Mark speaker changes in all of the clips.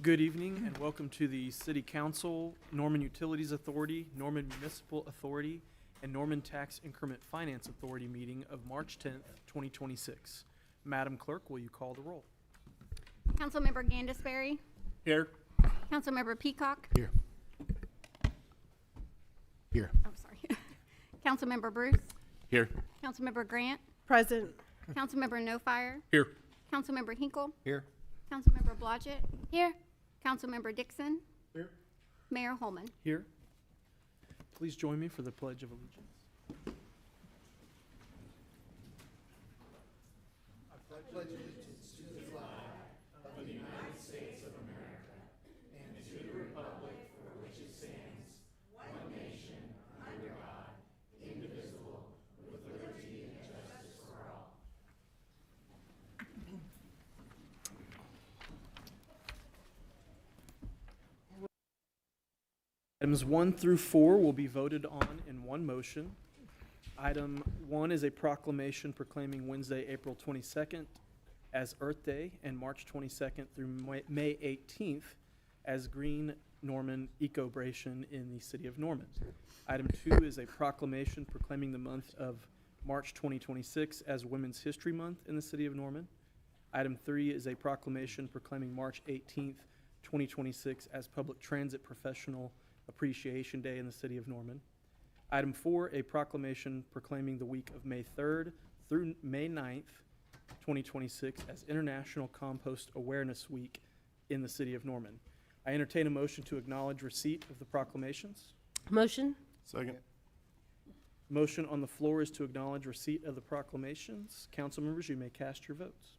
Speaker 1: Good evening and welcome to the City Council, Norman Utilities Authority, Norman Municipal Authority, and Norman Tax Increment Finance Authority meeting of March 10th, 2026. Madam Clerk, will you call the roll?
Speaker 2: Councilmember Gandisberry.
Speaker 1: Here.
Speaker 2: Councilmember Peacock.
Speaker 3: Here. Here.
Speaker 2: Oh, sorry. Councilmember Bruce.
Speaker 3: Here.
Speaker 2: Councilmember Grant.
Speaker 4: Present.
Speaker 2: Councilmember No Fire.
Speaker 1: Here.
Speaker 2: Councilmember Hinkle.
Speaker 3: Here.
Speaker 2: Councilmember Blodgett. Here. Councilmember Dixon.
Speaker 3: Here.
Speaker 2: Mayor Holman.
Speaker 1: Here. Please join me for the Pledge of Allegiance. Items 1 through 4 will be voted on in one motion. Item 1 is a proclamation proclaiming Wednesday, April 22nd as Earth Day and March 22nd through May 18th as Green Norman Ecobration in the city of Norman. Item 2 is a proclamation proclaiming the month of March 2026 as Women's History Month in the city of Norman. Item 3 is a proclamation proclaiming March 18th, 2026 as Public Transit Professional Appreciation Day in the city of Norman. Item 4, a proclamation proclaiming the week of May 3rd through May 9th, 2026 as International Compost Awareness Week in the city of Norman. I entertain a motion to acknowledge receipt of the proclamations.
Speaker 4: Motion?
Speaker 3: Second.
Speaker 1: Motion on the floor is to acknowledge receipt of the proclamations. Council members, you may cast your votes.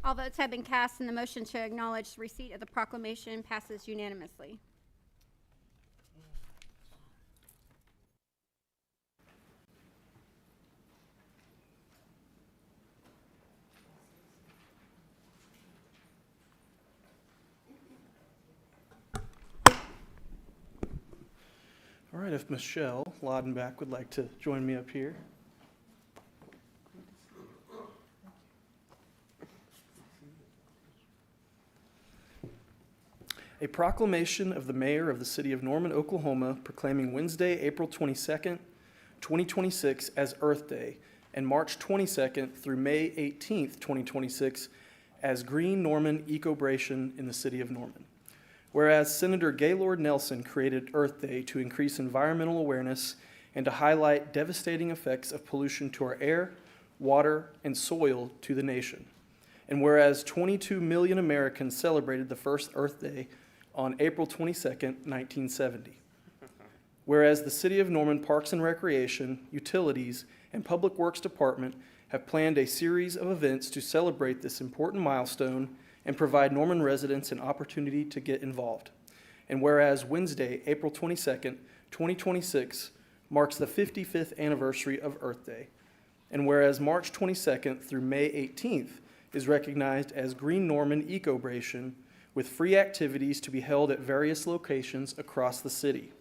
Speaker 2: All votes have been cast and the motion to acknowledge receipt of the proclamation passes unanimously.
Speaker 1: All right, if Michelle Laudenbach would like to join me up here. A proclamation of the mayor of the city of Norman, Oklahoma, proclaiming Wednesday, April 22nd, 2026 as Earth Day, and March 22nd through May 18th, 2026 as Green Norman Ecobration in the city of Norman. Whereas Senator Gaylord Nelson created Earth Day to increase environmental awareness and to highlight devastating effects of pollution to our air, water, and soil to the nation. And whereas 22 million Americans celebrated the first Earth Day on April 22nd, 1970. Whereas the City of Norman Parks and Recreation, Utilities, and Public Works Department have planned a series of events to celebrate this important milestone and provide Norman residents an opportunity to get involved. And whereas Wednesday, April 22nd, 2026 marks the 55th anniversary of Earth Day. And whereas March 22nd through May 18th is recognized as Green Norman Ecobration, with free activities to be held at various locations across the city.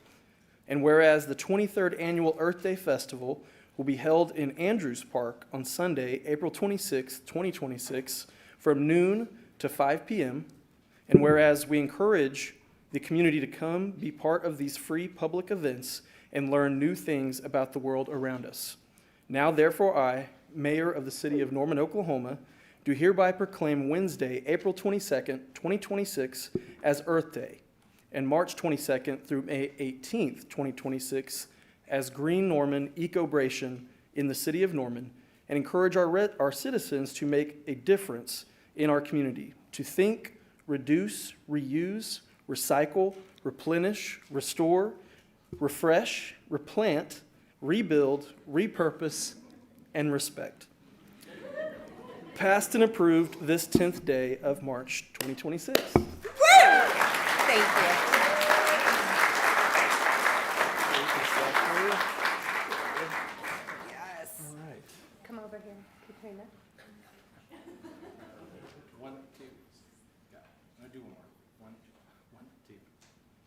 Speaker 1: And whereas the 23rd Annual Earth Day Festival will be held in Andrews Park on Sunday, April 26, 2026, from noon to 5 p.m., and whereas we encourage the community to come be part of these free public events and learn new things about the world around us. Now, therefore, I, Mayor of the City of Norman, Oklahoma, do hereby proclaim Wednesday, April 22nd, 2026 as Earth Day, and March 22nd through May 18th, 2026 as Green Norman Ecobration in the city of Norman, and encourage our citizens to make a difference in our community, to think, reduce, reuse, recycle, replenish, restore, refresh, replant, rebuild, repurpose, and respect. Passed and approved this 10th day of March 2026.
Speaker 4: Thank you. Yes.
Speaker 1: All right.
Speaker 4: Come over here, Katrina.
Speaker 3: 1, 2. Got it. I'm gonna do one more.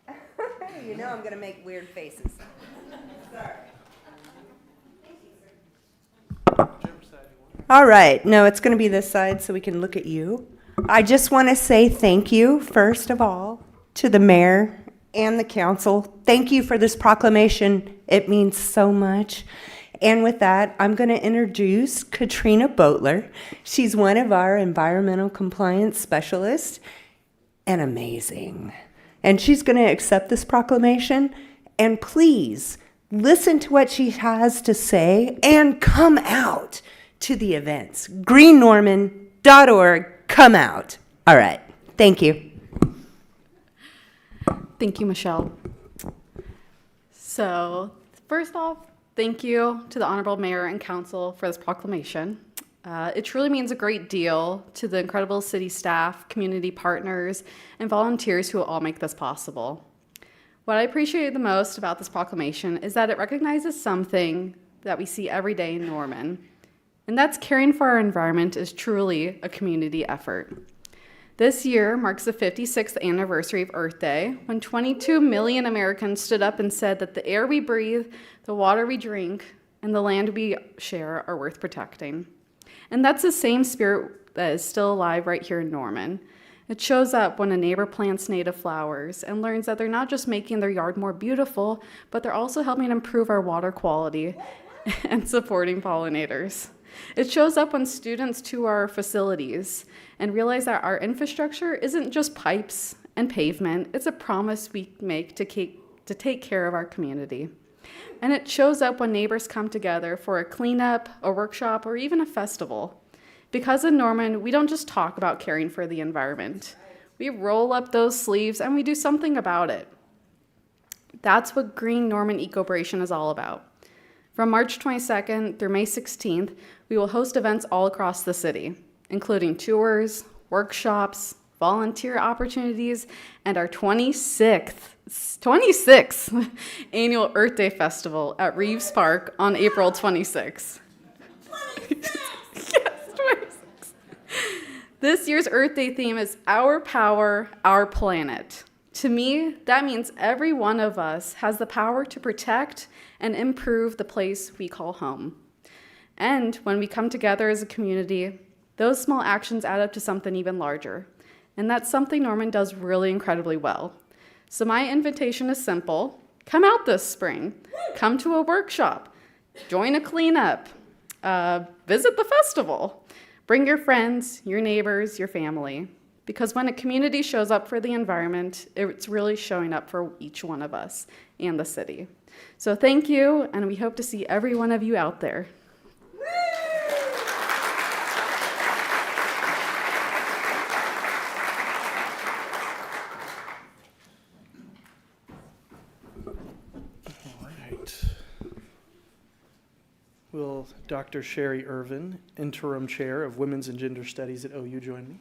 Speaker 3: 1, 2.
Speaker 4: You know I'm gonna make weird faces. Sorry. All right, no, it's going to be this side so we can look at you. I just want to say thank you, first of all, to the mayor and the council. Thank you for this proclamation. It means so much. And with that, I'm going to introduce Katrina Boatler. She's one of our environmental compliance specialists and amazing. And she's going to accept this proclamation. And please listen to what she has to say and come out to the events. greennorman.org, come out. All right, thank you.
Speaker 5: Thank you, Michelle. So, first off, thank you to the Honorable Mayor and Council for this proclamation. It truly means a great deal to the incredible city staff, community partners, and volunteers who all make this possible. What I appreciate the most about this proclamation is that it recognizes something that we see every day in Norman, and that's caring for our environment is truly a community effort. This year marks the 56th anniversary of Earth Day, when 22 million Americans stood up and said that the air we breathe, the water we drink, and the land we share are worth protecting. And that's the same spirit that is still alive right here in Norman. It shows up when a neighbor plants native flowers and learns that they're not just making their yard more beautiful, but they're also helping improve our water quality and supporting pollinators. It shows up when students tour our facilities and realize that our infrastructure isn't just pipes and pavement, it's a promise we make to take care of our community. And it shows up when neighbors come together for a cleanup, a workshop, or even a festival. Because in Norman, we don't just talk about caring for the environment. We roll up those sleeves and we do something about it. That's what Green Norman Eco-Operation is all about. From March 22nd through May 16th, we will host events all across the city, including tours, workshops, volunteer opportunities, and our 26th annual Earth Day Festival at Reeves Park on April 26th. 26! Yes, 26. This year's Earth Day theme is Our Power, Our Planet. To me, that means every one of us has the power to protect and improve the place we call home. And when we come together as a community, those small actions add up to something even larger. And that's something Norman does really incredibly well. So my invitation is simple. Come out this spring. Come to a workshop. Join a cleanup. Visit the festival. Bring your friends, your neighbors, your family. Because when a community shows up for the environment, it's really showing up for each one of us and the city. So thank you, and we hope to see every one of you out there.
Speaker 1: All right. Will Dr. Sherry Irvin, Interim Chair of Women's and Gender Studies at OU, join me?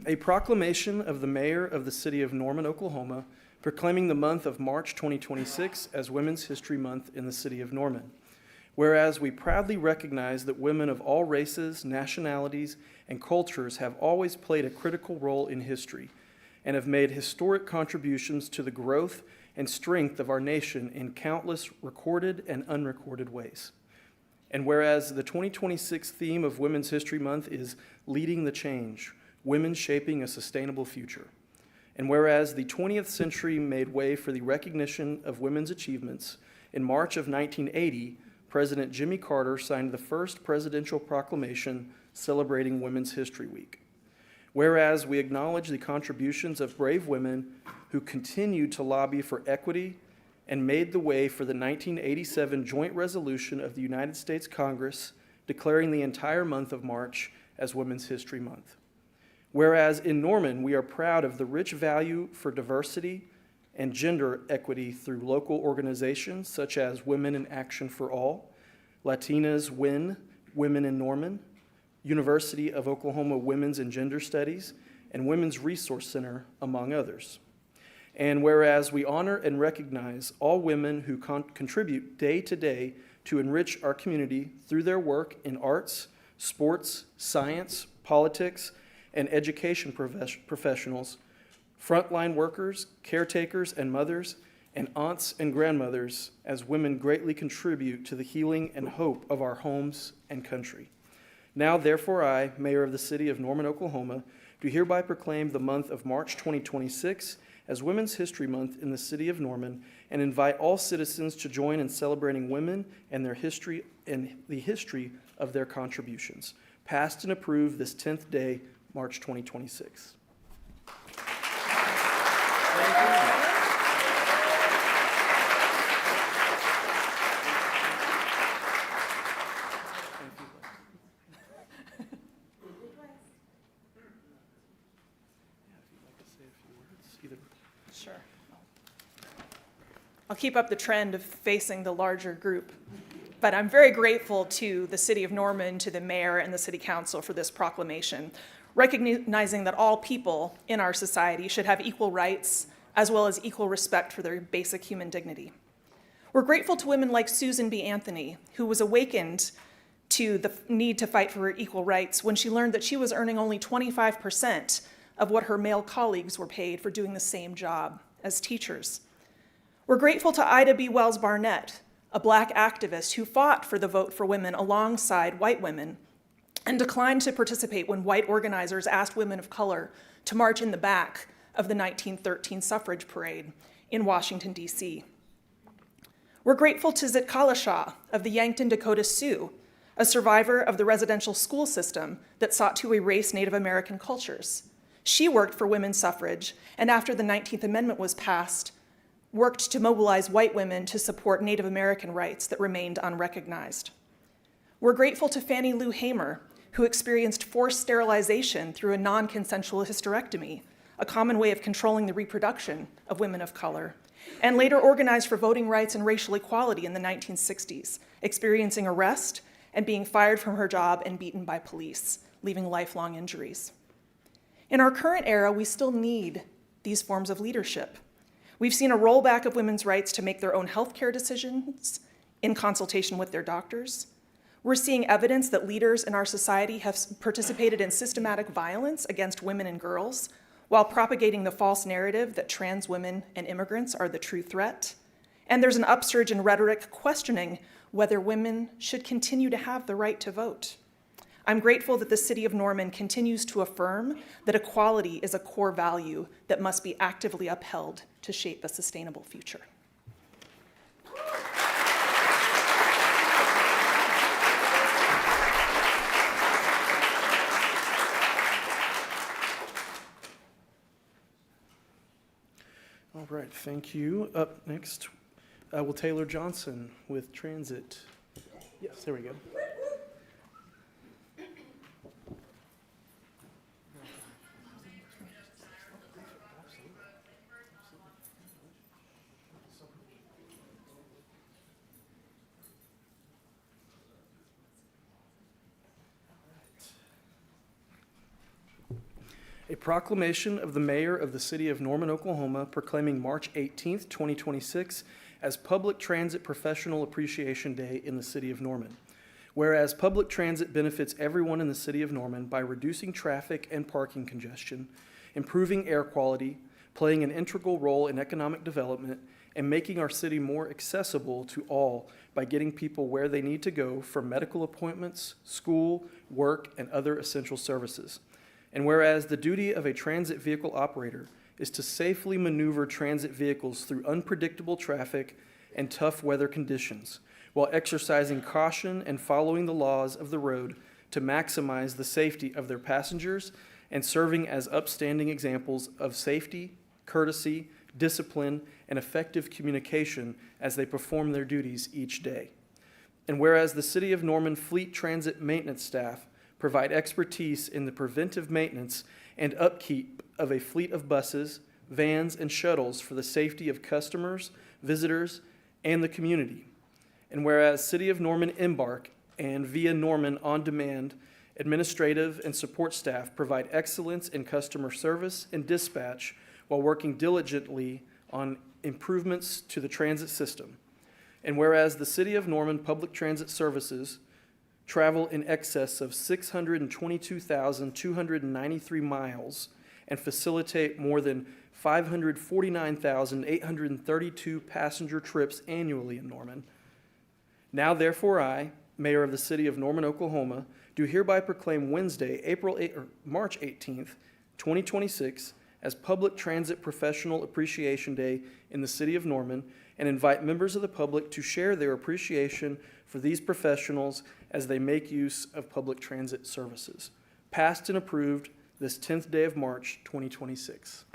Speaker 1: A proclamation of the Mayor of the City of Norman, Oklahoma, proclaiming the month of March 2026 as Women's History Month in the City of Norman. Whereas we proudly recognize that women of all races, nationalities, and cultures have always played a critical role in history and have made historic contributions to the growth and strength of our nation in countless recorded and unrecorded ways. And whereas the 2026 theme of Women's History Month is Leading the Change, Women Shaping a Sustainable Future. And whereas the 20th century made way for the recognition of women's achievements, in March of 1980, President Jimmy Carter signed the first presidential proclamation celebrating Women's History Week. Whereas we acknowledge the contributions of brave women who continued to lobby for equity and made the way for the 1987 joint resolution of the United States Congress declaring the entire month of March as Women's History Month. Whereas in Norman, we are proud of the rich value for diversity and gender equity through local organizations such as Women in Action for All, Latinas Win, Women in Norman, University of Oklahoma Women's and Gender Studies, and Women's Resource Center, among others. And whereas we honor and recognize all women who contribute day to day to enrich our community through their work in arts, sports, science, politics, and education professionals, frontline workers, caretakers, and mothers, and aunts and grandmothers, as women greatly contribute to the healing and hope of our homes and country. Now, therefore, I, Mayor of the City of Norman, Oklahoma, do hereby proclaim the month of March 2026 as Women's History Month in the City of Norman, and invite all citizens to join in celebrating women and their history and the history of their contributions. Passed and approved this 10th day, March 2026.
Speaker 6: Sure. I'll keep up the trend of facing the larger group. But I'm very grateful to the City of Norman, to the mayor and the City Council for this proclamation, recognizing that all people in our society should have equal rights as well as equal respect for their basic human dignity. We're grateful to women like Susan B. Anthony, who was awakened to the need to fight for equal rights when she learned that she was earning only 25% of what her male colleagues were paid for doing the same job as teachers. We're grateful to Ida B. Wells Barnett, a Black activist who fought for the vote for women alongside white women and declined to participate when white organizers asked women of color to march in the back of the 1913 suffrage parade in Washington, D.C. We're grateful to Zitkala Shah of the Yankton Dakota Sioux, a survivor of the residential school system that sought to erase Native American cultures. She worked for women's suffrage, and after the 19th Amendment was passed, worked to mobilize white women to support Native American rights that remained unrecognized. We're grateful to Fannie Lou Hamer, who experienced forced sterilization through a non-consensual hysterectomy, a common way of controlling the reproduction of women of color, and later organized for voting rights and racial equality in the 1960s, experiencing arrest and being fired from her job and beaten by police, leaving lifelong injuries. In our current era, we still need these forms of leadership. We've seen a rollback of women's rights to make their own healthcare decisions in consultation with their doctors. We're seeing evidence that leaders in our society have participated in systematic violence against women and girls while propagating the false narrative that trans women and immigrants are the true threat. And there's an upsurge in rhetoric questioning whether women should continue to have the right to vote. I'm grateful that the City of Norman continues to affirm that equality is a core value that must be actively upheld to shape a sustainable future.
Speaker 1: All right, thank you. Up next, will Taylor Johnson with Transit. Yes, there we go. A proclamation of the Mayor of the City of Norman, Oklahoma, proclaiming March 18th, 2026 as Public Transit Professional Appreciation Day in the City of Norman. Whereas public transit benefits everyone in the City of Norman by reducing traffic and parking congestion, improving air quality, playing an integral role in economic development, and making our city more accessible to all by getting people where they need to go for medical appointments, school, work, and other essential services. And whereas the duty of a transit vehicle operator is to safely maneuver transit vehicles through unpredictable traffic and tough weather conditions, while exercising caution and following the laws of the road to maximize the safety of their passengers and serving as upstanding examples of safety, courtesy, discipline, and effective communication as they perform their duties each day. And whereas the City of Norman Fleet Transit maintenance staff provide expertise in the preventive maintenance and upkeep of a fleet of buses, vans, and shuttles for the safety of customers, visitors, and the community. And whereas City of Norman Embark and Via Norman On Demand administrative and support staff provide excellence in customer service and dispatch while working diligently on improvements to the transit system. And whereas the City of Norman Public Transit Services travel in excess of 622,293 miles and facilitate more than 549,832 passenger trips annually in Norman. Now therefore I, Mayor of the City of Norman, Oklahoma, do hereby proclaim Wednesday, March 18th, 2026 as Public Transit Professional Appreciation Day in the City of Norman and invite members of the public to share their appreciation for these professionals as they make use of public transit services. Passed and approved this 10th day of March, 2026.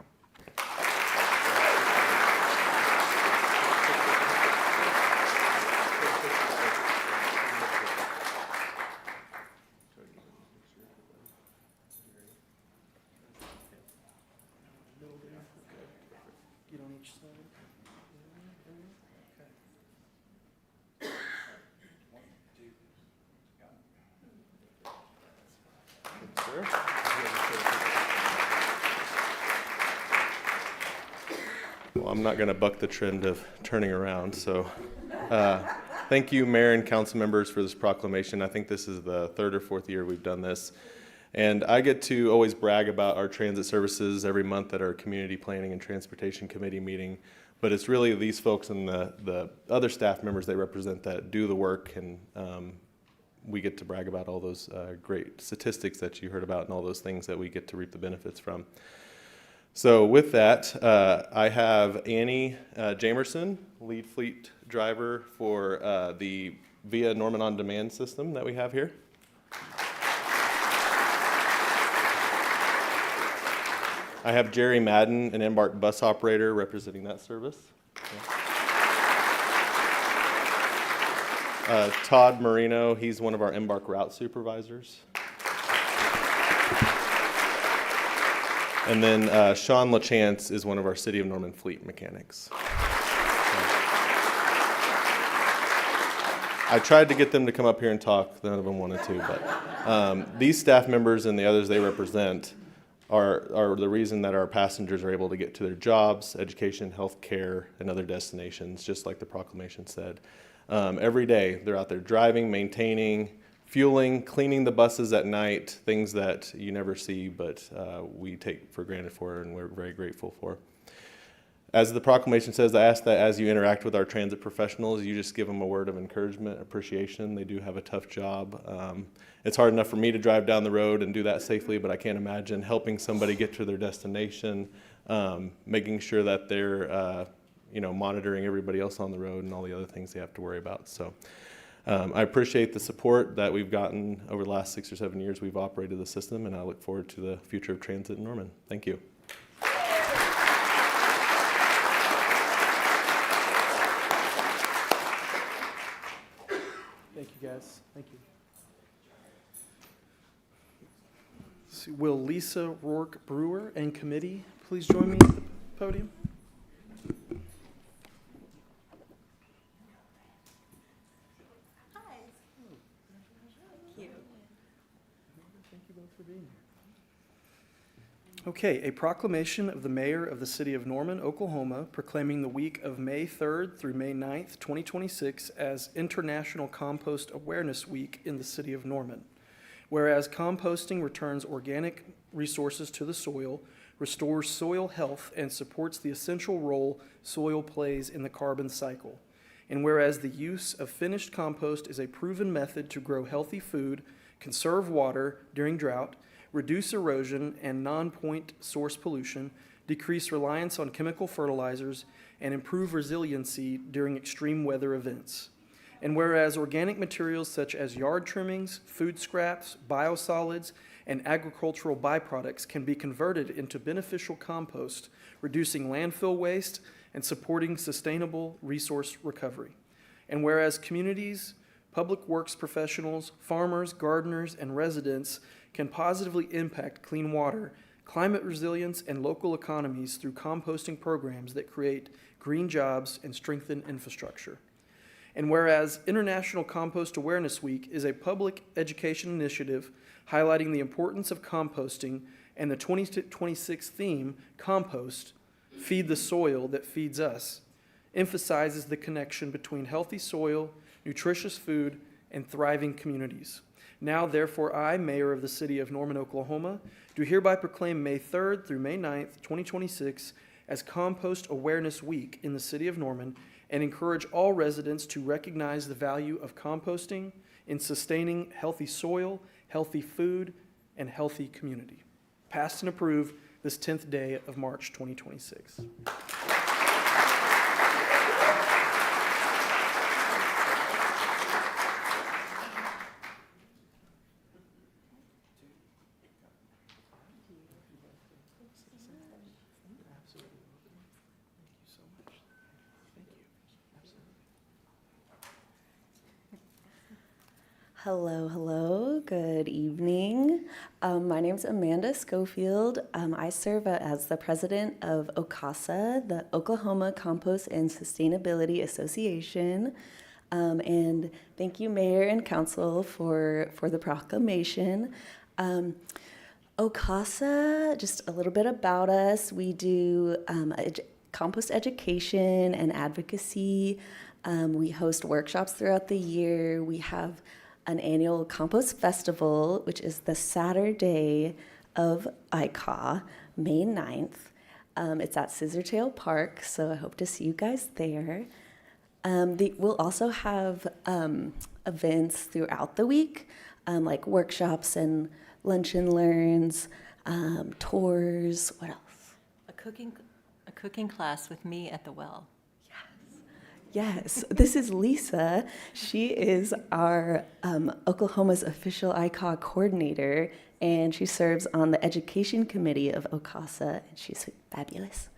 Speaker 1: Get on each side.
Speaker 7: Well, I'm not going to buck the trend of turning around, so thank you, Mayor and council members, for this proclamation. I think this is the third or fourth year we've done this, and I get to always brag about our transit services every month at our Community Planning and Transportation Committee meeting, but it's really these folks and the other staff members they represent that do the work, and we get to brag about all those great statistics that you heard about and all those things that we get to reap the benefits from. So with that, I have Annie Jamerson, lead fleet driver for the Via Norman On Demand system that we have here. I have Jerry Madden, an Embark bus operator representing that service. Todd Marino, he's one of our Embark route supervisors. And then Sean LaChance is one of our City of Norman fleet mechanics. I tried to get them to come up here and talk. None of them wanted to, but these staff members and the others they represent are the reason that our passengers are able to get to their jobs, education, health care, and other destinations, just like the proclamation said. Every day, they're out there driving, maintaining, fueling, cleaning the buses at night, things that you never see, but we take for granted for and we're very grateful for. As the proclamation says, I ask that as you interact with our transit professionals, you just give them a word of encouragement, appreciation. They do have a tough job. It's hard enough for me to drive down the road and do that safely, but I can't imagine helping somebody get to their destination, making sure that they're monitoring everybody else on the road and all the other things they have to worry about. So I appreciate the support that we've gotten over the last 6 or 7 years we've operated the system, and I look forward to the future of transit in Norman. Thank you.
Speaker 1: Thank you, guys. Thank you. So will Lisa Rourke Brewer and committee please join me at the podium? Okay, a proclamation of the Mayor of the City of Norman, Oklahoma, proclaiming the week of May 3rd through May 9th, 2026 as International Compost Awareness Week in the City of Norman. Whereas composting returns organic resources to the soil, restores soil health, and supports the essential role soil plays in the carbon cycle. And whereas the use of finished compost is a proven method to grow healthy food, conserve water during drought, reduce erosion and non-point source pollution, decrease reliance on chemical fertilizers, and improve resiliency during extreme weather events. And whereas organic materials such as yard trimmings, food scraps, biosolids, and agricultural byproducts can be converted into beneficial compost, reducing landfill waste and supporting sustainable resource recovery. And whereas communities, public works professionals, farmers, gardeners, and residents can positively impact clean water, climate resilience, and local economies through composting programs that create green jobs and strengthen infrastructure. And whereas International Compost Awareness Week is a public education initiative highlighting the importance of composting, and the 2026 theme, Compost, Feed the Soil That Feeds Us, emphasizes the connection between healthy soil, nutritious food, and thriving communities. Now, therefore, I, Mayor of the City of Norman, Oklahoma, do hereby proclaim May 3rd through May 9th, 2026 as Compost Awareness Week in the city of Norman and encourage all residents to recognize the value of composting in sustaining healthy soil, healthy food, and healthy community. Passed and approved this 10th day of March 2026.
Speaker 8: Hello, hello, good evening. My name is Amanda Schofield. I serve as the president of OCASA, the Oklahoma Compost and Sustainability Association. And thank you, Mayor and Council, for the proclamation. OCASA, just a little bit about us. We do compost education and advocacy. We host workshops throughout the year. We have an annual compost festival, which is the Saturday of ICAW, May 9th. It's at Scissortail Park, so I hope to see you guys there. We'll also have events throughout the week, like workshops and lunch and learns, tours. What else?
Speaker 9: A cooking class with me at the well.
Speaker 8: Yes, this is Lisa. She is our Oklahoma's official ICAW coordinator, and she serves on the education committee of OCASA, and she's fabulous.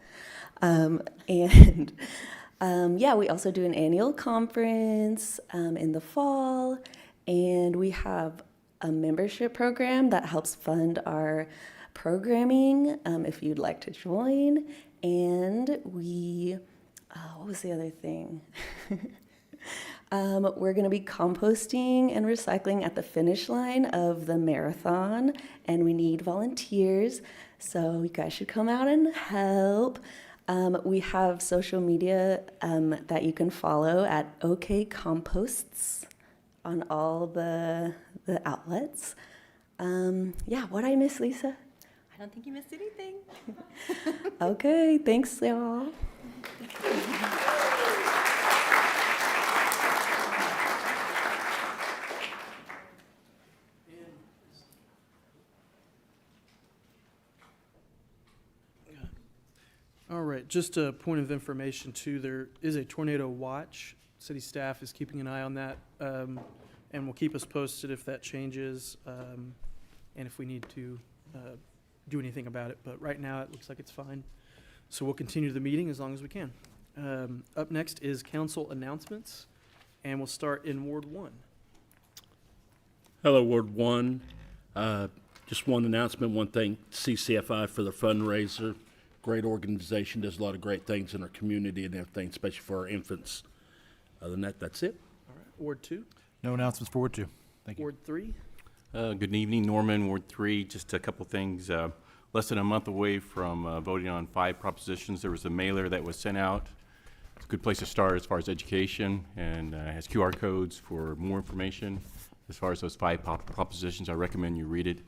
Speaker 8: Yeah, we also do an annual conference in the fall, and we have a membership program that helps fund our programming if you'd like to join. And what was the other thing? We're going to be composting and recycling at the finish line of the marathon, and we need volunteers, so you guys should come out and help. We have social media that you can follow at OK Composts on all the outlets. Yeah, what'd I miss, Lisa?
Speaker 9: I don't think you missed anything.
Speaker 8: Okay, thanks, y'all.
Speaker 1: All right, just a point of information too, there is a tornado watch. City staff is keeping an eye on that, and will keep us posted if that changes, and if we need to do anything about it. But right now, it looks like it's fine. So we'll continue the meeting as long as we can. Up next is council announcements, and we'll start in Ward 1.
Speaker 10: Hello, Ward 1. Just one announcement, one thing, CCFI for the fundraiser. Great organization, does a lot of great things in our community and everything, especially for our infants. Other than that, that's it.
Speaker 1: All right, Ward 2,
Speaker 3: No announcements for Ward 2. Thank you.
Speaker 1: Ward 3,
Speaker 11: Good evening, Norman, Ward 3. Just a couple things. Less than a month away from voting on 5 propositions. There was a mailer that was sent out. It's a good place to start as far as education, and has QR codes for more information. As far as those 5 propositions, I recommend you read it.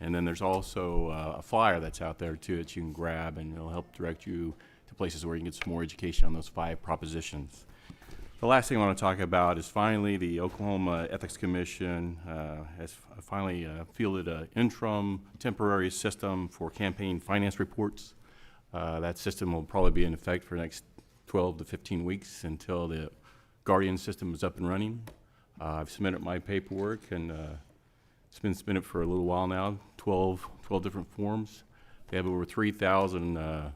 Speaker 11: And then there's also a flyer that's out there too that you can grab, and it'll help direct you to places where you can get some more education on those 5 propositions. The last thing I want to talk about is finally the Oklahoma Ethics Commission has finally fielded an interim temporary system for campaign finance reports. That system will probably be in effect for the next 12 to 15 weeks until the Guardian system is up and running. I've submitted my paperwork, and it's been submitted for a little while now, 12 different forms. They have over 3,000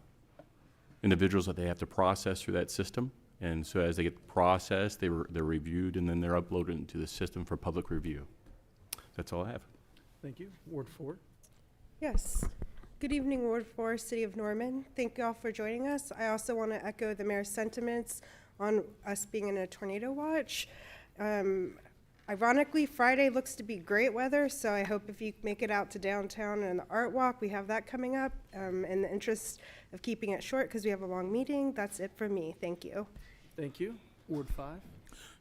Speaker 11: individuals that they have to process through that system. And so as they get processed, they're reviewed, and then they're uploaded into the system for public review. That's all I have.
Speaker 1: thank you. Ward 4,
Speaker 12: Yes. Good evening, Ward 4, City of Norman. Thank you all for joining us. I also want to echo the mayor's sentiments on us being in a tornado watch. Ironically, Friday looks to be great weather, so I hope if you make it out to downtown and the art walk, we have that coming up. In the interest of keeping it short, because we have a long meeting, that's it from me. Thank you.
Speaker 1: thank you. Ward 5,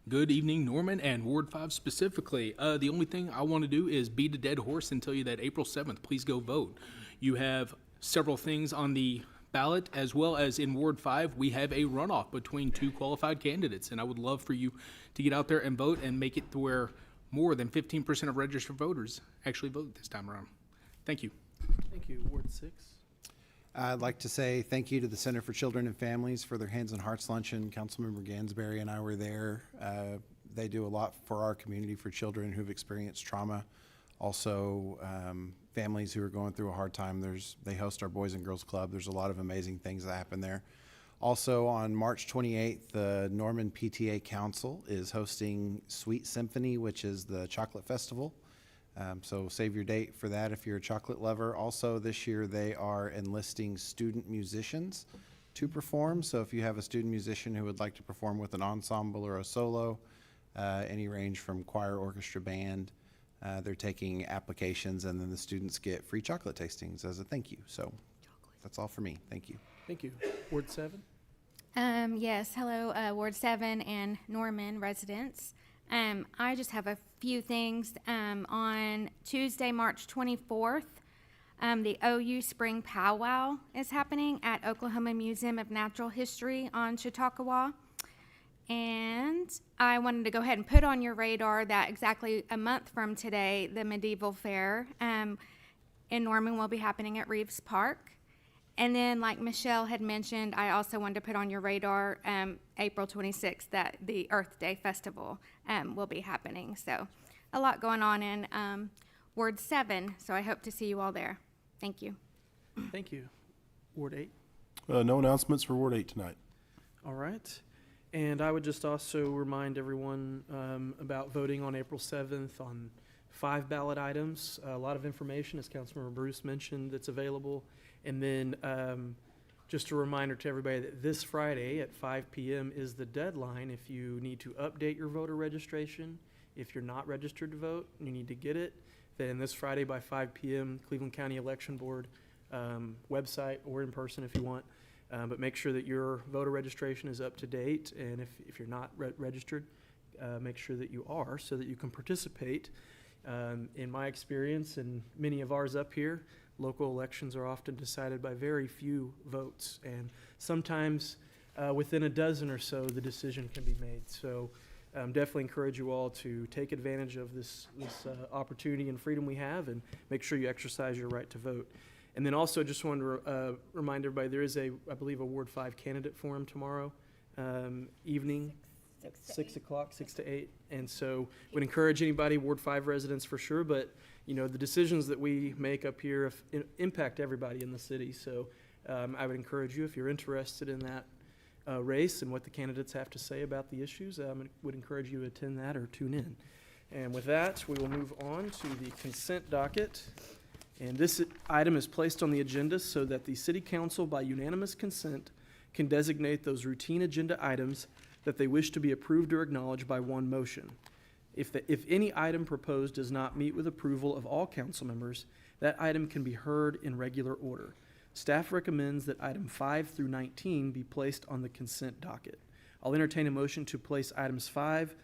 Speaker 13: Good evening, Norman, and Ward 5 specifically. The only thing I want to do is beat a dead horse and tell you that April 7th, please go vote. You have several things on the ballot, as well as in Ward 5, we have a runoff between two qualified candidates. And I would love for you to get out there and vote and make it to where more than 15% of registered voters actually vote this time around. Thank you.
Speaker 1: Thank you. Ward 6.
Speaker 3: I'd like to say thank you to the Center for Children and Families for their Hands and Hearts Luncheon. Councilmember Gansberry and I were there. They do a lot for our community for children who've experienced trauma. Also, families who are going through a hard time. They host our Boys and Girls Club. There's a lot of amazing things that happen there. Also, on March 28th, the Norman PTA Council is hosting Sweet Symphony, which is the chocolate festival. So save your date for that if you're a chocolate lover. Also, this year they are enlisting student musicians to perform. So if you have a student musician who would like to perform with an ensemble or a solo, any range from choir, orchestra, band, they're taking applications, and then the students get free chocolate tastings as a thank you. So that's all for me. Thank you.
Speaker 1: Thank you. Ward 7.
Speaker 14: Yes, hello, Ward 7 and Norman residents. I just have a few things. On Tuesday, March 24th, the OU Spring Powwow is happening at Oklahoma Museum of Natural History on Chautauqua. And I wanted to go ahead and put on your radar that exactly a month from today, the Medieval Fair in Norman will be happening at Reeves Park. And then, like Michelle had mentioned, I also wanted to put on your radar April 26th that the Earth Day Festival will be happening. So a lot going on in Ward 7, so I hope to see you all there. Thank you.
Speaker 1: Thank you. Ward 8.
Speaker 15: No announcements for Ward 8 tonight.
Speaker 1: All right. And I would just also remind everyone about voting on April 7th on 5 ballot items. A lot of information, as Councilmember Bruce mentioned, that's available. And then just a reminder to everybody that this Friday at 5 p.m. is the deadline if you need to update your voter registration. If you're not registered to vote and you need to get it, then this Friday by 5 p.m., Cleveland County Election Board website, or in person if you want. But make sure that your voter registration is up to date. And if you're not registered, make sure that you are so that you can participate. In my experience and many of ours up here, local elections are often decided by very few votes, and sometimes within a dozen or so, the decision can be made. So definitely encourage you all to take advantage of this opportunity and freedom we have, and make sure you exercise your right to vote. And then also just wanted to remind everybody, there is I believe, a Ward 5 candidate forum tomorrow evening. 6 o'clock, 6 to 8. And so would encourage anybody, Ward 5 residents for sure, but you know, the decisions that we make up here impact everybody in the city. So I would encourage you, if you're interested in that race and what the candidates have to say about the issues, I would encourage you to attend that or tune in. And with that, we will move on to the consent docket. And this item is placed on the agenda so that the City Council, by unanimous consent, can designate those routine agenda items that they wish to be approved or acknowledged by one motion. If any item proposed does not meet with approval of all council members, that item can be heard in regular order. Staff recommends that item 5 through 19 be placed on the consent docket. I'll entertain a motion to place items 5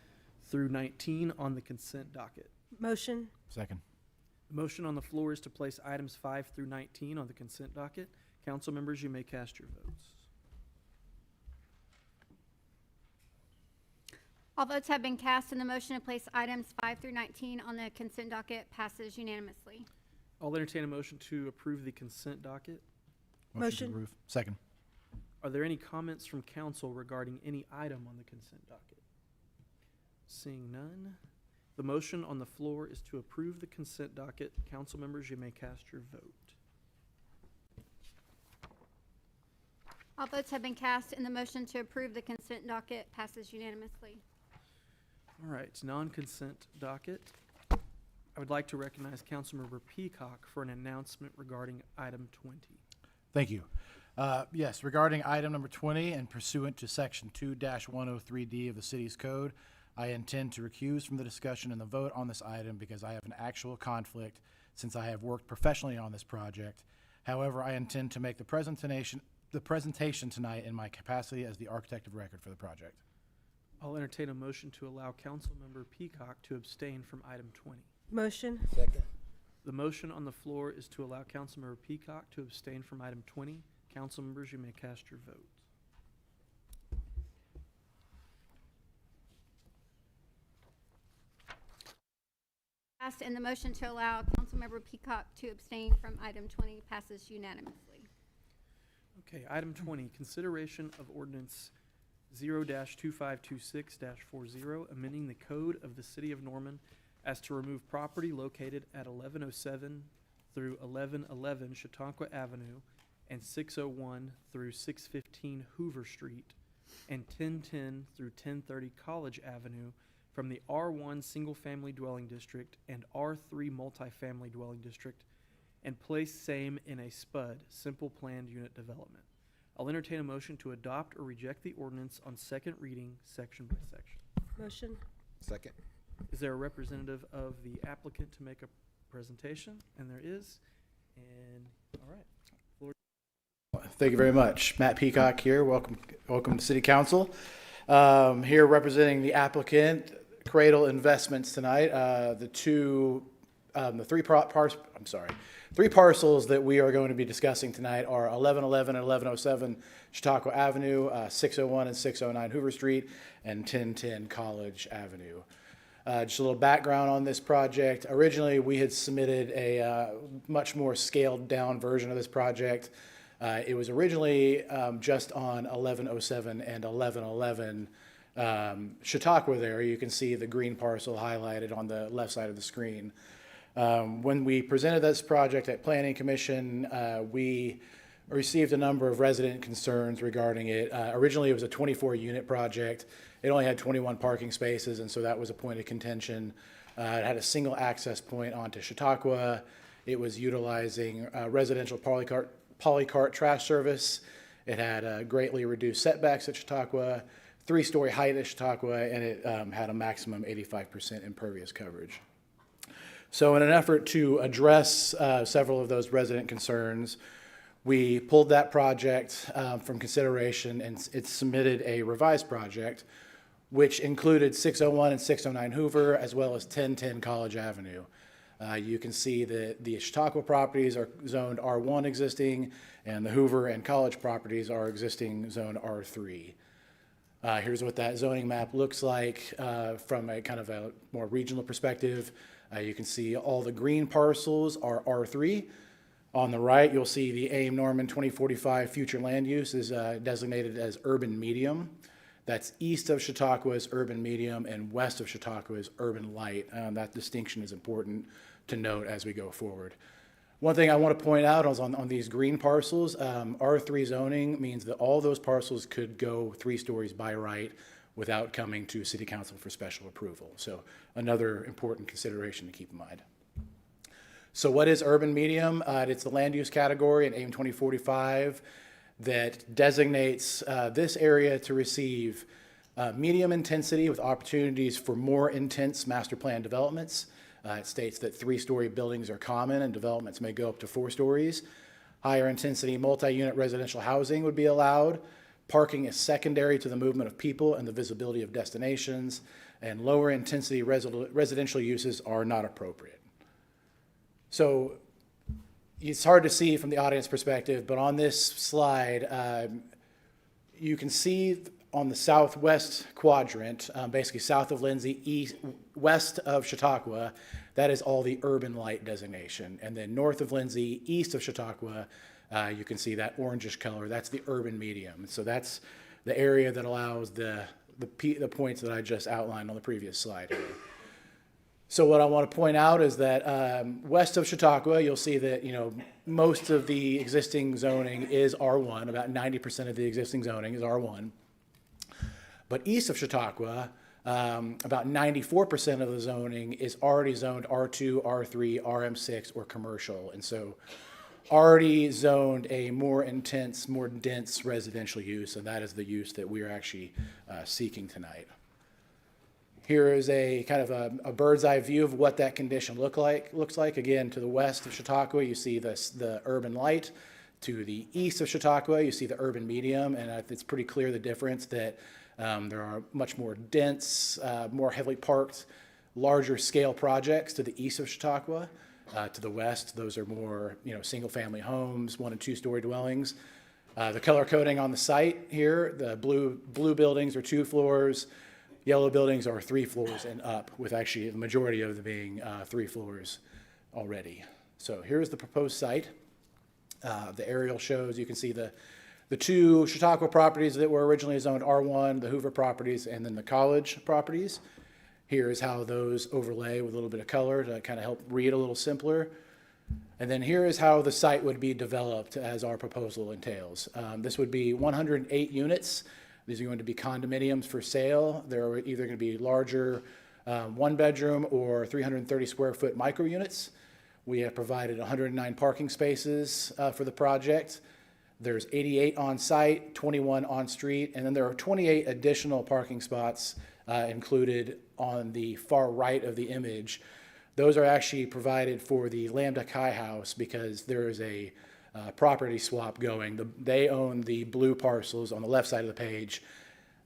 Speaker 1: through 19 on the consent docket.
Speaker 12: Motion.
Speaker 15: Second.
Speaker 1: The motion on the floor is to place items 5 through 19 on the consent docket. Council members, you may cast your votes.
Speaker 2: All votes have been cast, and the motion to place items 5 through 19 on the consent docket passes unanimously.
Speaker 1: I'll entertain a motion to approve the consent docket.
Speaker 12: Motion.
Speaker 15: to approve. Second.
Speaker 1: Are there any comments from council regarding any item on the consent docket? Seeing none, the motion on the floor is to approve the consent docket. Council members, you may cast your vote.
Speaker 2: All votes have been cast, and the motion to approve the consent docket passes unanimously.
Speaker 1: All right, non-consent docket. I would like to recognize Councilmember Peacock for an announcement regarding item 20.
Speaker 15: Thank you. Yes, regarding item number 20 and pursuant to section 2-103D of the city's code, I intend to recuse from the discussion and the vote on this item because I have an actual conflict since I have worked professionally on this project. However, I intend to make the presentation tonight in my capacity as the architect of record for the project.
Speaker 1: I'll entertain a motion to allow Councilmember Peacock to abstain from item 20.
Speaker 12: Motion.
Speaker 3: Second.
Speaker 1: The motion on the floor is to allow Councilmember Peacock to abstain from item 20. Council members, you may cast your vote.
Speaker 2: Passed, and the motion to allow Councilmember Peacock to abstain from item 20 passes unanimously.
Speaker 1: Okay, item 20, consideration of ordinance 0-2526-40, amending the code of the City of Norman as to remove property located at 1107 through 1111 Chautauqua Avenue and 601 through 615 Hoover Street and 1010 through 1030 College Avenue from the R1 Single Family Dwelling District and R3 Multifamily Dwelling District and place same in a SPUD, Simple Planned Unit Development. I'll entertain a motion to adopt or reject the ordinance on second reading, section by section.
Speaker 12: Motion.
Speaker 3: Second.
Speaker 1: Is there a representative of the applicant to make a presentation? And there is. And, all right.
Speaker 15: Thank you very much. Matt Peacock here. Welcome to City Council. Here representing the applicant, Cradle Investments tonight. Three parcels that we are going to be discussing tonight are 1111 and 1107 Chautauqua Avenue, 601 and 609 Hoover Street, and 1010 College Avenue. Just a little background on this project. Originally, we had submitted a much more scaled down version of this project. It was originally just on 1107 and 1111 Chautauqua there. You can see the green parcel highlighted on the left side of the screen. When we presented this project at Planning Commission, we received a number of resident concerns regarding it. Originally, it was a 24-unit project. It only had 21 parking spaces, and so that was a point of contention. It had a single access point onto Chautauqua. It was utilizing residential polycart trash service. It had greatly reduced setbacks at Chautauqua, 3-story height at Chautauqua, and it had a maximum 85% impervious coverage. So in an effort to address several of those resident concerns, we pulled that project from consideration and it submitted a revised project, which included 601 and 609 Hoover, as well as 1010 College Avenue. You can see that the Chautauqua properties are zoned R1 existing, and the Hoover and College properties are existing zone R3. Here's what that zoning map looks like from a kind of a more regional perspective. You can see all the green parcels are R3. On the right, you'll see the AIM Norman 2045 future land use is designated as urban medium. That's east of Chautauqua is urban medium and west of Chautauqua is urban light. That distinction is important to note as we go forward. One thing I want to point out is on these green parcels, R3 zoning means that all those parcels could go 3 stories by right without coming to City Council for special approval. So another important consideration to keep in mind. So what is urban medium? It's the land use category in AIM 2045 that designates this area to receive medium intensity with opportunities for more intense master plan developments. It states that 3-story buildings are common and developments may go up to 4 stories. Higher intensity multi-unit residential housing would be allowed. Parking is secondary to the movement of people and the visibility of destinations, and lower intensity residential uses are not appropriate. So it's hard to see from the audience perspective, but on this slide, you can see on the southwest quadrant, basically south of Lindsay, west of Chautauqua, that is all the urban light designation. And then north of Lindsay, east of Chautauqua, you can see that orangish color, that's the urban medium. So that's the area that allows the points that I just outlined on the previous slide here. So what I want to point out is that west of Chautauqua, you'll see that most of the existing zoning is R1. About 90% of the existing zoning is R1. But east of Chautauqua, about 94% of the zoning is already zoned R2, R3, RM6, or commercial. And so already zoned a more intense, more dense residential use, and that is the use that we are actually seeking tonight. Here is a kind of a bird's eye view of what that condition looks like. Again, to the west of Chautauqua, you see the urban light. To the east of Chautauqua, you see the urban medium, and it's pretty clear the difference that there are much more dense, more heavily parked, larger scale projects to the east of Chautauqua. To the west, those are more single family homes, 1- and 2-story dwellings. The color coding on the site here, the blue buildings are 2 floors, yellow buildings are 3 floors and up, with actually the majority of them being 3 floors already. So here's the proposed site. The aerial shows, you can see the 2 Chautauqua properties that were originally zoned R1, the Hoover properties, and then the college properties. Here is how those overlay with a little bit of color to kind of help read a little simpler. And then here is how the site would be developed as our proposal entails. This would be 108 units. These are going to be condominiums for sale. They're either going to be larger 1-bedroom or 330 square foot micro units. We have provided 109 parking spaces for the project. There's 88 on site, 21 on street, and then there are 28 additional parking spots included on the far right of the image. Those are actually provided for the Lambda Chi house because there is a property swap going. They own the blue parcels on the left side of the page.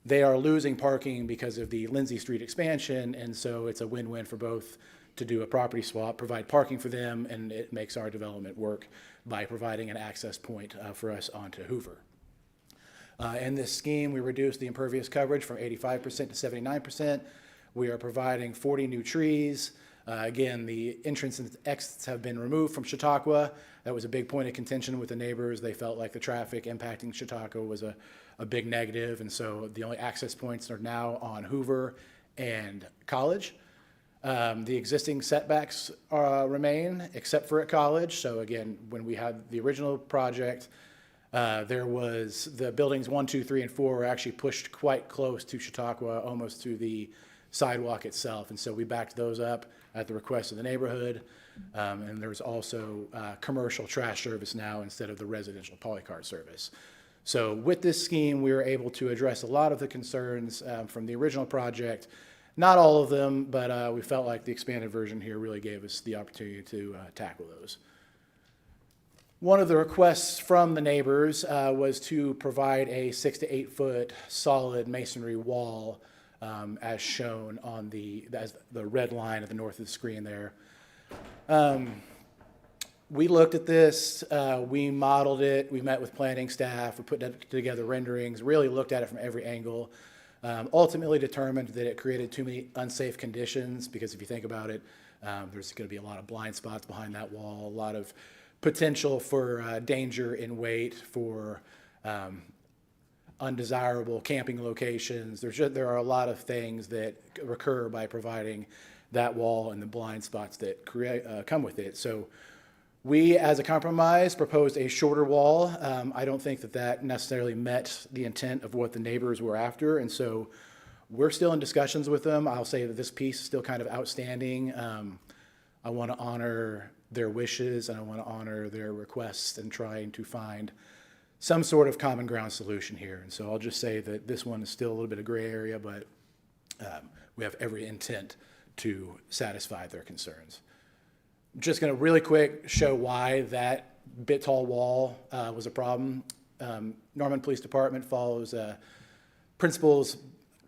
Speaker 15: They are losing parking because of the Lindsay Street expansion, and so it's a win-win for both to do a property swap, provide parking for them, and it makes our development work by providing an access point for us onto Hoover. In this scheme, we reduced the impervious coverage from 85% to 79%. We are providing 40 new trees. Again, the entrance and exits have been removed from Chautauqua. That was a big point of contention with the neighbors. They felt like the traffic impacting Chautauqua was a big negative, and so the only access points are now on Hoover and College. The existing setbacks remain, except for at College. So again, when we had the original project, there was the buildings 1, 2, 3, and 4 were actually pushed quite close to Chautauqua, almost to the sidewalk itself. And so we backed those up at the request of the neighborhood. And there's also commercial trash service now instead of the residential polycart service. So with this scheme, we were able to address a lot of the concerns from the original project. Not all of them, but we felt like the expanded version here really gave us the opportunity to tackle those. One of the requests from the neighbors was to provide a 6 to 8 foot solid masonry wall as shown on the red line at the north of the screen there. We looked at this, we modeled it, we met with planning staff, we put together renderings, really looked at it from every angle. Ultimately determined that it created too many unsafe conditions because if you think about it, there's going to be a lot of blind spots behind that wall, a lot of potential for danger in weight, for undesirable camping locations. There are a lot of things that recur by providing that wall and the blind spots that come with it. So we, as a compromise, proposed a shorter wall. I don't think that necessarily met the intent of what the neighbors were after, and so we're still in discussions with them. I'll say that this piece is still kind of outstanding. I want to honor their wishes, and I want to honor their requests and trying to find some sort of common ground solution here. And so I'll just say that this one is still a little bit of gray area, but we have every intent to satisfy their concerns. I'm just going to really quick show why that bit tall wall was a problem. Norman Police Department follows principles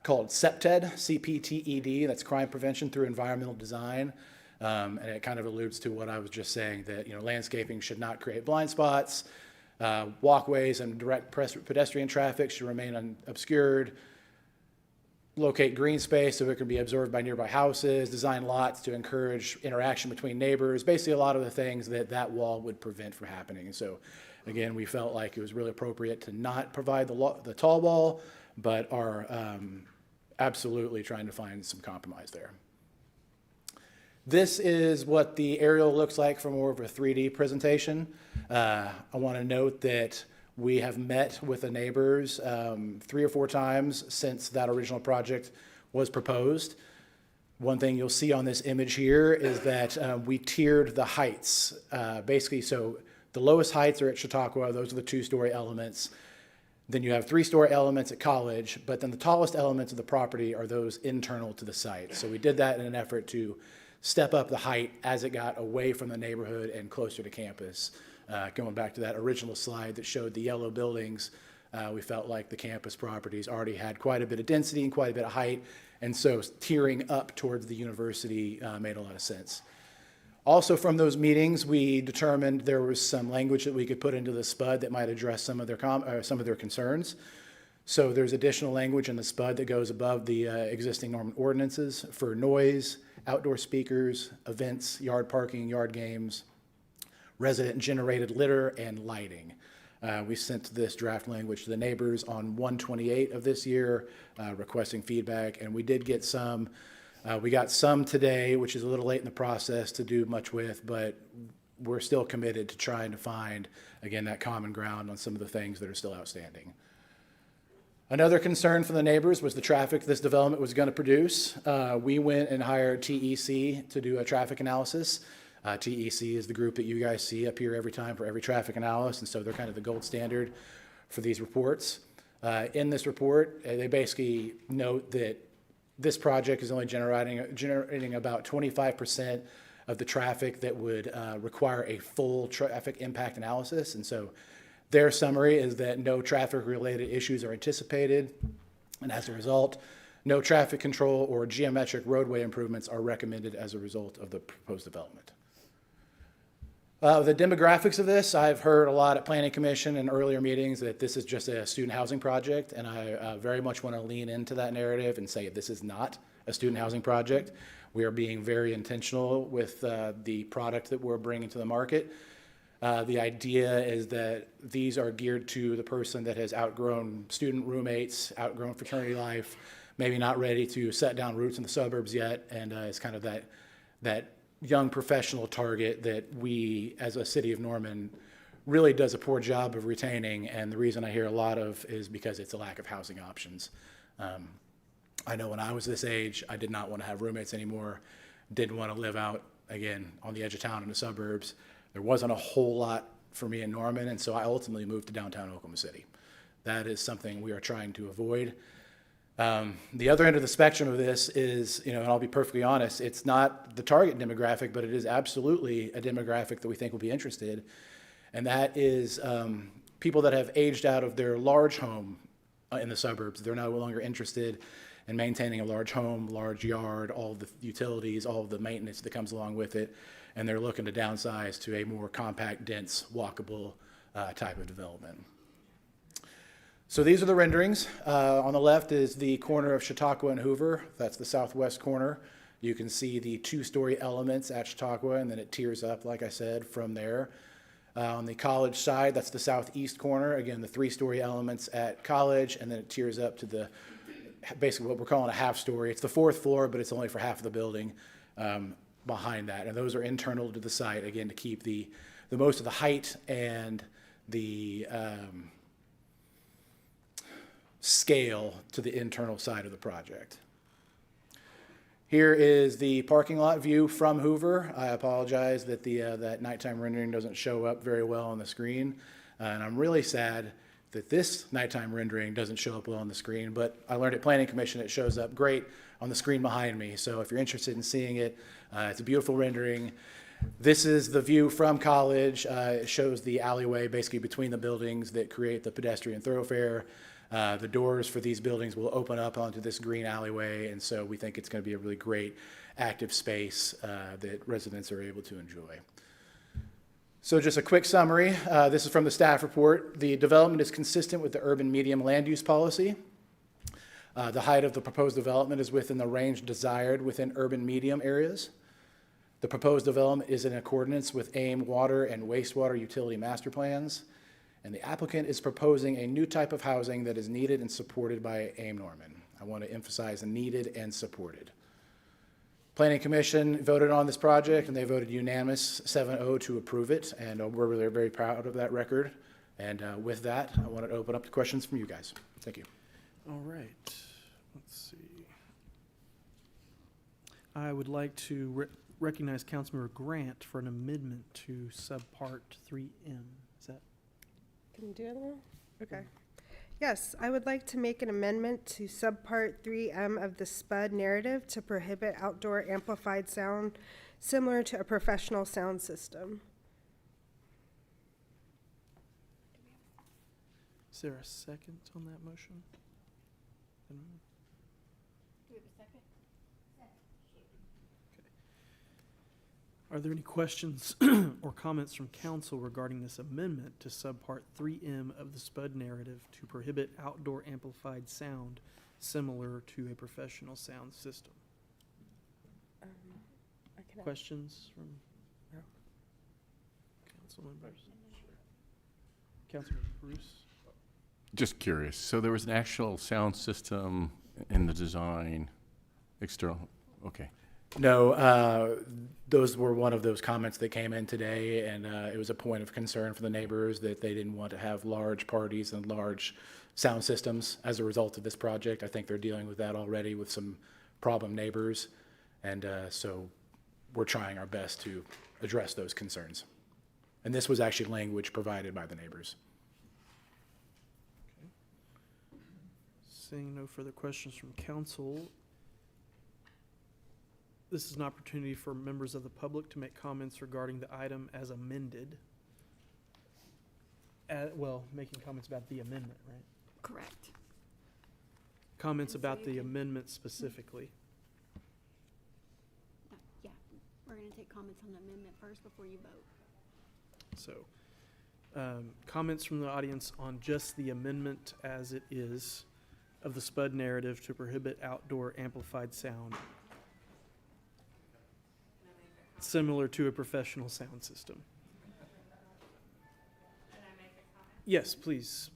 Speaker 15: called CPTED, C-P-T-E-D, that's crime prevention through environmental design. And it kind of alludes to what I was just saying, that landscaping should not create blind spots. Walkways and direct pedestrian traffic should remain obscured. Locate green space so it can be absorbed by nearby houses. Design lots to encourage interaction between neighbors. Basically, a lot of the things that wall would prevent from happening. And so, again, we felt like it was really appropriate to not provide the tall wall, but are absolutely trying to find some compromise there. This is what the aerial looks like from more of a 3D presentation. I want to note that we have met with the neighbors 3 or 4 times since that original project was proposed. One thing you'll see on this image here is that we tiered the heights. Basically, so the lowest heights are at Chautauqua. Those are the 2-story elements. Then you have 3-story elements at College, but then the tallest elements of the property are those internal to the site. So we did that in an effort to step up the height as it got away from the neighborhood and closer to campus. Going back to that original slide that showed the yellow buildings, we felt like the campus properties already had quite a bit of density and quite a bit of height, and so tiering up towards the university made a lot of sense. Also from those meetings, we determined there was some language that we could put into the SPUD that might address some of their concerns. So there's additional language in the SPUD that goes above the existing Norman ordinances for noise, outdoor speakers, events, yard parking, yard games, resident-generated litter, and lighting. We sent this draft language to the neighbors on 1/28 of this year, requesting feedback, and we did get some. We got some today, which is a little late in the process to do much with, but we're still committed to trying to find, again, that common ground on some of the things that are still outstanding. Another concern from the neighbors was the traffic this development was going to produce. We went and hired TEC to do a traffic analysis. TEC is the group that you guys see up here every time for every traffic analysis, and so they're kind of the gold standard for these reports. In this report, they basically note that this project is only generating about 25% of the traffic that would require a full traffic impact analysis, and so their summary is that no traffic-related issues are anticipated, and as a result, no traffic control or geometric roadway improvements are recommended as a result of the proposed development. The demographics of this, I've heard a lot at Planning Commission and earlier meetings that this is just a student housing project, and I very much want to lean into that narrative and say this is not a student housing project. We are being very intentional with the product that we're bringing to the market. The idea is that these are geared to the person that has outgrown student roommates, outgrown fraternity life, maybe not ready to set down roots in the suburbs yet, and it's kind of that young professional target that we, as a city of Norman, really does a poor job of retaining, and the reason I hear a lot of is because it's a lack of housing options. I know when I was this age, I did not want to have roommates anymore, didn't want to live out, again, on the edge of town in the suburbs. There wasn't a whole lot for me in Norman, and so I ultimately moved to downtown Oklahoma City. That is something we are trying to avoid. The other end of the spectrum of this is, and I'll be perfectly honest, it's not the target demographic, but it is absolutely a demographic that we think will be interested, and that is people that have aged out of their large home in the suburbs. They're no longer interested in maintaining a large home, large yard, all the utilities, all of the maintenance that comes along with it, and they're looking to downsize to a more compact, dense, walkable type of development. So these are the renderings. On the left is the corner of Chautauqua and Hoover. That's the southwest corner. You can see the two-story elements at Chautauqua, and then it tiers up, like I said, from there. On the College side, that's the southeast corner. Again, the three-story elements at College, and then it tiers up to basically what we're calling a half-story. It's the fourth floor, but it's only for half of the building behind that. And those are internal to the site, again, to keep the most of the height and the scale to the internal side of the project. Here is the parking lot view from Hoover. I apologize that that nighttime rendering doesn't show up very well on the screen. And I'm really sad that this nighttime rendering doesn't show up well on the screen, but I learned at Planning Commission it shows up great on the screen behind me. So if you're interested in seeing it, it's a beautiful rendering. This is the view from College. It shows the alleyway basically between the buildings that create the pedestrian thoroughfare. The doors for these buildings will open up onto this green alleyway, and so we think it's going to be a really great active space that residents are able to enjoy. So just a quick summary. This is from the staff report. The development is consistent with the urban medium land use policy. The height of the proposed development is within the range desired within urban medium areas. The proposed development is in accordance with AIM water and wastewater utility master plans. And the applicant is proposing a new type of housing that is needed and supported by AIM Norman. I want to emphasize needed and supported. Planning Commission voted on this project, and they voted unanimous 7-0 to approve it, and we're really very proud of that record. And with that, I want to open up to questions from you guys. Thank you.
Speaker 1: All right, let's see. I would like to recognize Councilmember Grant for an amendment to subpart 3M. Is that?
Speaker 12: Can you do it now? Okay. Yes, I would like to make an amendment to subpart 3M of the SPUD narrative to prohibit outdoor amplified sound similar to a professional sound system.
Speaker 1: Is there a second on that motion?
Speaker 2: Do we have a second?
Speaker 1: Are there any questions or comments from council regarding this amendment to Subpart 3M of the SPUD narrative to prohibit outdoor amplified sound similar to a professional sound system? Questions from council members? Councilman Bruce?
Speaker 11: Just curious, so there was an actual sound system in the design, external, okay.
Speaker 13: No, those were one of those comments that came in today, and it was a point of concern for the neighbors that they didn't want to have large parties and large sound systems as a result of this project. I think they're dealing with that already with some problem neighbors, and so we're trying our best to address those concerns. And this was actually language provided by the neighbors.
Speaker 1: Seeing no further questions from council, this is an opportunity for members of the public to make comments regarding the item as amended. Well, making comments about the amendment, right?
Speaker 2: Correct.
Speaker 1: Comments about the amendment specifically.
Speaker 2: Yeah, we're going to take comments on the amendment first before you vote.
Speaker 1: So, comments from the audience on just the amendment as it is of the SPUD narrative to prohibit outdoor amplified sound similar to a professional sound system. Yes, please.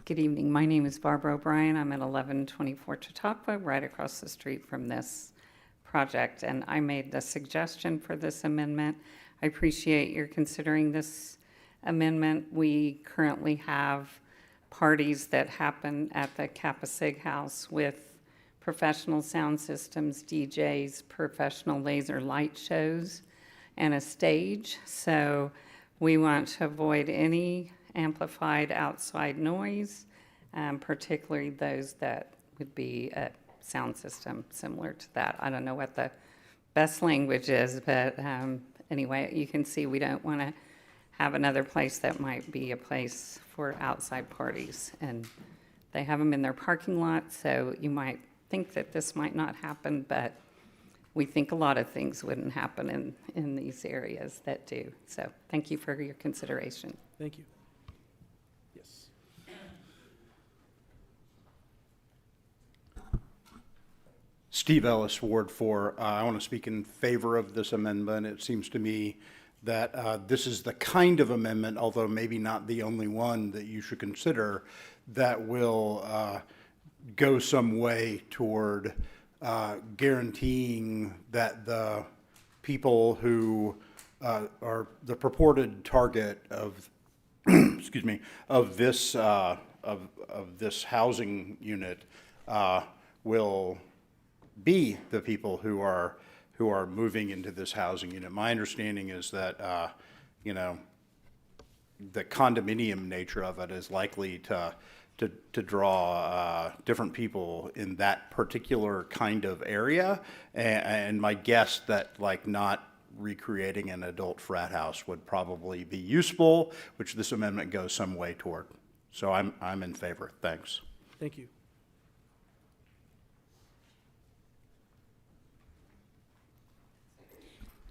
Speaker 16: Good evening. My name is Barbara O'Brien. I'm at 1124 Chautauqua, right across the street from this project. And I made the suggestion for this amendment. I appreciate your considering this amendment. We currently have parties that happen at the Kappa Sig House with professional sound systems, DJs, professional laser light shows, and a stage. So we want to avoid any amplified outside noise, particularly those that would be a sound system similar to that. I don't know what the best language is, but anyway, you can see we don't want to have another place that might be a place for outside parties. And they have them in their parking lot, so you might think that this might not happen, but we think a lot of things wouldn't happen in these areas that do. So thank you for your consideration.
Speaker 1: Thank you. Yes.
Speaker 17: Steve Ellis, Ward 4. I want to speak in favor of this amendment. It seems to me that this is the kind of amendment, although maybe not the only one that you should consider, that will go some way toward guaranteeing that the people who are the purported target of, excuse me, of this housing unit will be the people who are moving into this housing unit. My understanding is that the condominium nature of it is likely to draw different people in that particular kind of area, and my guess that not recreating an adult frat house would probably be useful, which this amendment goes some way toward. So I'm in favor. Thanks.
Speaker 1: Thank you.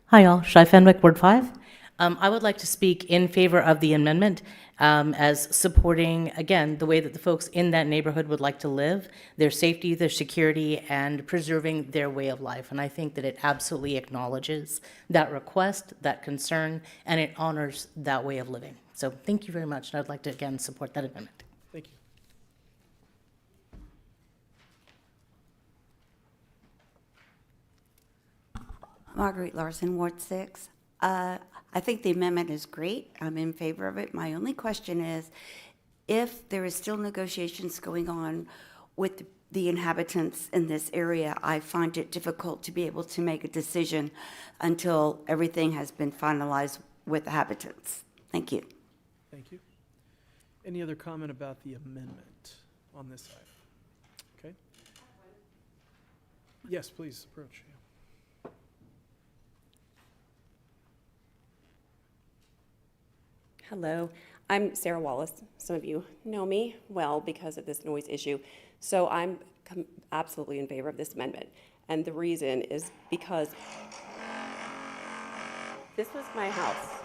Speaker 18: Hi, all. Shai Fenwick, Ward 5. I would like to speak in favor of the amendment as supporting, again, the way that the folks in that neighborhood would like to live, their safety, their security, and preserving their way of life. And I think that it absolutely acknowledges that request, that concern, and it honors that way of living. So thank you very much, and I'd like to, again, support that amendment.
Speaker 1: Thank you.
Speaker 19: Marguerite Larson, Ward 6. I think the amendment is great. I'm in favor of it. My only question is, if there is still negotiations going on with the inhabitants in this area, I find it difficult to be able to make a decision until everything has been finalized with the habitants. Thank you.
Speaker 1: Thank you. Any other comment about the amendment on this item? Okay. Yes, please approach.
Speaker 20: Hello. I'm Sarah Wallace. Some of you know me well because of this noise issue. So I'm absolutely in favor of this amendment. And the reason is because this was my house,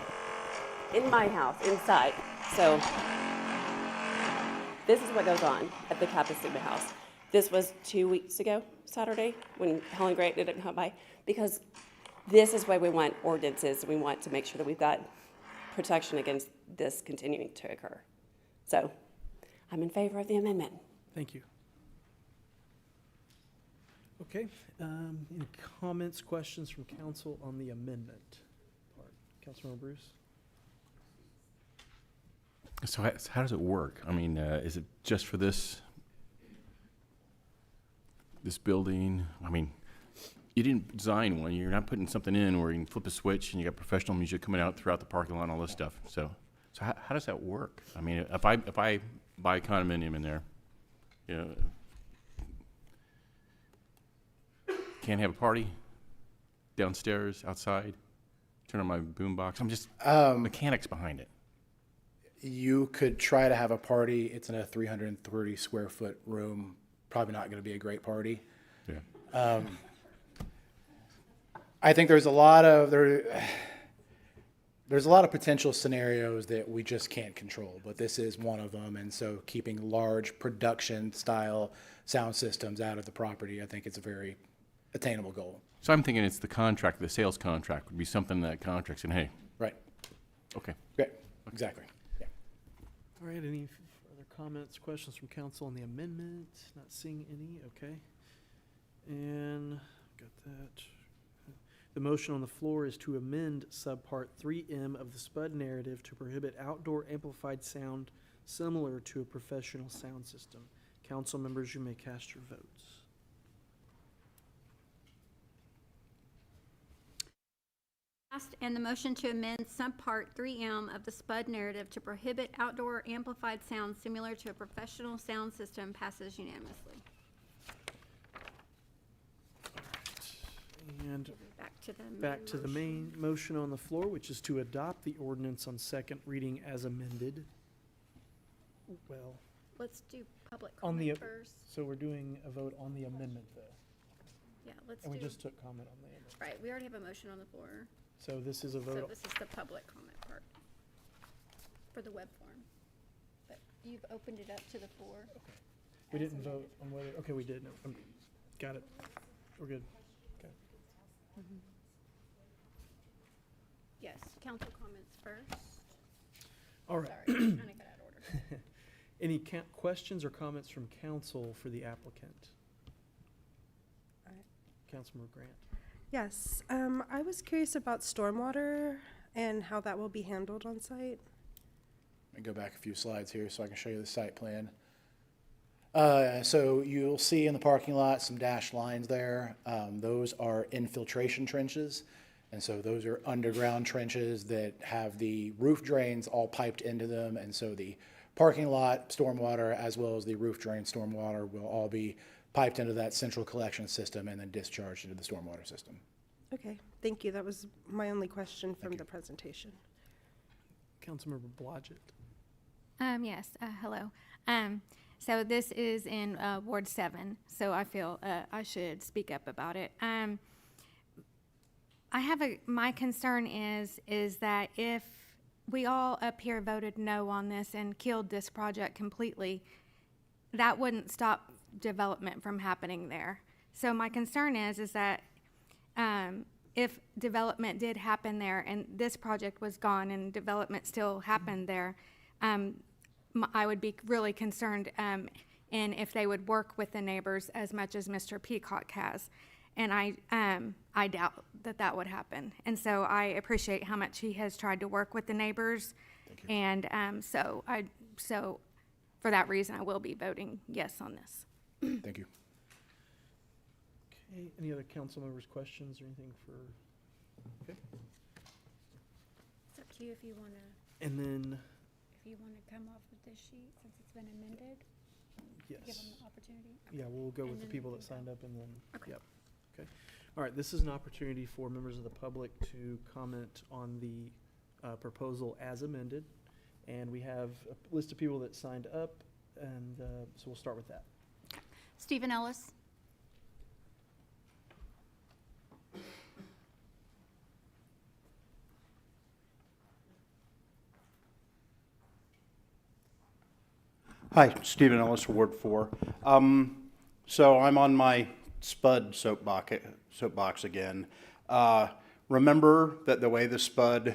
Speaker 20: in my house, inside. So this is what goes on at the Kappa Sigma house. This was 2 weeks ago, Saturday, when Helen Grant didn't come by, because this is why we want ordinances. We want to make sure that we've got protection against this continuing to occur. So I'm in favor of the amendment.
Speaker 1: Thank you. Okay, any comments, questions from council on the amendment part? Councilmember Bruce?
Speaker 11: So how does it work? I mean, is it just for this building? I mean, you didn't design one. You're not putting something in where you can flip a switch and you got professional music coming out throughout the parking lot and all this stuff. So how does that work? I mean, if I buy a condominium in there, you know, can't have a party downstairs, outside, turn on my boombox. I'm just mechanics behind it.
Speaker 15: You could try to have a party. It's in a 330 square foot room. Probably not going to be a great party.
Speaker 11: Yeah.
Speaker 15: I think there's a lot of potential scenarios that we just can't control, but this is one of them. And so keeping large production style sound systems out of the property, I think it's a very attainable goal.
Speaker 11: So I'm thinking it's the contract, the sales contract would be something that contract saying, hey.
Speaker 15: Right.
Speaker 11: Okay.
Speaker 15: Great. Exactly. Yeah.
Speaker 1: All right, any other comments, questions from council on the amendment? Not seeing any, okay. And got that. The motion on the floor is to amend subpart 3M of the SPUD narrative to prohibit outdoor amplified sound similar to a professional sound system. Council members, you may cast your votes.
Speaker 2: Passed, and the motion to amend subpart 3M of the SPUD narrative to prohibit outdoor amplified sound similar to a professional sound system passes unanimously.
Speaker 1: And
Speaker 2: Back to the
Speaker 1: main motion on the floor, which is to adopt the ordinance on second reading as amended. Well,
Speaker 2: Let's do public
Speaker 1: on the,
Speaker 2: comment first.
Speaker 1: so we're doing a vote on the amendment though.
Speaker 2: Yeah, let's
Speaker 1: And we
Speaker 2: do,
Speaker 1: just took comment on the amendment.
Speaker 2: right, we already have a motion on the floor.
Speaker 1: So this is a
Speaker 2: So
Speaker 1: vote.
Speaker 2: this is the public comment part for the web form. But you've opened it up to the floor.
Speaker 1: We didn't vote on whether, okay, we did, no, got it. We're good. Okay.
Speaker 2: Yes, council comments first.
Speaker 1: All right.
Speaker 2: Sorry, kind of got out of order.
Speaker 1: Any questions or comments from council for the applicant? Councilmember Grant.
Speaker 12: Yes, I was curious about stormwater and how that will be handled on site.
Speaker 15: Let me go back a few slides here so I can show you the site plan. So you'll see in the parking lot some dashed lines there. Those are infiltration trenches. And so those are underground trenches that have the roof drains all piped into them. And so the parking lot stormwater as well as the roof drain stormwater will all be piped into that central collection system and then discharged into the stormwater system.
Speaker 12: Okay, thank you. That was my only question from the presentation.
Speaker 1: Councilmember Blodgett.
Speaker 14: Yes, hello. So this is in Ward 7, so I feel I should speak up about it. My concern is that if we all up here voted no on this and killed this project completely, that wouldn't stop development from happening there. So my concern is that if development did happen there and this project was gone and development still happened there, I would be really concerned in if they would work with the neighbors as much as Mr. Peacock has. And I doubt that would happen. And so I appreciate how much he has tried to work with the neighbors. And so for that reason, I will be voting yes on this.
Speaker 15: Thank you.
Speaker 1: Okay, any other council members' questions or anything for, okay?
Speaker 2: It's up to you if you want to.
Speaker 1: And then,
Speaker 2: If you want to come off with this sheet, since it's been amended,
Speaker 1: yes.
Speaker 2: give them the opportunity.
Speaker 1: Yeah, we'll go with
Speaker 2: And
Speaker 1: the
Speaker 2: then
Speaker 1: people
Speaker 2: we
Speaker 1: that
Speaker 2: can
Speaker 1: signed up and then,
Speaker 2: Okay.
Speaker 1: yep. Okay. All right, this is an opportunity for members of the public to comment on the proposal as amended. And we have a list of people that signed up, and so we'll start with that.
Speaker 2: Stephen Ellis.
Speaker 17: Hi, Stephen Ellis, Ward 4. So I'm on my SPUD soapbox again. Remember that the way the SPUD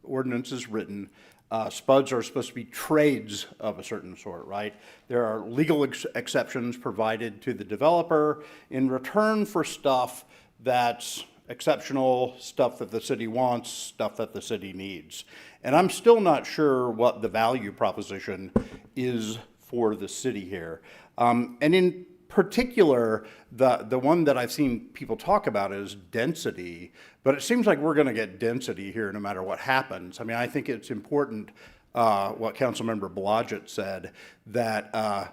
Speaker 17: ordinance is written, SPUDs are supposed to be trades of a certain sort, right? There are legal exceptions provided to the developer in return for stuff that's exceptional, stuff that the city wants, stuff that the city needs. And I'm still not sure what the value proposition is for the city here. And in particular, the one that I've seen people talk about is density, but it seems like we're going to get density here no matter what happens. I mean, I think it's important what Councilmember Blodgett said, that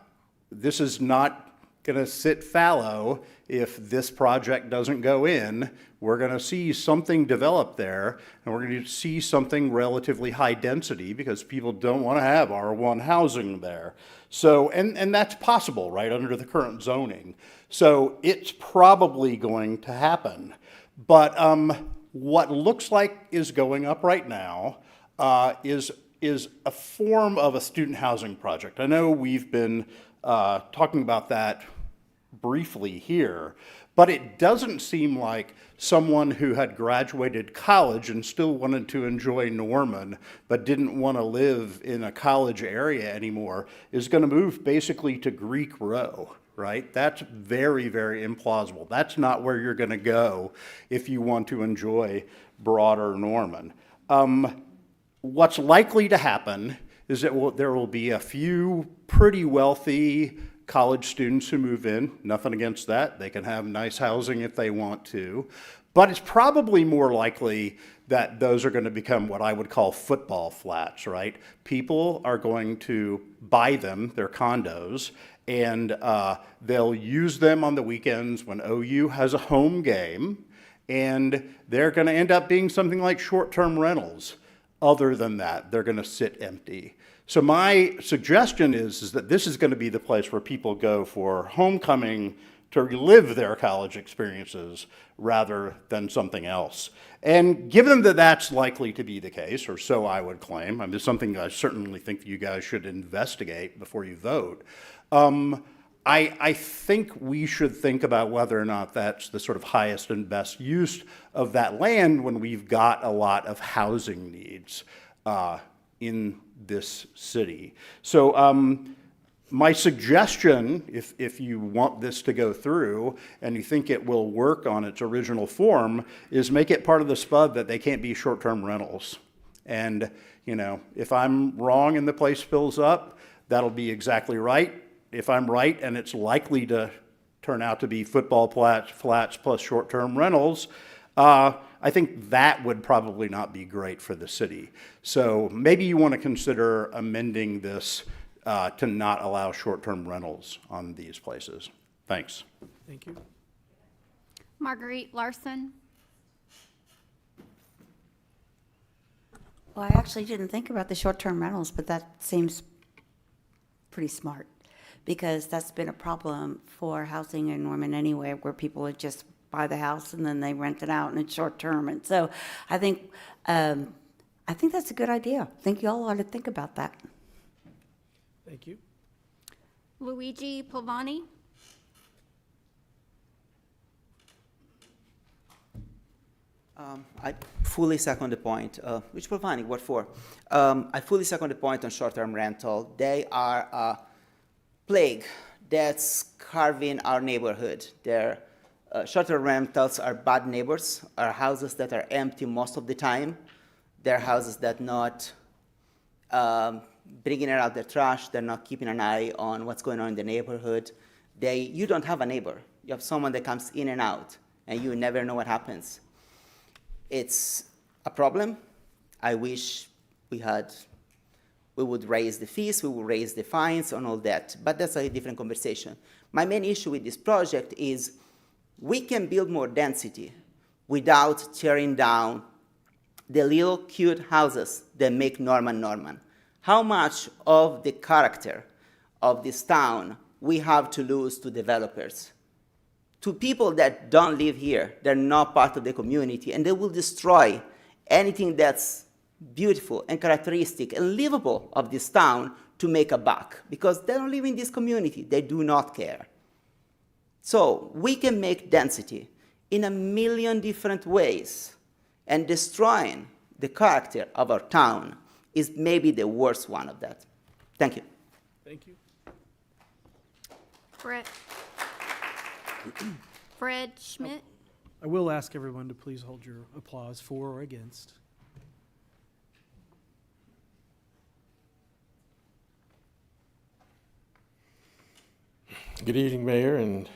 Speaker 17: this is not going to sit fallow if this project doesn't go in. We're going to see something develop there, and we're going to see something relatively high density because people don't want to have R1 housing there. So, and that's possible, right, under the current zoning. So it's probably going to happen. But what looks like is going up right now is a form of a student housing project. I know we've been talking about that briefly here, but it doesn't seem like someone who had graduated college and still wanted to enjoy Norman but didn't want to live in a college area anymore is going to move basically to Greek Row, right? That's very, very implausible. That's not where you're going to go if you want to enjoy broader Norman. What's likely to happen is that there will be a few pretty wealthy college students who move in. Nothing against that. They can have nice housing if they want to. But it's probably more likely that those are going to become what I would call football flats, right? People are going to buy them, their condos, and they'll use them on the weekends when OU has a home game, and they're going to end up being something like short-term rentals. Other than that, they're going to sit empty. So my suggestion is that this is going to be the place where people go for homecoming to relive their college experiences rather than something else. And given that that's likely to be the case, or so I would claim, I mean, it's something I certainly think you guys should investigate before you vote, I think we should think about whether or not that's the sort of highest and best use of that land when we've got a lot of housing needs in this city. So my suggestion, if you want this to go through and you think it will work on its original form, is make it part of the SPUD that they can't be short-term rentals. And, you know, if I'm wrong and the place fills up, that'll be exactly right. If I'm right and it's likely to turn out to be football flats plus short-term rentals, I think that would probably not be great for the city. So maybe you want to consider amending this to not allow short-term rentals on these places. Thanks.
Speaker 1: Thank you.
Speaker 2: Marguerite Larson.
Speaker 19: Well, I actually didn't think about the short-term rentals, but that seems pretty smart, because that's been a problem for housing in Norman anyway, where people would just buy the house and then they rent it out and it's short-term. And so I think that's a good idea. I think y'all ought to think about that.
Speaker 1: Thank you.
Speaker 2: Luigi Pavani.
Speaker 21: I fully second the point. Which Pavani, what for? I fully second the point on short-term rental. They are a plague that's carving our neighborhood. Their short-term rentals are bad neighbors, are houses that are empty most of the time. They're houses that not bringing out their trash. They're not keeping an eye on what's going on in the neighborhood. You don't have a neighbor. You have someone that comes in and out, and you never know what happens. It's a problem. I wish we would raise the fees, we would raise the fines and all that, but that's a different conversation. My main issue with this project is we can build more density without tearing down the little cute houses that make Norman Norman? How much of the character of this town we have to lose to developers? To people that don't live here, they're not part of the community, and they will destroy anything that's beautiful and characteristic and livable of this town to make a buck, because they don't live in this community, they do not care. So we can make density in a million different ways, and destroying the character of our town is maybe the worst one of that. Thank you.
Speaker 1: Thank you.
Speaker 2: Fred Schmidt.
Speaker 1: I will ask everyone to please hold your applause for or against.
Speaker 4: Good evening, Mayor and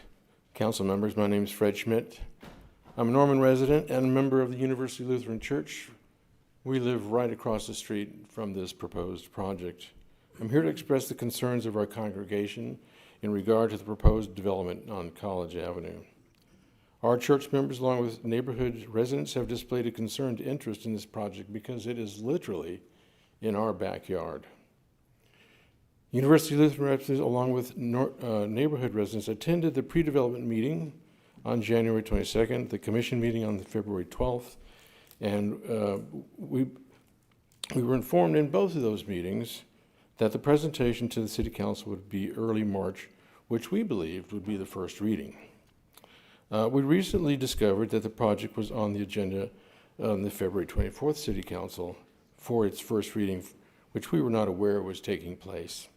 Speaker 4: council members. My name is Fred Schmidt. I'm a Norman resident and a member of the University Lutheran Church. We live right across the street from this proposed project. I'm here to express the concerns of our congregation in regard to the proposed development on College Avenue. Our church members, along with neighborhood residents, have displayed a concerned interest in this project because it is literally in our backyard. University Lutheran residents, along with neighborhood residents, attended the pre-development meeting on January 22nd, the commission meeting on February 12th, and we were informed in both of those meetings that the presentation to the City Council would be early March, which we believed would be the first reading. We recently discovered that the project was on the agenda on the February 24th City Council for its first reading, which we were not aware was taking place.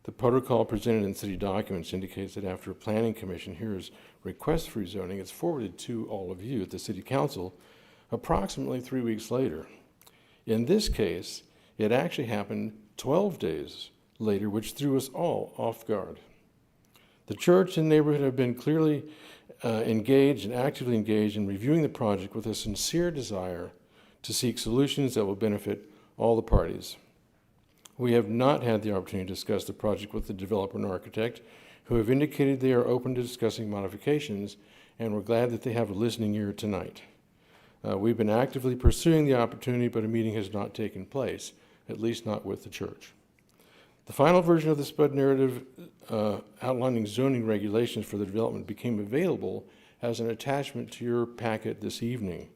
Speaker 4: The protocol presented in city documents indicates that after a planning commission hears requests for rezoning, it's forwarded to all of you at the City Council approximately 3 weeks later. In this case, it actually happened 12 days later, which threw us all off guard. The church and neighborhood have been clearly engaged and actively engaged in reviewing the project with a sincere desire to seek solutions that will benefit all the parties. We have not had the opportunity to discuss the project with the developer and architect, who have indicated they are open to discussing modifications, and we're glad that they have a listening ear tonight. We've been actively pursuing the opportunity, but a meeting has not taken place, at least not with the church. The final version of the SPUD narrative outlining zoning regulations for the development became available as an attachment to your packet this evening.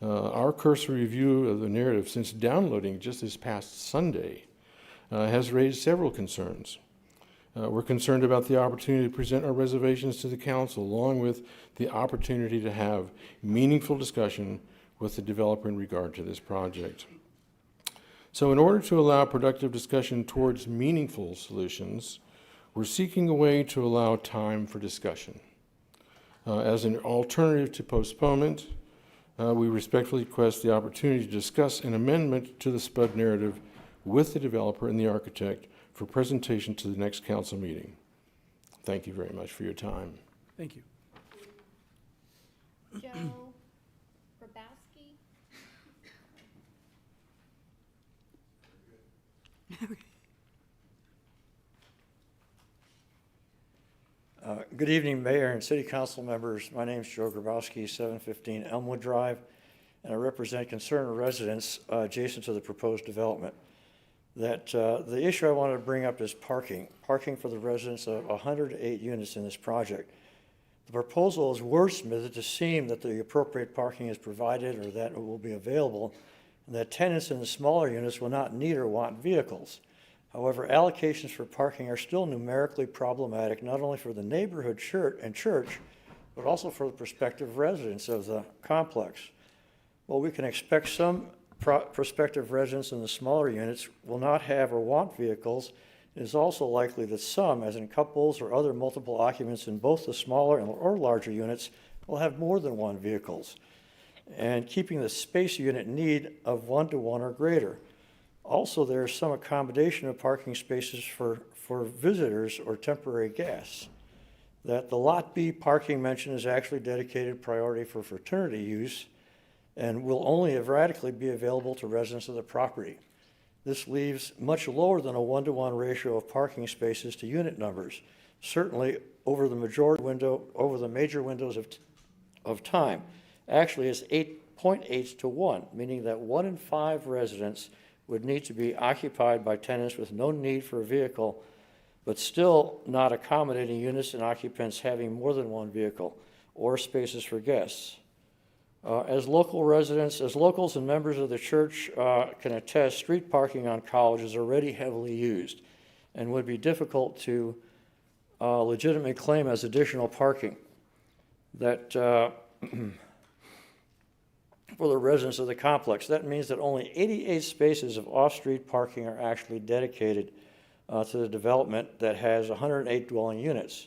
Speaker 4: Our cursory review of the narrative since downloading just this past Sunday has raised several concerns. We're concerned about the opportunity to present our reservations to the council, along with the opportunity to have meaningful discussion with the developer in regard to this project. So in order to allow productive discussion towards meaningful solutions, we're seeking a way to allow time for discussion. As an alternative to postponement, we respectfully request the opportunity to discuss an amendment to the SPUD narrative with the developer and the architect for presentation to the next council meeting. Thank you very much for your time.
Speaker 1: Thank you.
Speaker 2: Joe Grabowski.
Speaker 22: Good evening, Mayor and City Council members. My name is Joe Grabowski, 715 Elmwood Drive, and I represent concerned residents adjacent to the proposed development. The issue I wanted to bring up is parking for the residents of 108 units in this project. The proposal is wordsmithed to seem that the appropriate parking is provided or that it will be available, and that tenants in the smaller units will not need or want vehicles. However, allocations for parking are still numerically problematic, not only for the neighborhood church, but also for the prospective residents of the complex. While we can expect some prospective residents in the smaller units will not have or want vehicles, it is also likely that some, as in couples or other multiple occupants in both the smaller or larger units, will have more than one vehicles, and keeping the space unit need of 1 to 1 or greater. Also, there is some accommodation of parking spaces for visitors or temporary guests. That the Lot B parking mentioned is actually dedicated priority for fraternity use and will only erratically be available to residents of the property. This leaves much lower than a 1-to-1 ratio of parking spaces to unit numbers, certainly over the major windows of time. Actually, it's 0.8 to 1, meaning that 1 in 5 residents would need to be occupied by tenants with no need for a vehicle, but still not accommodating units and occupants having more than one vehicle or spaces for guests. As locals and members of the church can attest, street parking on College is already heavily used and would be difficult to legitimately claim as additional parking that for the residents of the complex. That means that only 88 spaces of off-street parking are actually dedicated to the development that has 108 dwelling units.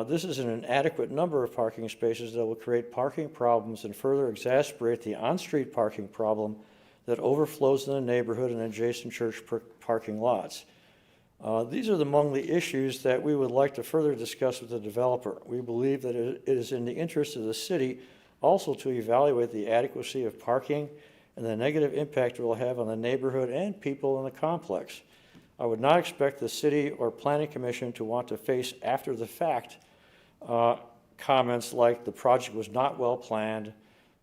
Speaker 22: This is an inadequate number of parking spaces that will create parking problems and further exacerbate the on-street parking problem that overflows in the neighborhood and adjacent church parking lots. These are among the issues that we would like to further discuss with the developer. We believe that it is in the interest of the city also to evaluate the adequacy of parking and the negative impact it will have on the neighborhood and people in the complex. I would not expect the city or planning commission to want to face after the fact comments like the project was not well planned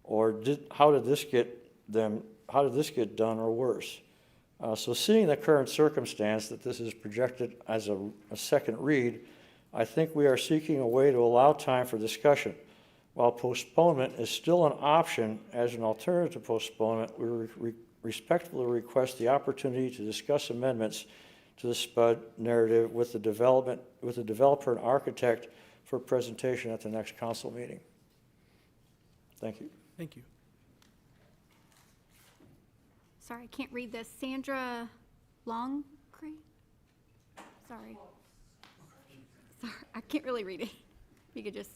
Speaker 22: or how did this get done, or worse. So seeing the current circumstance that this is projected as a second read, I think we are seeking a way to allow time for discussion. While postponement is still an option as an alternative to postponement, we respectfully request the opportunity to discuss amendments to the SPUD narrative with the developer and architect for presentation at the next council meeting. Thank you.
Speaker 13: Thank you.
Speaker 2: Sorry, I can't read this. Sandra Longcray? Sorry, I can't really read it. If you could just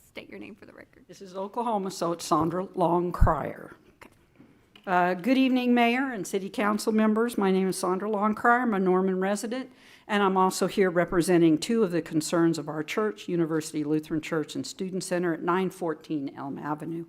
Speaker 2: state your name for the record.
Speaker 5: This is Oklahoma, so it's Sandra Longcrier. Good evening, Mayor and City Council members. My name is Sandra Longcrier. I'm a Norman resident, and I'm also here representing two of the concerns of our church, University Lutheran Church and Student Center at 914 Elm Avenue.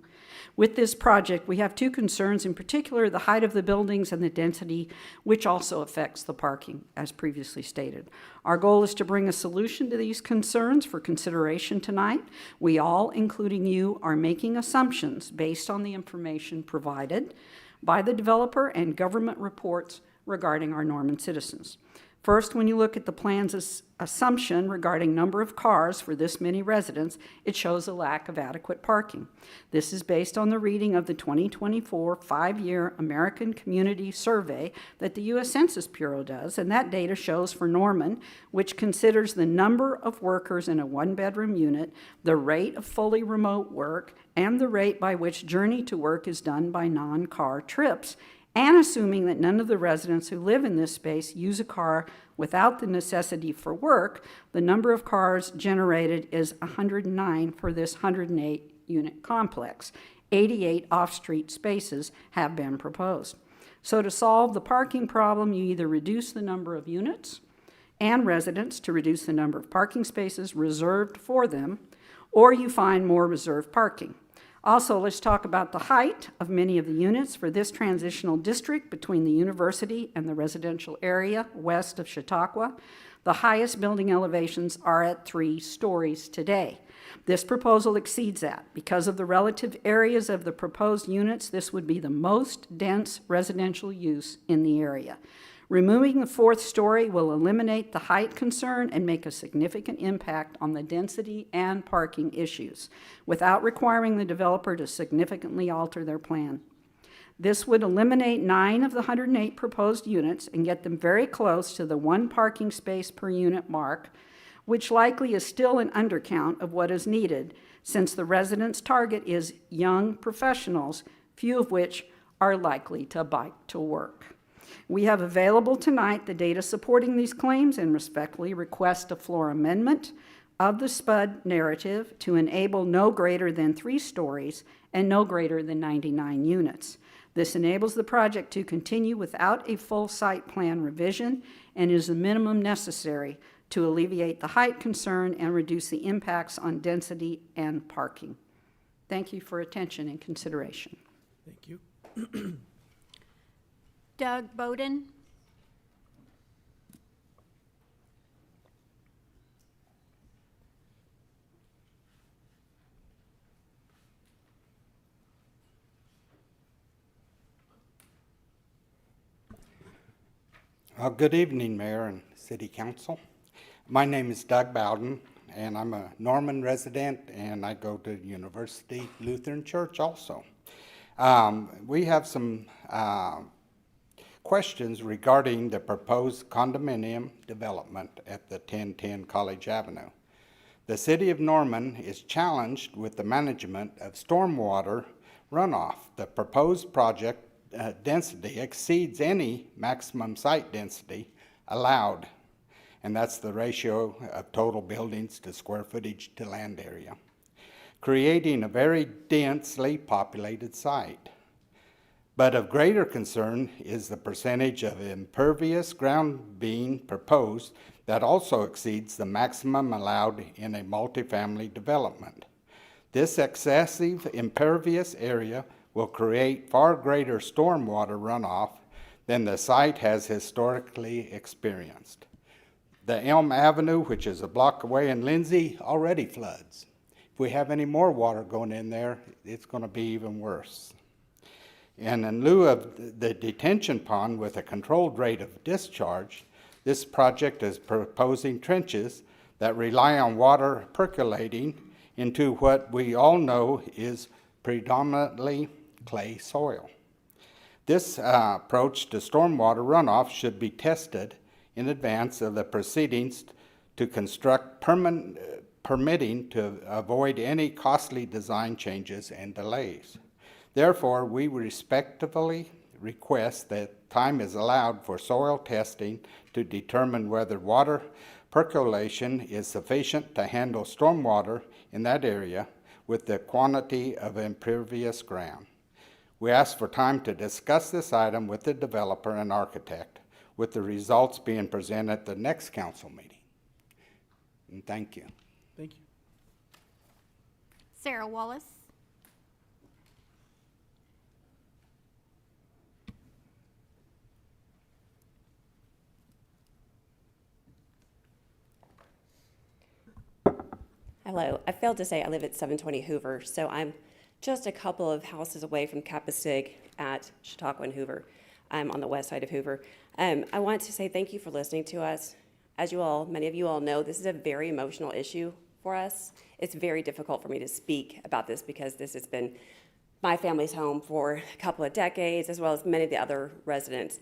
Speaker 5: With this project, we have two concerns, in particular, the height of the buildings and the density, which also affects the parking, as previously stated. Our goal is to bring a solution to these concerns for consideration tonight. We all, including you, are making assumptions based on the information provided by the developer and government reports regarding our Norman citizens. First, when you look at the plan's assumption regarding number of cars for this many residents, it shows a lack of adequate parking. This is based on the reading of the 2024 5-year American Community Survey that the U.S. Census Bureau does, and that data shows for Norman, which considers the number of workers in a one-bedroom unit, the rate of fully remote work, and the rate by which journey to work is done by non-car trips, and assuming that none of the residents who live in this space use a car without the necessity for work, the number of cars generated is 109 for this 108-unit complex. 88 off-street spaces have been proposed. So to solve the parking problem, you either reduce the number of units and residents to reduce the number of parking spaces reserved for them, or you find more reserved parking. Also, let's talk about the height of many of the units for this transitional district between the university and the residential area west of Chautauqua. The highest building elevations are at 3 stories today. This proposal exceeds that. Because of the relative areas of the proposed units, this would be the most dense residential use in the area. Removing the 4th story will eliminate the height concern and make a significant impact on the density and parking issues without requiring the developer to significantly alter their plan. This would eliminate 9 of the 108 proposed units and get them very close to the 1 parking space per unit mark, which likely is still an undercount of what is needed since the residents' target is young professionals, few of which are likely to bike to work. We have available tonight the data supporting these claims and respectfully request a floor amendment of the SPUD narrative to enable no greater than 3 stories and no greater than 99 units. This enables the project to continue without a full site plan revision and is the minimum necessary to alleviate the height concern and reduce the impacts on density and parking. Thank you for attention and consideration.
Speaker 13: Thank you.
Speaker 2: Doug Bowden?
Speaker 6: Good evening, Mayor and City Council. My name is Doug Bowden, and I'm a Norman resident, and I go to University Lutheran Church also. We have some questions regarding the proposed condominium development at the 1010 College Avenue. The City of Norman is challenged with the management of stormwater runoff. The proposed project density exceeds any maximum site density allowed, and that's the ratio of total buildings to square footage to land area, creating a very densely populated site. But of greater concern is the percentage of impervious ground being proposed that also exceeds the maximum allowed in a multifamily development. This excessive impervious area will create far greater stormwater runoff than the site has historically experienced. The Elm Avenue, which is a block away in Lindsay, already floods. If we have any more water going in there, it's going to be even worse. And in lieu of the detention pond with a controlled rate of discharge, this project is proposing trenches that rely on water percolating into what we all know is predominantly clay soil. This approach to stormwater runoff should be tested in advance of the proceedings to construct permitting to avoid any costly design changes and delays. Therefore, we respectfully request that time is allowed for soil testing to determine whether water percolation is sufficient to handle stormwater in that area with the quantity of impervious ground. We ask for time to discuss this item with the developer and architect, with the results being presented at the next council meeting. And thank you.
Speaker 1: Thank you.
Speaker 2: Sarah Wallace.
Speaker 20: Hello. I failed to say I live at 720 Hoover, so I'm just a couple of houses away from Kappa Sig at Chautauqua and Hoover. I'm on the west side of Hoover. I want to say thank you for listening to us. As you all, many of you all know, this is a very emotional issue for us. It's very difficult for me to speak about this because this has been my family's home for a couple of decades, as well as many of the other residents.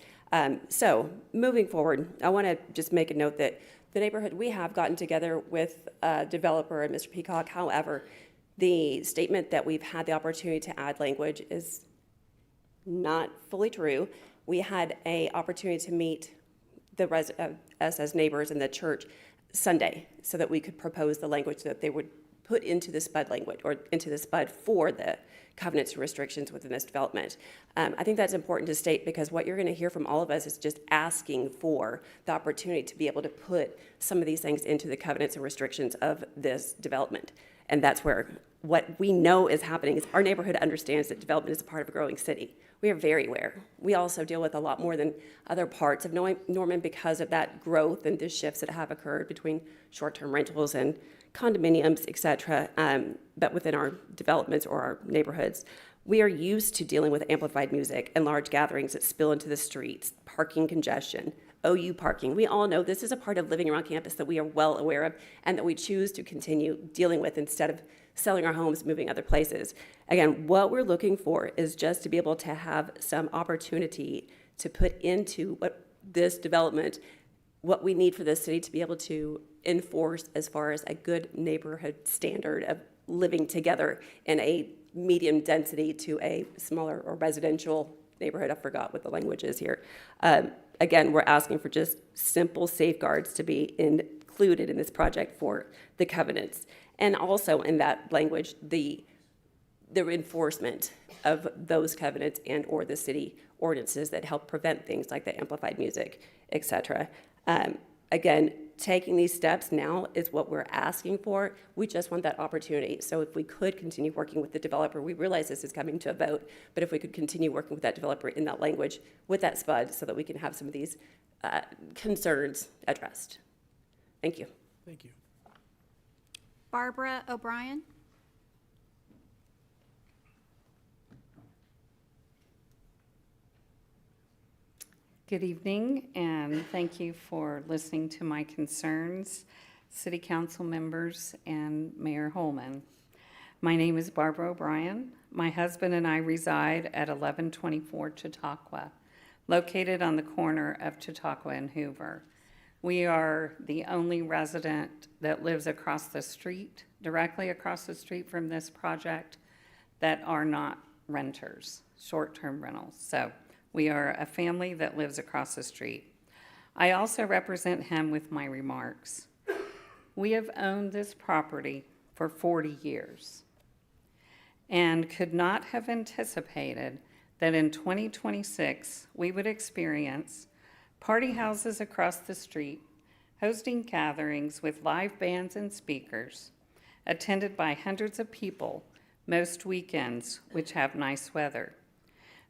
Speaker 20: So moving forward, I want to just make a note that the neighborhood, we have gotten together with a developer and Mr. Peacock. However, the statement that we've had the opportunity to add language is not fully true. We had an opportunity to meet us as neighbors in the church Sunday so that we could propose the language that they would put into the SPUD language or into the SPUD for the covenants and restrictions within this development. I think that's important to state because what you're going to hear from all of us is just asking for the opportunity to be able to put some of these things into the covenants and restrictions of this development. And that's where what we know is happening is our neighborhood understands that development is a part of a growing city. We are very aware. We also deal with a lot more than other parts of Norman because of that growth and the shifts that have occurred between short-term rentals and condominiums, et cetera, but within our developments or our neighborhoods. We are used to dealing with amplified music and large gatherings that spill into the streets, parking congestion, OU parking. We all know this is a part of living around campus that we are well aware of and that we choose to continue dealing with instead of selling our homes, moving other places. Again, what we're looking for is just to be able to have some opportunity to put into what this development, what we need for this city to be able to enforce as far as a good neighborhood standard of living together in a medium density to a smaller or residential neighborhood. I forgot what the language is here. Again, we're asking for just simple safeguards to be included in this project for the covenants. And also in that language, the enforcement of those covenants and or the city ordinances that help prevent things like the amplified music, et cetera. Again, taking these steps now is what we're asking for. We just want that opportunity. So if we could continue working with the developer, we realize this is coming to a vote, but if we could continue working with that developer in that language with that SPUD so that we can have some of these concerns addressed. Thank you.
Speaker 1: Thank you.
Speaker 2: Barbara O'Brien.
Speaker 16: Good evening, and thank you for listening to my concerns, City Council members and Mayor Holman. My name is Barbara O'Brien. My husband and I reside at 1124 Chautauqua, located on the corner of Chautauqua and Hoover. We are the only resident that lives across the street, directly across the street from this project, that are not renters, short-term rentals. So we are a family that lives across the street. I also represent him with my remarks. We have owned this property for 40 years and could not have anticipated that in 2026 we would experience party houses across the street, hosting gatherings with live bands and speakers, attended by hundreds of people most weekends, which have nice weather.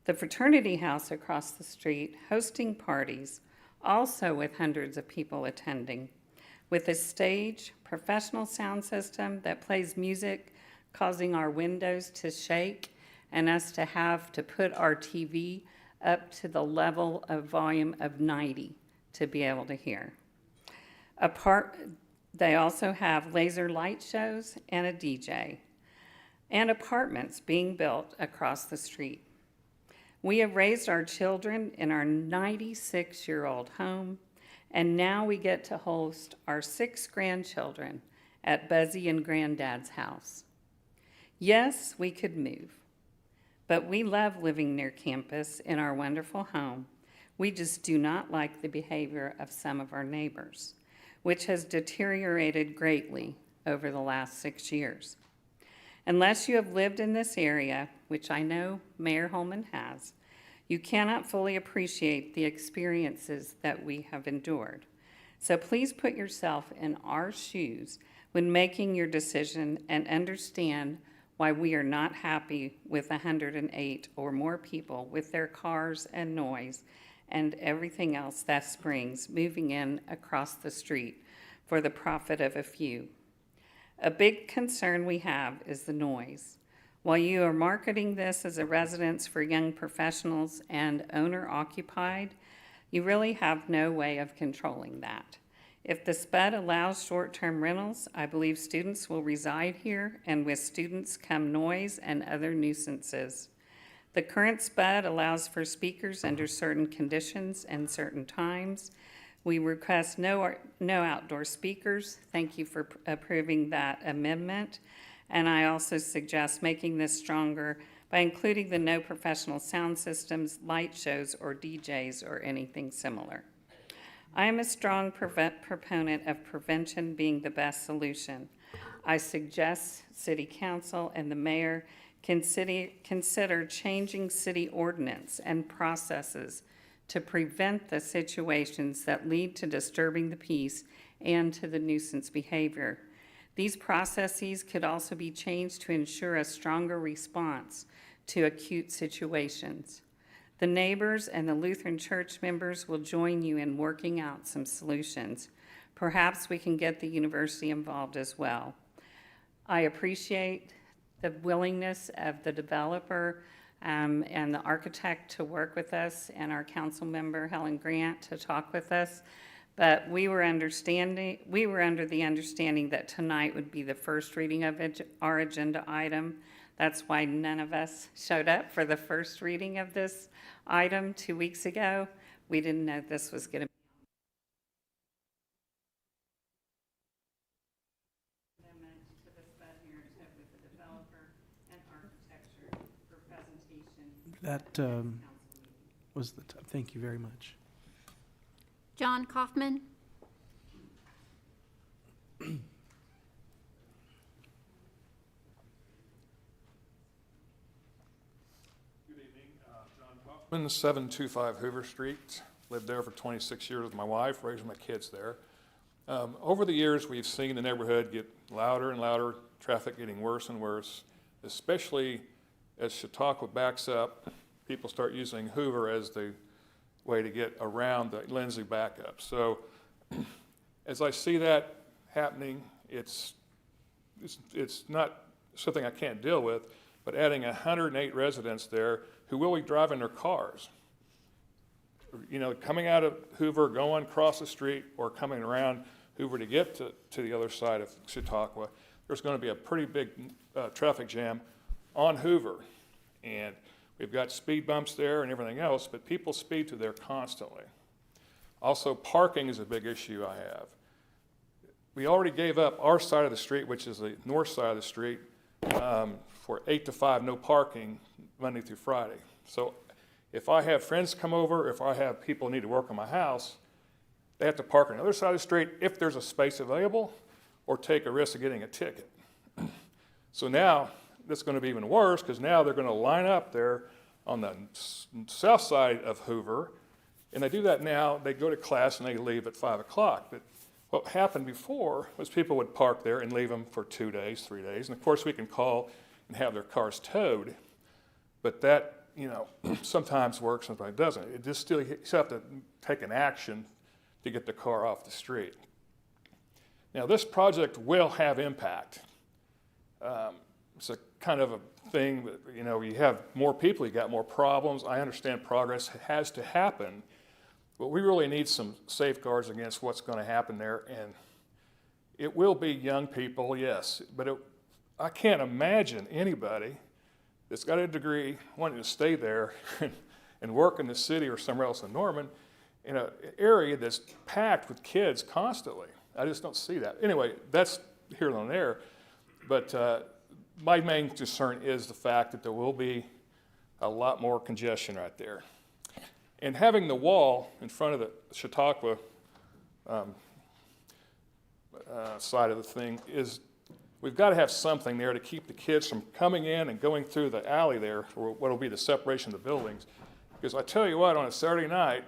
Speaker 16: The fraternity house across the street hosting parties, also with hundreds of people attending, with a stage, professional sound system that plays music, causing our windows to shake and us to have to put our TV up to the level of volume of 90 to be able to hear. They also have laser light shows and a DJ, and apartments being built across the street. We have raised our children in our 96-year-old home, and now we get to host our 6 grandchildren at Buzzy and Granddad's house. Yes, we could move, but we love living near campus in our wonderful home. We just do not like the behavior of some of our neighbors, which has deteriorated greatly over the last 6 years. Unless you have lived in this area, which I know Mayor Holman has, you cannot fully appreciate the experiences that we have endured. So please put yourself in our shoes when making your decision and understand why we are not happy with 108 or more people with their cars and noise and everything else that brings moving in across the street for the profit of a few. A big concern we have is the noise. While you are marketing this as a residence for young professionals and owner-occupied, you really have no way of controlling that. If the SPUD allows short-term rentals, I believe students will reside here, and with students come noise and other nuisances. The current SPUD allows for speakers under certain conditions and certain times. We request no outdoor speakers. Thank you for approving that amendment. And I also suggest making this stronger by including the no professional sound systems, light shows, or DJs, or anything similar. I am a strong proponent of prevention being the best solution. I suggest City Council and the Mayor consider changing city ordinance and processes to prevent the situations that lead to disturbing the peace and to the nuisance behavior. These processes could also be changed to ensure a stronger response to acute situations. The neighbors and the Lutheran Church members will join you in working out some solutions. Perhaps we can get the university involved as well. I appreciate the willingness of the developer and the architect to work with us, and our council member, Helen Grant, to talk with us. But we were under the understanding that tonight would be the first reading of our agenda item. That's why none of us showed up for the first reading of this item 2 weeks ago. We didn't know this was going to be to the SPUD narrative with the developer and architecture for presentation.
Speaker 1: That was the time. Thank you very much.
Speaker 2: John Kaufman.
Speaker 7: John Kaufman, 725 Hoover Street. Lived there for 26 years with my wife, raising my kids there. Over the years, we've seen the neighborhood get louder and louder, traffic getting worse and worse, especially as Chautauqua backs up. People start using Hoover as the way to get around the Lindsay backup. So as I see that happening, it's not something I can't deal with, but adding 108 residents there who will be driving their cars you know, coming out of Hoover, going across the street, or coming around Hoover to get to the other side of Chautauqua, there's going to be a pretty big traffic jam on Hoover. And we've got speed bumps there and everything else, but people speed through there constantly. Also, parking is a big issue I have. We already gave up our side of the street, which is the north side of the street, for 8 to 5, no parking, Monday through Friday. So if I have friends come over, if I have people need to work on my house, they have to park on the other side of the street if there's a space available, or take a risk of getting a ticket. So now, that's going to be even worse, because now they're going to line up there on the south side of Hoover, and they do that now. They go to class and they leave at 5 o'clock. But what happened before was people would park there and leave them for 2 days, 3 days, and of course we can call and have their cars towed, but that, you know, sometimes works, sometimes it doesn't. It just still, you have to take an action to get the car off the street. Now, this project will have impact. It's a kind of a thing that, you know, you have more people, you got more problems. I understand progress has to happen, but we really need some safeguards against what's going to happen there. And it will be young people, yes, but I can't imagine anybody that's got a degree wanting to stay there and work in the city or somewhere else in Norman in an area that's packed with kids constantly. I just don't see that. Anyway, that's here and there, but my main concern is the fact that there will be a lot more congestion right there. And having the wall in front of the Chautauqua side of the thing is, we've got to have something there to keep the kids from coming in and going through the alley there, or what will be the separation of the buildings. Because I tell you what, on a Saturday night,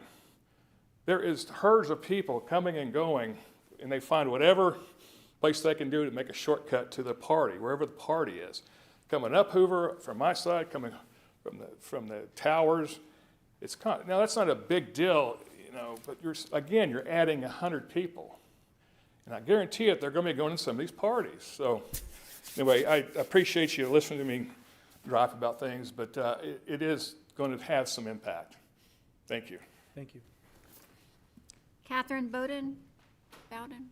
Speaker 7: there is herds of people coming and going, and they find whatever place they can do to make a shortcut to the party, wherever the party is. Coming up Hoover from my side, coming from the towers. Now that's not a big deal, you know, but you're adding 100 people. And I guarantee it, they're going to be going to some of these parties. So anyway, I appreciate you listening to me gripe about things, but it is going to have some impact. Thank you.
Speaker 1: Thank you.
Speaker 2: Catherine Bowden? Bowden?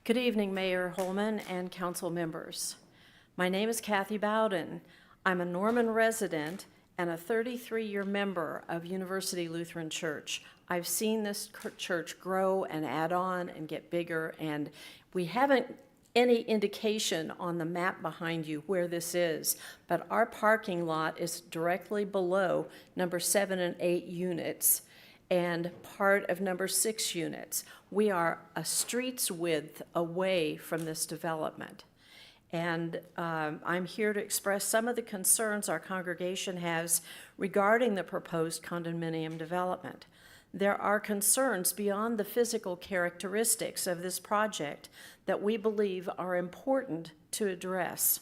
Speaker 8: Good evening, Mayor Holman and council members. My name is Kathy Bowden. I'm a Norman resident and a 33-year member of University Lutheran Church. I've seen this church grow and add on and get bigger, and we haven't any indication on the map behind you where this is, but our parking lot is directly below number 7 and 8 units and part of number 6 units. We are a street's width away from this development. And I'm here to express some of the concerns our congregation has regarding the proposed condominium development. There are concerns beyond the physical characteristics of this project that we believe are important to address.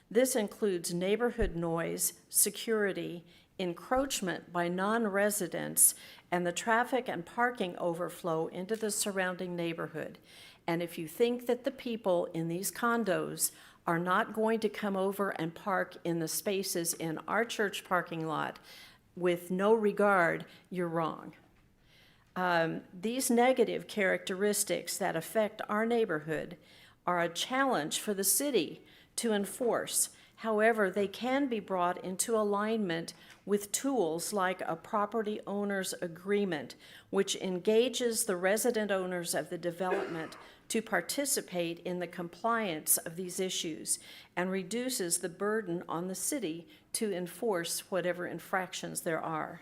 Speaker 8: This includes neighborhood noise, security, encroachment by non-residents, and the traffic and parking overflow into the surrounding neighborhood. And if you think that the people in these condos are not going to come over and park in the spaces in our church parking lot with no regard, you're wrong. These negative characteristics that affect our neighborhood are a challenge for the city to enforce. However, they can be brought into alignment with tools like a property owner's agreement, which engages the resident owners of the development to participate in the compliance of these issues and reduces the burden on the city to enforce whatever infractions there are.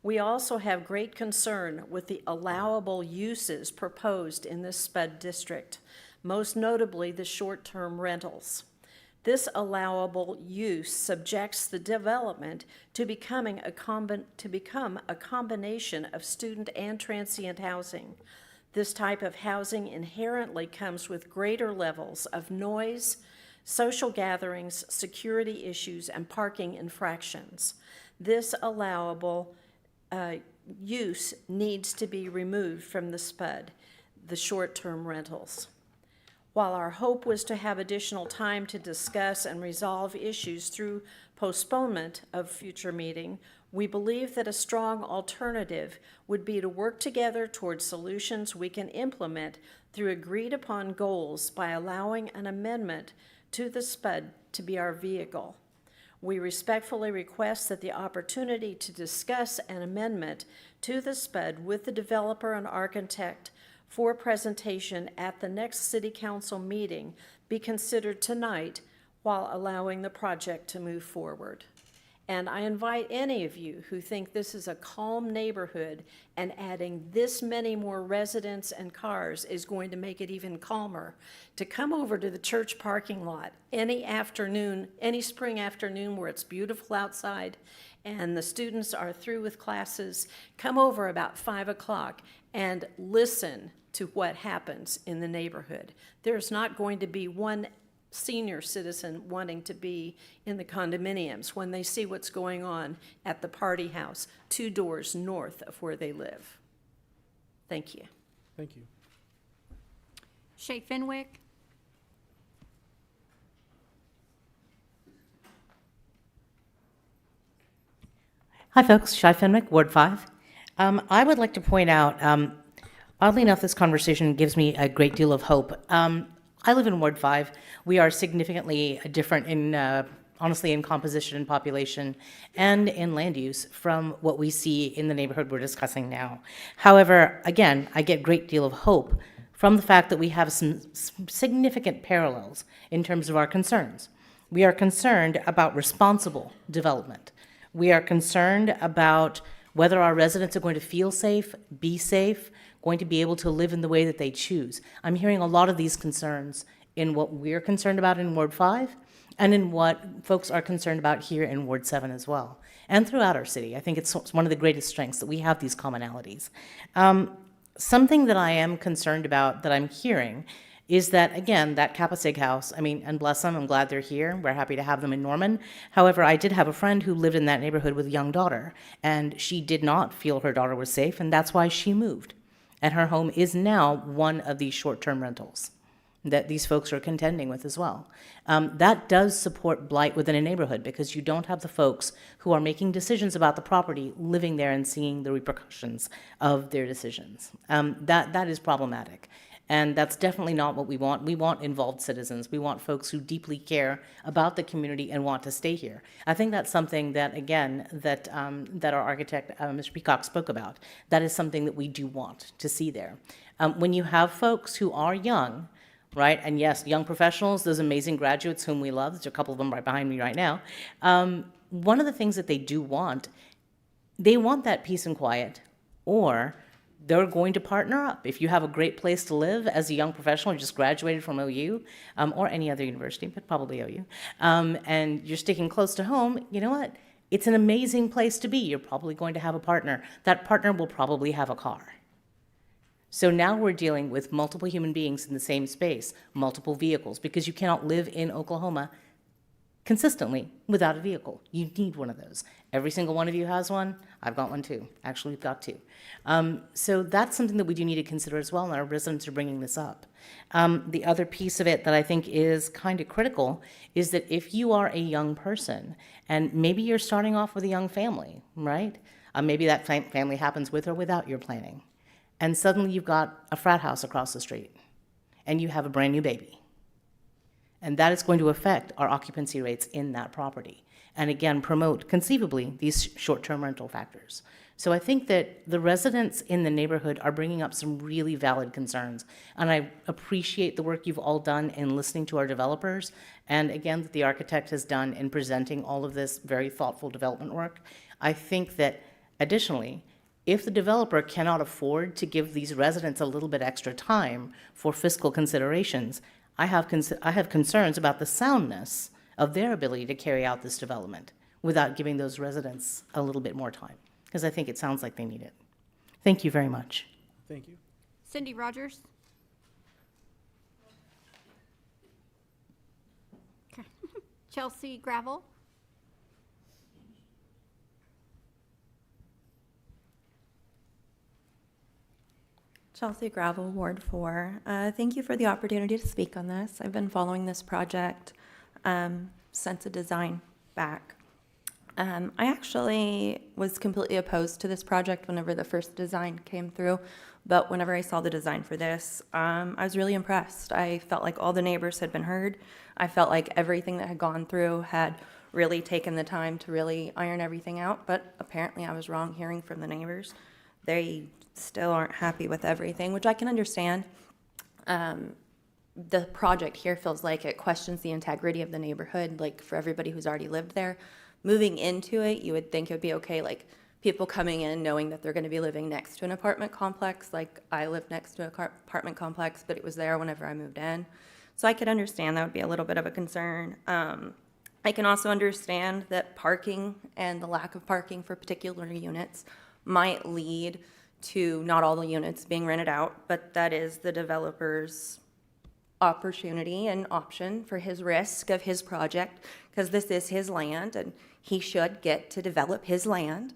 Speaker 8: We also have great concern with the allowable uses proposed in this SPUD district, most notably the short-term rentals. This allowable use subjects the development to become a combination of student and transient housing. This type of housing inherently comes with greater levels of noise, social gatherings, security issues, and parking infractions. This allowable use needs to be removed from the SPUD. the short-term rentals. While our hope was to have additional time to discuss and resolve issues through postponement of future meeting, we believe that a strong alternative would be to work together towards solutions we can implement through agreed-upon goals by allowing an amendment to the SPUD to be our vehicle. We respectfully request that the opportunity to discuss an amendment to the SPUD with the developer and architect for presentation at the next City Council meeting be considered tonight while allowing the project to move forward. And I invite any of you who think this is a calm neighborhood and adding this many more residents and cars is going to make it even calmer, to come over to the church parking lot any afternoon, any spring afternoon where it's beautiful outside and the students are through with classes. Come over about 5 o'clock and listen to what happens in the neighborhood. There's not going to be one senior citizen wanting to be in the condominiums when they see what's going on at the party house 2 doors north of where they live. Thank you.
Speaker 1: Thank you.
Speaker 2: Shay Fenwick.
Speaker 18: Hi, folks. Shai Fenwick, Ward 5. I would like to point out, oddly enough, this conversation gives me a great deal of hope. I live in Ward 5. We are significantly different in, honestly, in composition and population and in land use from what we see in the neighborhood we're discussing now. However, again, I get a great deal of hope from the fact that we have some significant parallels in terms of our concerns. We are concerned about responsible development. We are concerned about whether our residents are going to feel safe, be safe, going to be able to live in the way that they choose. I'm hearing a lot of these concerns in what we're concerned about in Ward 5 and in what folks are concerned about here in Ward 7 as well, and throughout our city. I think it's one of the greatest strengths that we have these commonalities. Something that I am concerned about that I'm hearing is that, again, that Kappa Sig house, I mean, and bless them, I'm glad they're here. We're happy to have them in Norman. However, I did have a friend who lived in that neighborhood with a young daughter, and she did not feel her daughter was safe, and that's why she moved. And her home is now one of these short-term rentals that these folks are contending with as well. That does support blight within a neighborhood because you don't have the folks who are making decisions about the property living there and seeing the repercussions of their decisions. That is problematic. And that's definitely not what we want. We want involved citizens. We want folks who deeply care about the community and want to stay here. I think that's something that, again, that our architect, Mr. Peacock, spoke about. That is something that we do want to see there. When you have folks who are young, right, and yes, young professionals, those amazing graduates whom we love, there's a couple of them right behind me right now, one of the things that they do want, they want that peace and quiet, or they're going to partner up. If you have a great place to live as a young professional, you just graduated from OU or any other university, but probably OU, and you're sticking close to home, you know what? It's an amazing place to be. You're probably going to have a partner. That partner will probably have a car. So now we're dealing with multiple human beings in the same space, multiple vehicles, because you cannot live in Oklahoma consistently without a vehicle. You need one of those. Every single one of you has one. I've got one too. Actually, we've got 2. So that's something that we do need to consider as well, and our residents are bringing this up. The other piece of it that I think is kind of critical is that if you are a young person, and maybe you're starting off with a young family, right? Maybe that family happens with or without your planning. And suddenly you've got a frat house across the street, and you have a brand new baby. And that is going to affect our occupancy rates in that property. And again, promote, conceivably, these short-term rental factors. So I think that the residents in the neighborhood are bringing up some really valid concerns. And I appreciate the work you've all done in listening to our developers. And again, that the architect has done in presenting all of this very thoughtful development work. I think that additionally, if the developer cannot afford to give these residents a little bit extra time for fiscal considerations, I have concerns about the soundness of their ability to carry out this development without giving those residents a little bit more time, because I think it sounds like they need it. Thank you very much.
Speaker 1: Thank you.
Speaker 2: Cindy Rogers. Okay. Chelsea Gravel.
Speaker 9: Chelsea Gravel, Ward 4. Thank you for the opportunity to speak on this. I've been following this project since the design back. I actually was completely opposed to this project whenever the first design came through, but whenever I saw the design for this, I was really impressed. I felt like all the neighbors had been heard. I felt like everything that had gone through had really taken the time to really iron everything out, but apparently I was wrong hearing from the neighbors. They still aren't happy with everything, which I can understand. The project here feels like it questions the integrity of the neighborhood, like for everybody who's already lived there. Moving into it, you would think it would be okay, like people coming in knowing that they're going to be living next to an apartment complex. Like I live next to an apartment complex, but it was there whenever I moved in. So I could understand that would be a little bit of a concern. I can also understand that parking and the lack of parking for particular units might lead to not all the units being rented out, but that is the developer's opportunity and option for his risk of his project, because this is his land and he should get to develop his land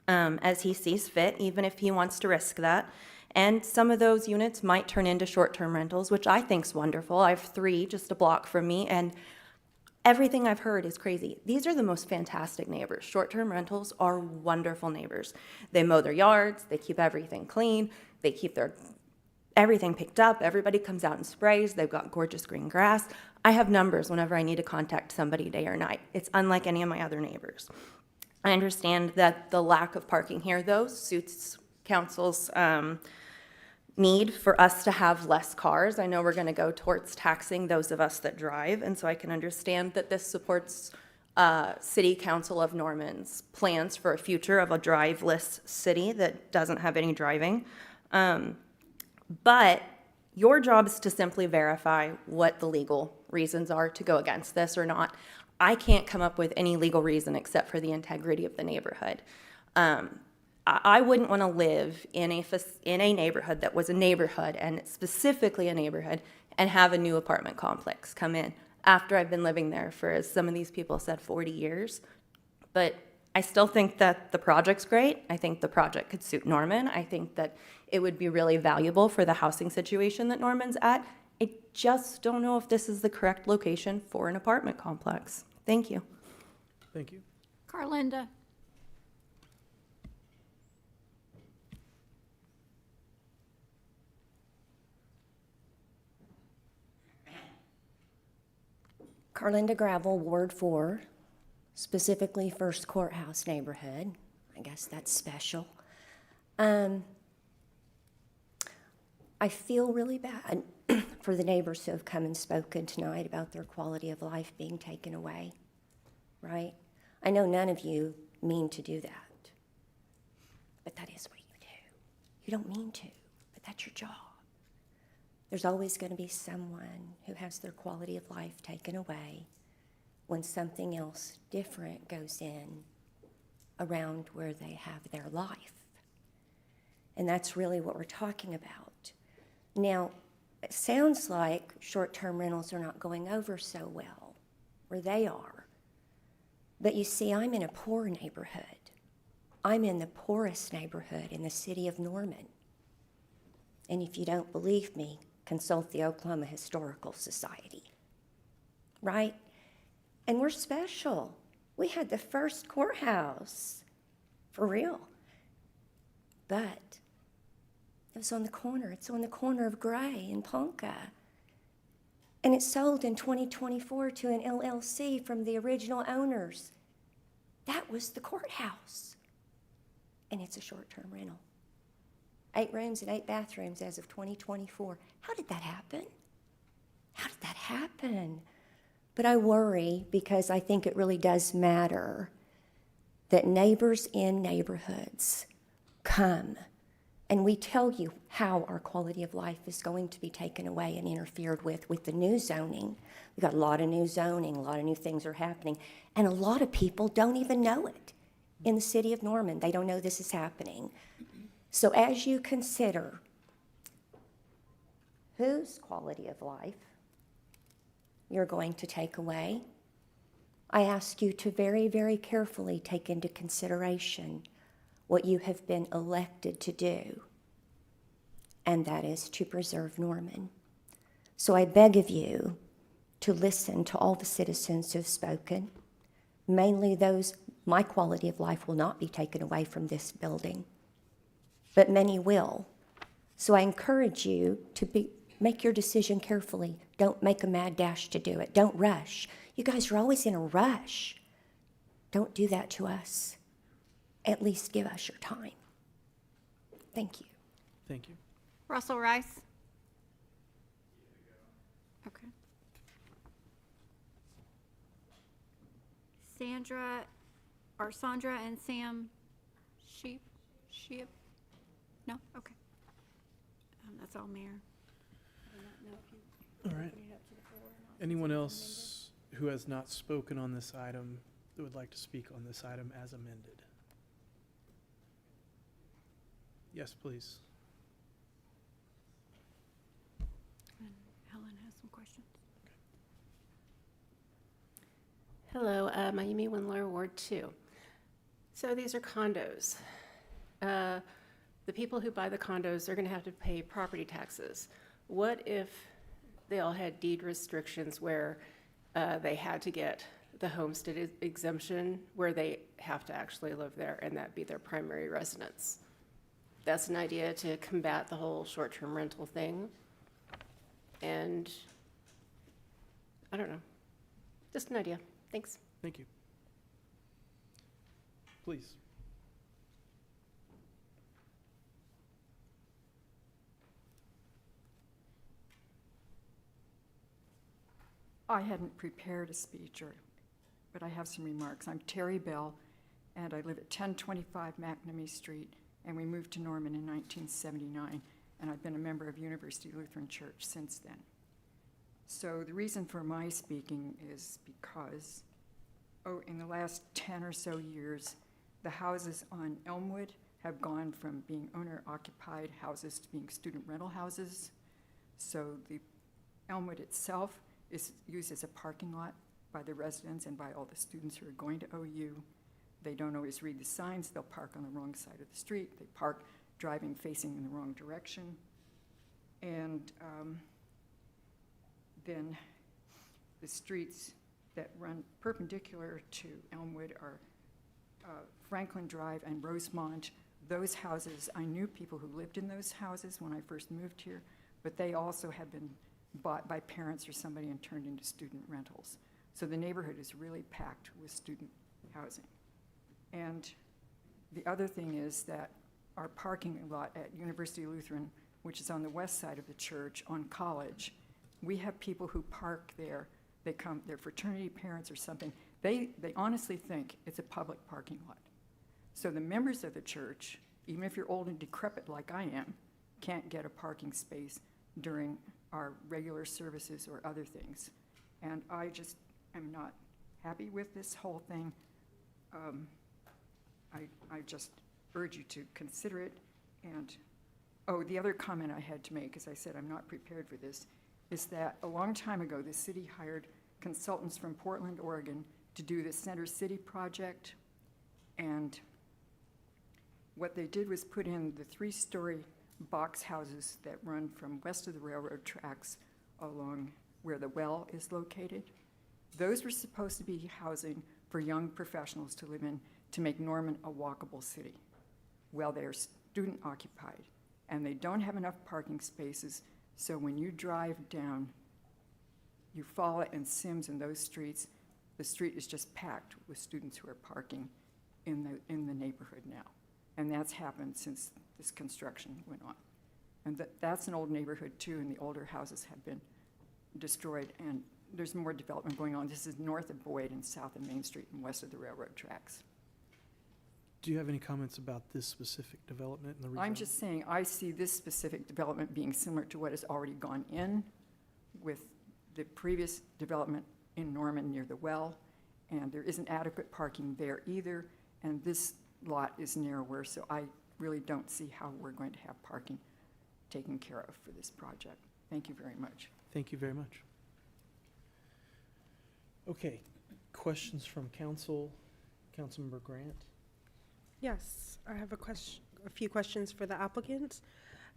Speaker 9: as he sees fit, even if he wants to risk that. And some of those units might turn into short-term rentals, which I think is wonderful. I have 3 just a block from me, and everything I've heard is crazy. These are the most fantastic neighbors. Short-term rentals are wonderful neighbors. They mow their yards, they keep everything clean, they keep their everything picked up, everybody comes out and sprays, they've got gorgeous green grass. I have numbers whenever I need to contact somebody day or night. It's unlike any of my other neighbors. I understand that the lack of parking here, though, suits council's need for us to have less cars. I know we're going to go towards taxing those of us that drive, and so I can understand that this supports City Council of Norman's plans for a future of a driveless city that doesn't have any driving. But your job is to simply verify what the legal reasons are to go against this or not. I can't come up with any legal reason except for the integrity of the neighborhood. I wouldn't want to live in a neighborhood that was a neighborhood, and specifically a neighborhood, and have a new apartment complex come in after I've been living there for, as some of these people said, 40 years. But I still think that the project's great. I think the project could suit Norman. I think that it would be really valuable for the housing situation that Norman's at. I just don't know if this is the correct location for an apartment complex. Thank you.
Speaker 1: Thank you.
Speaker 2: Carlinda.
Speaker 10: Carlinda Gravel, Ward 4, specifically First Courthouse neighborhood. I guess that's special. I feel really bad for the neighbors who have come and spoken tonight about their quality of life being taken away, right? I know none of you mean to do that, but that is what you do. You don't mean to, but that's your job. There's always going to be someone who has their quality of life taken away when something else different goes in around where they have their life. And that's really what we're talking about. Now, it sounds like short-term rentals are not going over so well, or they are. But you see, I'm in a poor neighborhood. I'm in the poorest neighborhood in the city of Norman. And if you don't believe me, consult the Oklahoma Historical Society, right? And we're special. We had the first courthouse, for real. But it was on the corner. It's on the corner of Gray and Ponca. And it sold in 2024 to an LLC from the original owners. That was the courthouse. And it's a short-term rental. 8 rooms and 8 bathrooms as of 2024. How did that happen? How did that happen? But I worry because I think it really does matter that neighbors in neighborhoods come and we tell you how our quality of life is going to be taken away and interfered with the new zoning. We've got a lot of new zoning, a lot of new things are happening, and a lot of people don't even know it. In the city of Norman, they don't know this is happening. So as you consider whose quality of life you're going to take away, I ask you to very, very carefully take into consideration what you have been elected to do. and that is to preserve Norman. So I beg of you to listen to all the citizens who have spoken, mainly those my quality of life will not be taken away from this building, but many will. So I encourage you to make your decision carefully. Don't make a mad dash to do it. Don't rush. You guys are always in a rush. Don't do that to us. At least give us your time. Thank you.
Speaker 1: Thank you.
Speaker 2: Russell Rice? Okay. Sandra and Sam Sheep? No? Okay. That's all, Mayor. I do not know if you
Speaker 1: All right.
Speaker 2: put it up to the floor or not.
Speaker 1: Anyone else who has not spoken on this item that would like to speak on this item as amended? Yes, please.
Speaker 2: And Helen has some questions.
Speaker 3: Hello, Miami Windler, Ward 2. So these are condos. The people who buy the condos are going to have to pay property taxes. What if they all had deed restrictions where they had to get the homestead exemption, where they have to actually live there and that be their primary residence? That's an idea to combat the whole short-term rental thing. And I don't know, just an idea. Thanks.
Speaker 1: Thank you. Please.
Speaker 5: I hadn't prepared a speech, but I have some remarks. I'm Terry Bell, and I live at 1025 McNamee Street, and we moved to Norman in 1979, and I've been a member of University Lutheran Church since then. So the reason for my speaking is because, in the last 10 or so years, the houses on Elmwood have gone from being owner-occupied houses to being student rental houses. So the Elmwood itself is used as a parking lot by the residents and by all the students who are going to OU. They don't always read the signs. They'll park on the wrong side of the street. They park driving facing in the wrong direction. And then the streets that run perpendicular to Elmwood are Franklin Drive and Rosemont. Those houses, I knew people who lived in those houses when I first moved here, but they also have been bought by parents or somebody and turned into student rentals. So the neighborhood is really packed with student housing. And the other thing is that our parking lot at University Lutheran, which is on the west side of the church on College, we have people who park there. They come, they're fraternity parents or something. They honestly think it's a public parking lot. So the members of the church, even if you're old and decrepit like I am, can't get a parking space during our regular services or other things. And I just am not happy with this whole thing. I just urge you to consider it. And, the other comment I had to make, as I said, I'm not prepared for this, is that a long time ago, the city hired consultants from Portland, Oregon, to do the Center City project. And what they did was put in the 3-story box houses that run from west of the railroad tracks along where the well is located. Those were supposed to be housing for young professionals to live in to make Norman a walkable city. Well, they're student occupied and they don't have enough parking spaces, so when you drive down Eufaula and Sims in those streets, the street is just packed with students who are parking in the neighborhood now. And that's happened since this construction went on. And that's an old neighborhood too, and the older houses have been destroyed, and there's more development going on. This is north of Boyd and south of Main Street and west of the railroad tracks.
Speaker 1: Do you have any comments about this specific development in the
Speaker 5: I'm
Speaker 1: rezoning?
Speaker 5: just saying, I see this specific development being similar to what has already gone in with the previous development in Norman near the well, and there isn't adequate parking there either, and this lot is narrower, so I really don't see how we're going to have parking taken care of for this project. Thank you very much.
Speaker 1: Thank you very much. Okay, questions from council? Councilmember Grant?
Speaker 12: Yes, I have a few questions for the applicant.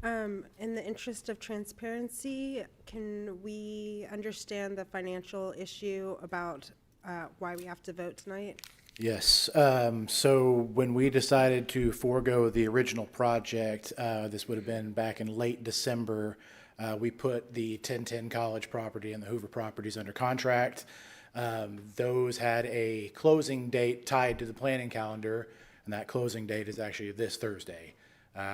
Speaker 12: In the interest of transparency, can we understand the financial issue about why we have to vote tonight?
Speaker 15: Yes. So when we decided to forego the original project, this would have been back in late December, we put the 1010 College property and the Hoover properties under contract. Those had a closing date tied to the planning calendar, and that closing date is actually this Thursday.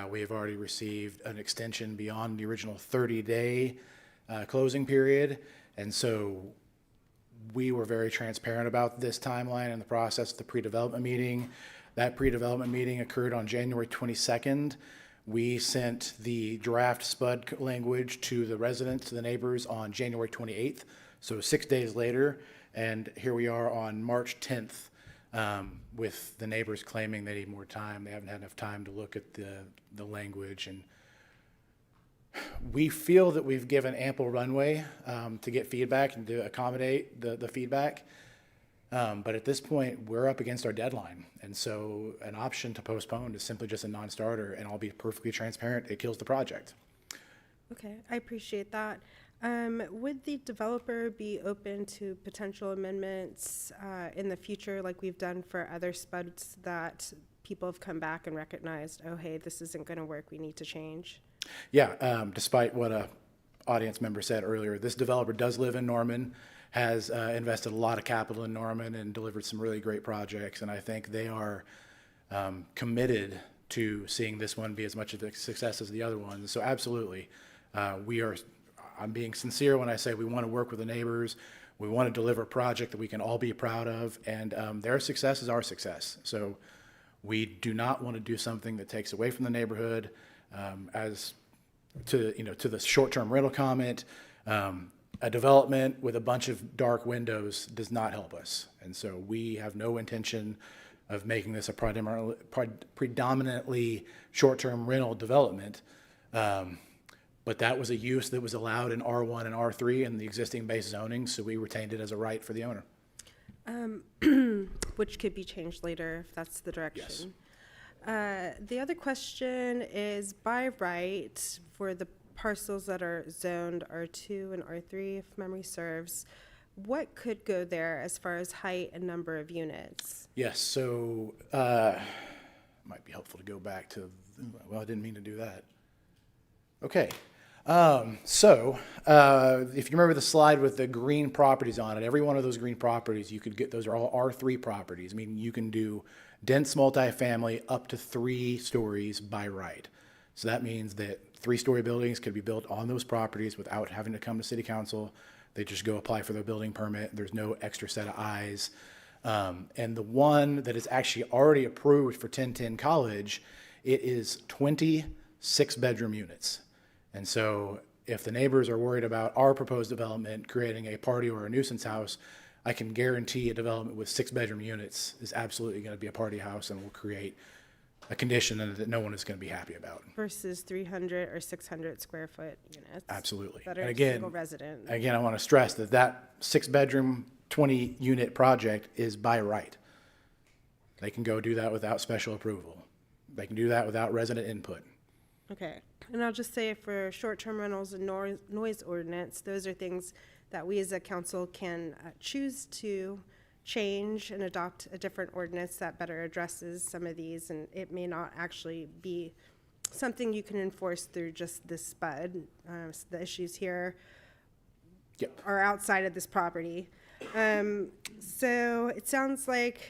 Speaker 15: We have already received an extension beyond the original 30-day closing period, and so we were very transparent about this timeline and the process of the pre-development meeting. That pre-development meeting occurred on January 22nd. We sent the draft SPUD language to the residents, to the neighbors, on January 28th, so 6 days later, and here we are on March 10th. With the neighbors claiming they need more time. They haven't had enough time to look at the language, and we feel that we've given ample runway to get feedback and to accommodate the feedback. But at this point, we're up against our deadline, and so an option to postpone is simply just a non-starter, and I'll be perfectly transparent, it kills the project.
Speaker 12: Okay, I appreciate that. Would the developer be open to potential amendments in the future, like we've done for other SPUDs that people have come back and recognized, oh, hey, this isn't going to work, we need to change?
Speaker 15: Yeah, despite what a audience member said earlier, this developer does live in Norman, has invested a lot of capital in Norman and delivered some really great projects, and I think they are committed to seeing this one be as much of a success as the other ones. So absolutely, I'm being sincere when I say we want to work with the neighbors. We want to deliver a project that we can all be proud of, and their success is our success. So we do not want to do something that takes away from the neighborhood. As to the short-term rental comment, a development with a bunch of dark windows does not help us, and so we have no intention of making this a predominantly short-term rental development. But that was a use that was allowed in R1 and R3 in the existing base zoning, so we retained it as a right for the owner.
Speaker 12: Which could be changed later if that's the direction. Yes. The other question is, by right, for the parcels that are zoned R2 and R3, if memory serves, what could go there as far as height and number of units?
Speaker 15: Yes, so might be helpful to go back to, well, I didn't mean to do that. Okay. So if you remember the slide with the green properties on it, every one of those green properties, you could get, those are all R3 properties, meaning you can do dense multifamily up to 3 stories by right. So that means that 3-story buildings could be built on those properties without having to come to city council. They just go apply for their building permit. There's no extra set of eyes. And the one that is actually already approved for 1010 College, it is 20 6-bedroom units. And so if the neighbors are worried about our proposed development creating a party or a nuisance house, I can guarantee a development with 6-bedroom units is absolutely going to be a party house and will create a condition that no one is going to be happy about.
Speaker 12: Versus 300 or 600 square foot units.
Speaker 15: Absolutely.
Speaker 12: That are
Speaker 15: And again,
Speaker 12: single resident.
Speaker 15: Again, I want to stress that that 6-bedroom, 20-unit project is by right. They can go do that without special approval. They can do that without resident input.
Speaker 12: Okay, and I'll just say for short-term rentals and noise ordinance, those are things that we as a council can choose to change and adopt a different ordinance that better addresses some of these, and it may not actually be something you can enforce through just this SPUD. So the issues here are outside of this property. So it sounds like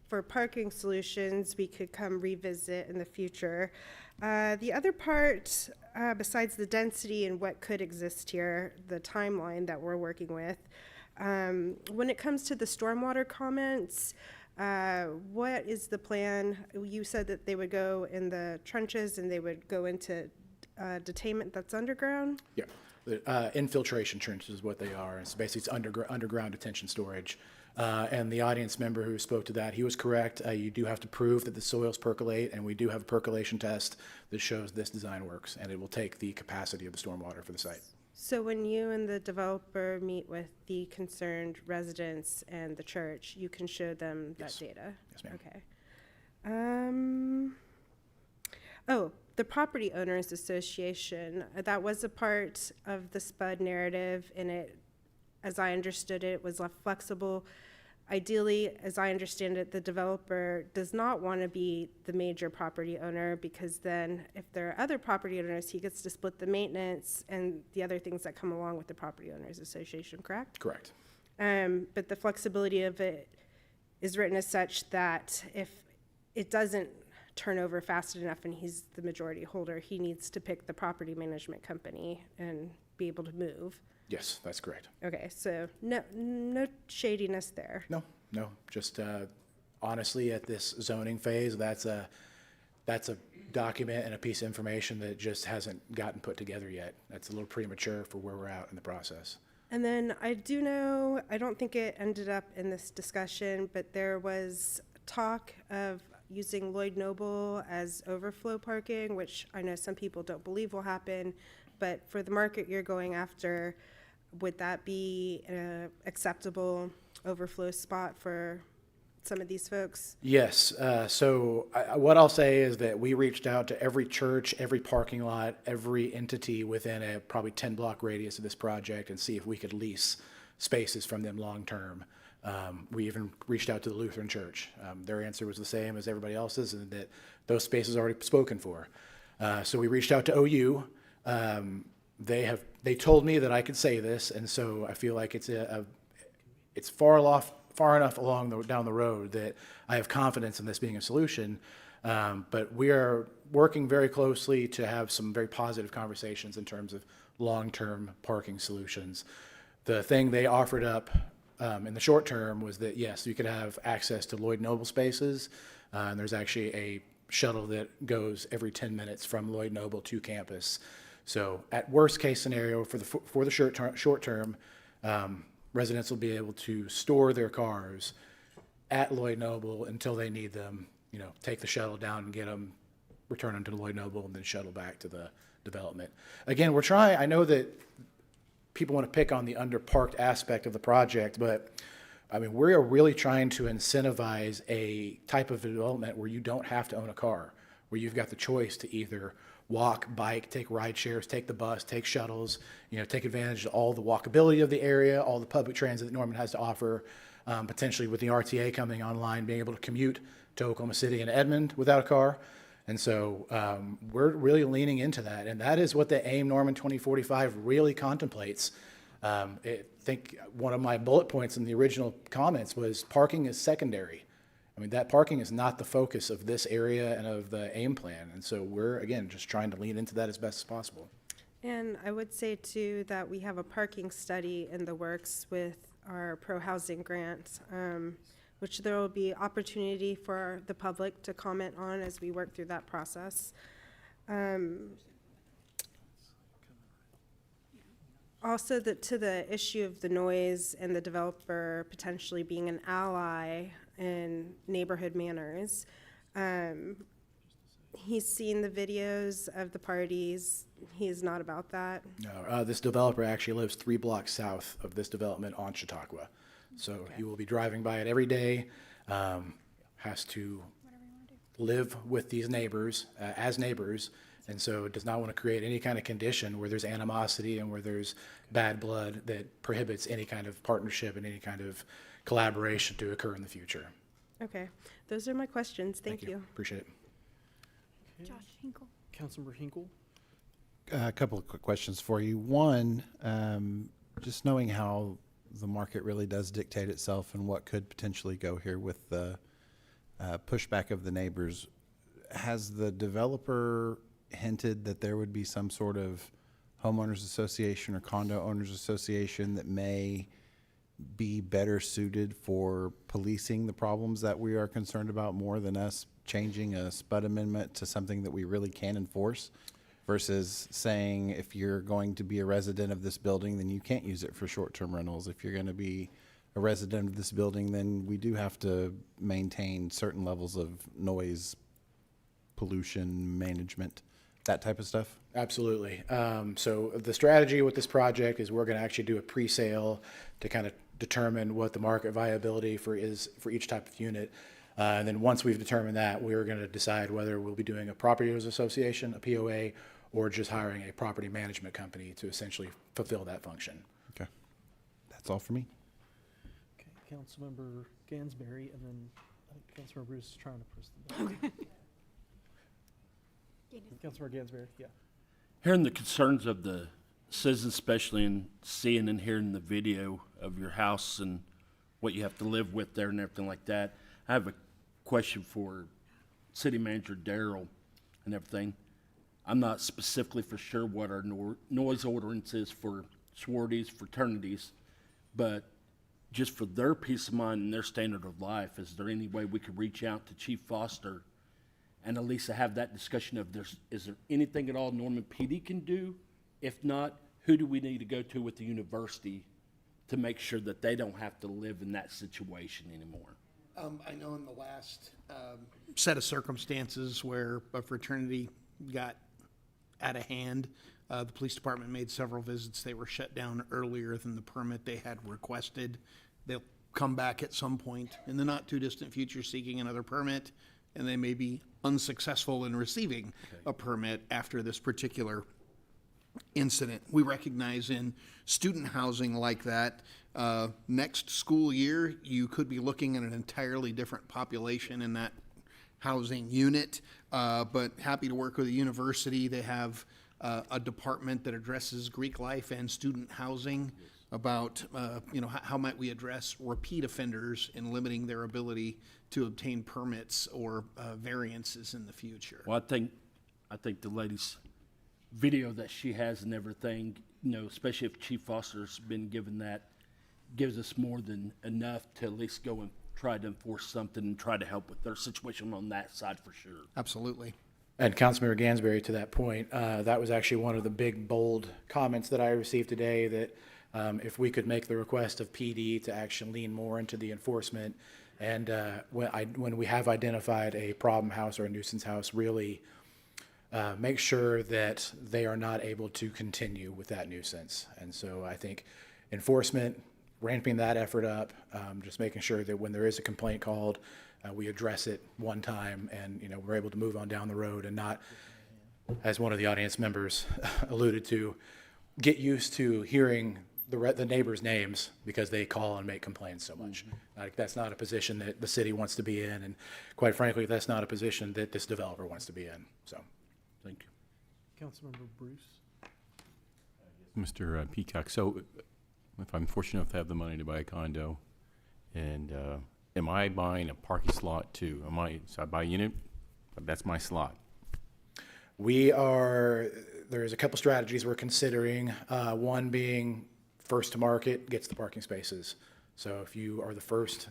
Speaker 12: for parking solutions, we could come revisit in the future. The other part, besides the density and what could exist here, the timeline that we're working with, when it comes to the stormwater comments, what is the plan? You said that they would go in the trenches and they would go into detainment that's underground?
Speaker 15: Yeah, infiltration trenches is what they are. It's basically underground detention storage. And the audience member who spoke to that, he was correct. You do have to prove that the soils percolate, and we do have a percolation test that shows this design works, and it will take the capacity of the stormwater for the site.
Speaker 12: So when you and the developer meet with the concerned residents and the church, you can show them that data?
Speaker 15: Yes, ma'am.
Speaker 12: Okay. Oh, the the Property Owners Association, that was a part of the SPUD narrative, and it, as I understood it, was left flexible. Ideally, as I understand it, the developer does not want to be the major property owner, because then if there are other property owners, he gets to split the maintenance and the other things that come along with the Property Owners Association, correct?
Speaker 15: Correct.
Speaker 12: But the flexibility of it is written as such that if it doesn't turn over fast enough and he's the majority holder, he needs to pick the property management company and be able to move.
Speaker 15: Yes, that's correct.
Speaker 12: Okay, so no shadiness there.
Speaker 15: No, just honestly, at this zoning phase, that's a document and a piece of information that just hasn't gotten put together yet. That's a little premature for where we're at in the process.
Speaker 12: And then I do know, I don't think it ended up in this discussion, but there was talk of using Lloyd Noble as overflow parking, which I know some people don't believe will happen, but for the market you're going after, would that be an acceptable overflow spot for some of these folks?
Speaker 15: Yes. What I'll say is that we reached out to every church, every parking lot, every entity within a probably 10-block radius of this project and see if we could lease spaces from them long term. We even reached out to the Lutheran Church. Their answer was the same as everybody else's, and that those spaces are already spoken for. So we reached out to OU. They told me that I could say this, and so I feel like it's far enough down the road that I have confidence in this being a solution. But we are working very closely to have some very positive conversations in terms of long-term parking solutions. The thing they offered up in the short term was that, yes, you could have access to Lloyd Noble spaces, and there's actually a shuttle that goes every 10 minutes from Lloyd Noble to campus. So at worst case scenario for the short term, residents will be able to store their cars at Lloyd Noble until they need them, take the shuttle down and get them, return them to Lloyd Noble, and then shuttle back to the development. Again, I know that people want to pick on the underparked aspect of the project, but I mean, we are really trying to incentivize a type of development where you don't have to own a car, where you've got the choice to either walk, bike, take ride shares, take the bus, take shuttles, take advantage of all the walkability of the area, all the public transit that Norman has to offer, potentially with the RTA coming online, being able to commute to Oklahoma City and Edmond without a car. And so we're really leaning into that. And that is what the AIM Norman 2045 really contemplates. I think one of my bullet points in the original comments was parking is secondary. I mean, that parking is not the focus of this area and of the AIM plan. And so we're, again, just trying to lean into that as best as possible.
Speaker 12: And I would say, too, that we have a parking study in the works with our pro-housing grant, which there will be opportunity for the public to comment on as we work through that process. Also, to the issue of the noise and the developer potentially being an ally in neighborhood manners. He's seen the videos of the parties. He is not about that.
Speaker 15: No, this developer actually lives 3 blocks south of this development on Chautauqua. So he will be driving by it every day, has to live with these neighbors as neighbors, and so does not want to create any kind of condition where there's animosity and where there's bad blood that prohibits any kind of partnership and any kind of collaboration to occur in the future.
Speaker 12: Okay, those are my questions. Thank you.
Speaker 15: Appreciate it.
Speaker 2: Josh Hinkle.
Speaker 1: Councilmember Hinkle.
Speaker 11: A couple of quick questions for you. One, just knowing how the market really does dictate itself and what could potentially go here with the pushback of the neighbors, has the developer hinted that there would be some sort of homeowners association or condo owners association that may be better suited for policing the problems that we are concerned about more than us changing a SPUD amendment to something that we really can enforce, versus saying if you're going to be a resident of this building, then you can't use it for short-term rentals. If you're going to be a resident of this building, then we do have to maintain certain levels of noise, pollution management, that type of stuff?
Speaker 15: Absolutely. So the strategy with this project is we're going to actually do a pre-sale to kind of determine what the market viability for each type of unit. And then once we've determined that, we're going to decide whether we'll be doing a property owners association, a POA, or just hiring a property management company to essentially fulfill that function.
Speaker 11: Okay. That's all for me.
Speaker 1: Okay, Councilmember Gansberry, and then I think Councilmember Bruce is trying to press the button. Councilmember Gansberry, yeah.
Speaker 14: Hearing the concerns of the citizens, especially in seeing and hearing the video of your house and what you have to live with there and everything like that, I have a question for City Manager Darrell and everything. I'm not specifically for sure what our noise ordinance is for sororities, fraternities, but just for their peace of mind and their standard of life, is there any way we could reach out to Chief Foster and at least have that discussion of is there anything at all Norman PD can do? If not, who do we need to go to with the university to make sure that they don't have to live in that situation anymore?
Speaker 13: I know in the last set of circumstances where a fraternity got out of hand, the police department made several visits. They were shut down earlier than the permit they had requested. They'll come back at some point in the not too distant future seeking another permit, and they may be unsuccessful in receiving a permit after this particular incident. We recognize in student housing like that, next school year, you could be looking at an entirely different population in that housing unit, but happy to work with the university. They have a department that addresses Greek life and student housing about, how might we address repeat offenders in limiting their ability to obtain permits or variances in the future.
Speaker 14: Well, I think the lady's video that she has and everything, especially if Chief Foster's been given that, gives us more than enough to at least go and try to enforce something and try to help with their situation on that side for sure.
Speaker 13: Absolutely.
Speaker 15: And Councilmember Gansberry, to that point, that was actually one of the big, bold comments that I received today, that if we could make the request of PD to actually lean more into the enforcement, and when we have identified a problem house or a nuisance house, really make sure that they are not able to continue with that nuisance. And so I think enforcement, ramping that effort up, just making sure that when there is a complaint called, we address it one time and, we're able to move on down the road and not, as one of the audience members alluded to, get used to hearing the neighbors' names because they call and make complaints so much. Like, that's not a position that the city wants to be in, and quite frankly, that's not a position that this developer wants to be in. So,
Speaker 14: thank you.
Speaker 1: Councilmember Bruce.
Speaker 17: Mr. Peacock, so if I'm fortunate enough to have the money to buy a condo, and am I buying a parking slot too? So I buy a unit, that's my slot?
Speaker 15: There's a couple strategies we're considering. One being first to market gets the parking spaces. So if you are the first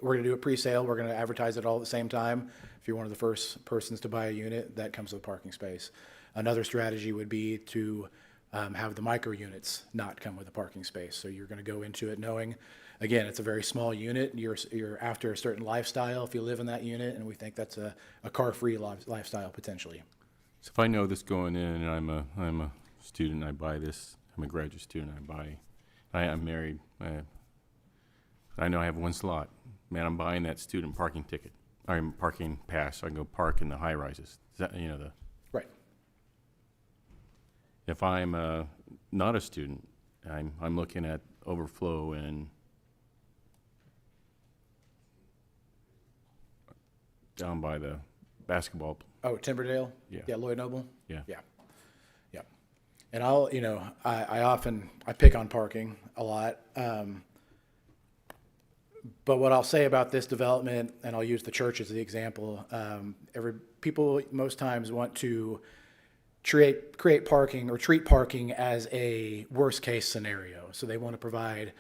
Speaker 15: we're gonna do a pre-sale, we're gonna advertise it all at the same time. If you're one of the first persons to buy a unit, that comes with a parking space. Another strategy would be to have the micro units not come with a parking space. So you're gonna go into it knowing, again, it's a very small unit. You're after a certain lifestyle if you live in that unit, and we think that's a car-free lifestyle potentially.
Speaker 17: So if I know this going in, and I'm a student, I buy this, I'm a graduate student, I'm married, I know I have one slot. Man, I'm buying that student parking ticket, or parking pass, so I can go park in the high rises. Is that,
Speaker 15: Right.
Speaker 17: If I'm not a student, I'm looking at overflow and down by the basketball.
Speaker 15: Oh, Timberdale?
Speaker 17: Yeah.
Speaker 15: Yeah, Lloyd Noble?
Speaker 17: Yeah.
Speaker 15: Yeah. Yeah. And I pick on parking a lot. But what I'll say about this development, and I'll use the church as the example, people most times want to create parking or treat parking as a worst case scenario. So they want to provide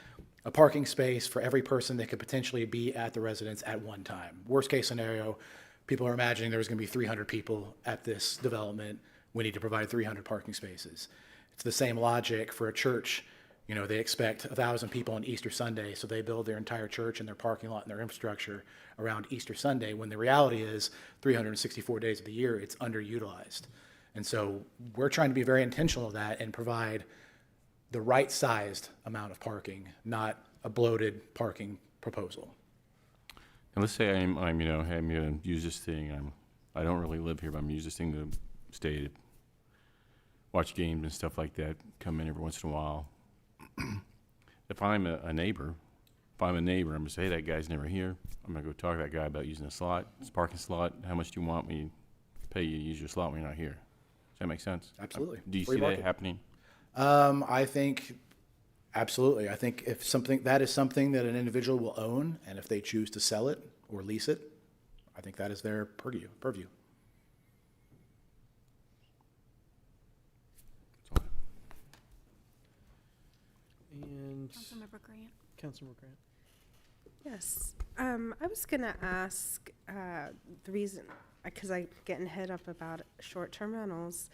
Speaker 15: a parking space for every person that could potentially be at the residence at one time. Worst case scenario, people are imagining there's going to be 300 people at this development. We need to provide 300 parking spaces. It's the same logic for a church. They expect 1,000 people on Easter Sunday, so they build their entire church and their parking lot and their infrastructure around Easter Sunday, when the reality is 364 days of the year, it's underutilized. And so we're trying to be very intentional of that and provide the right-sized amount of parking, not a bloated parking proposal.
Speaker 17: And let's say I'm you know, hey, I'm gonna use this thing, I don't really live here, but I'm using this thing to stay to watch games and stuff like that, come in every once in a while. If I'm a neighbor, I'm gonna say, hey, that guy's never here. I'm gonna go talk to that guy about using a slot, this parking slot. How much do you want me to pay you to use your slot when you're not here? Does that make sense?
Speaker 15: Absolutely.
Speaker 17: Do you
Speaker 15: Free
Speaker 17: see
Speaker 15: market.
Speaker 17: that happening?
Speaker 15: I think, absolutely. I think if that is something that an individual will own, and if they choose to sell it or lease it, I think that is their purview.
Speaker 1: And
Speaker 2: Councilmember Grant.
Speaker 1: Councilmember Grant.
Speaker 12: Yes. I was going to ask the reason, because I'm getting hit up about short-term rentals,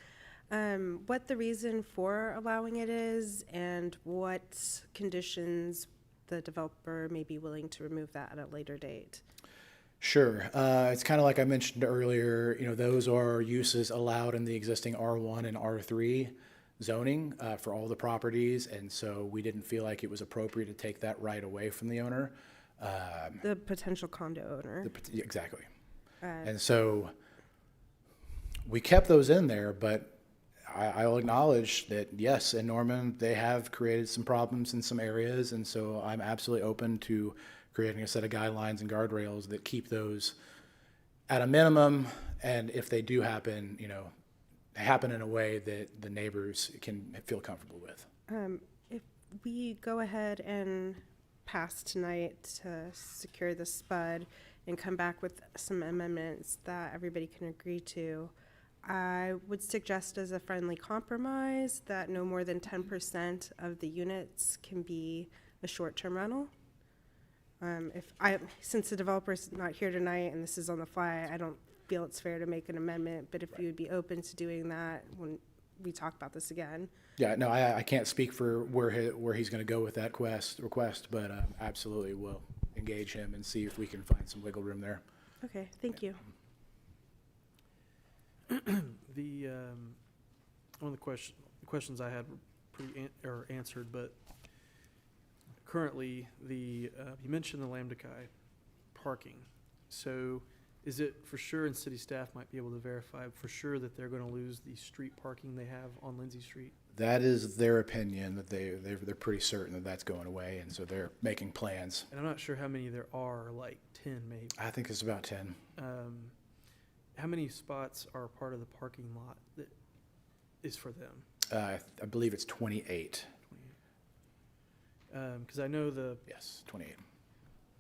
Speaker 12: what the reason for allowing it is and what conditions the developer may be willing to remove that at a later date.
Speaker 15: Sure. It's kind of like I mentioned earlier, those are uses allowed in the existing R1 and R3 zoning for all the properties, and so we didn't feel like it was appropriate to take that right away from the owner.
Speaker 12: The potential condo owner.
Speaker 15: Exactly. And so we kept those in there, but I'll acknowledge that, yes, in Norman, they have created some problems in some areas, and so I'm absolutely open to creating a set of guidelines and guardrails that keep those at a minimum, and if they do happen, happen in a way that the neighbors can feel comfortable with.
Speaker 12: If we go ahead and pass tonight to secure the SPUD and come back with some amendments that everybody can agree to, I would suggest as a friendly compromise that no more than 10% of the units can be a short-term rental. Since the developer's not here tonight and this is on the fly, I don't feel it's fair to make an amendment, but if you would be open to doing that when we talk about this again.
Speaker 15: Yeah, no, I can't speak for where he's going to go with that request, but absolutely will engage him and see if we can find some wiggle room there.
Speaker 12: Okay, thank you.
Speaker 1: One of the questions I had were pretty answered, but currently you mentioned the Lambda Chi parking. So is it for sure, and city staff might be able to verify for sure, that they're going to lose the street parking they have on Lindsay Street?
Speaker 15: That is their opinion, that they're pretty certain that that's going away, and so they're making plans.
Speaker 1: And I'm not sure how many there are, like 10 maybe.
Speaker 15: I think it's about 10.
Speaker 1: How many spots are part of the parking lot that is for them?
Speaker 15: I believe it's 28.
Speaker 1: Because I know
Speaker 15: Yes, 28.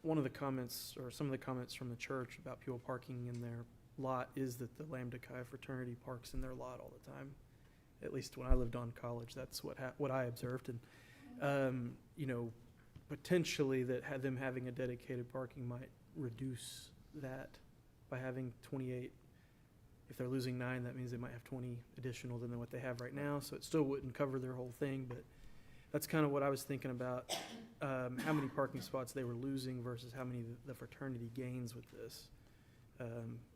Speaker 1: one of the comments, or some of the comments from the church about people parking in their lot is that the Lambda Chi fraternity parks in their lot all the time. At least when I lived on college, that's what I observed. And, potentially that them having a dedicated parking might reduce that by having 28. If they're losing 9, that means they might have 20 additional than what they have right now. So it still wouldn't cover their whole thing, but that's kind of what I was thinking about, how many parking spots they were losing versus how many the fraternity gains with this,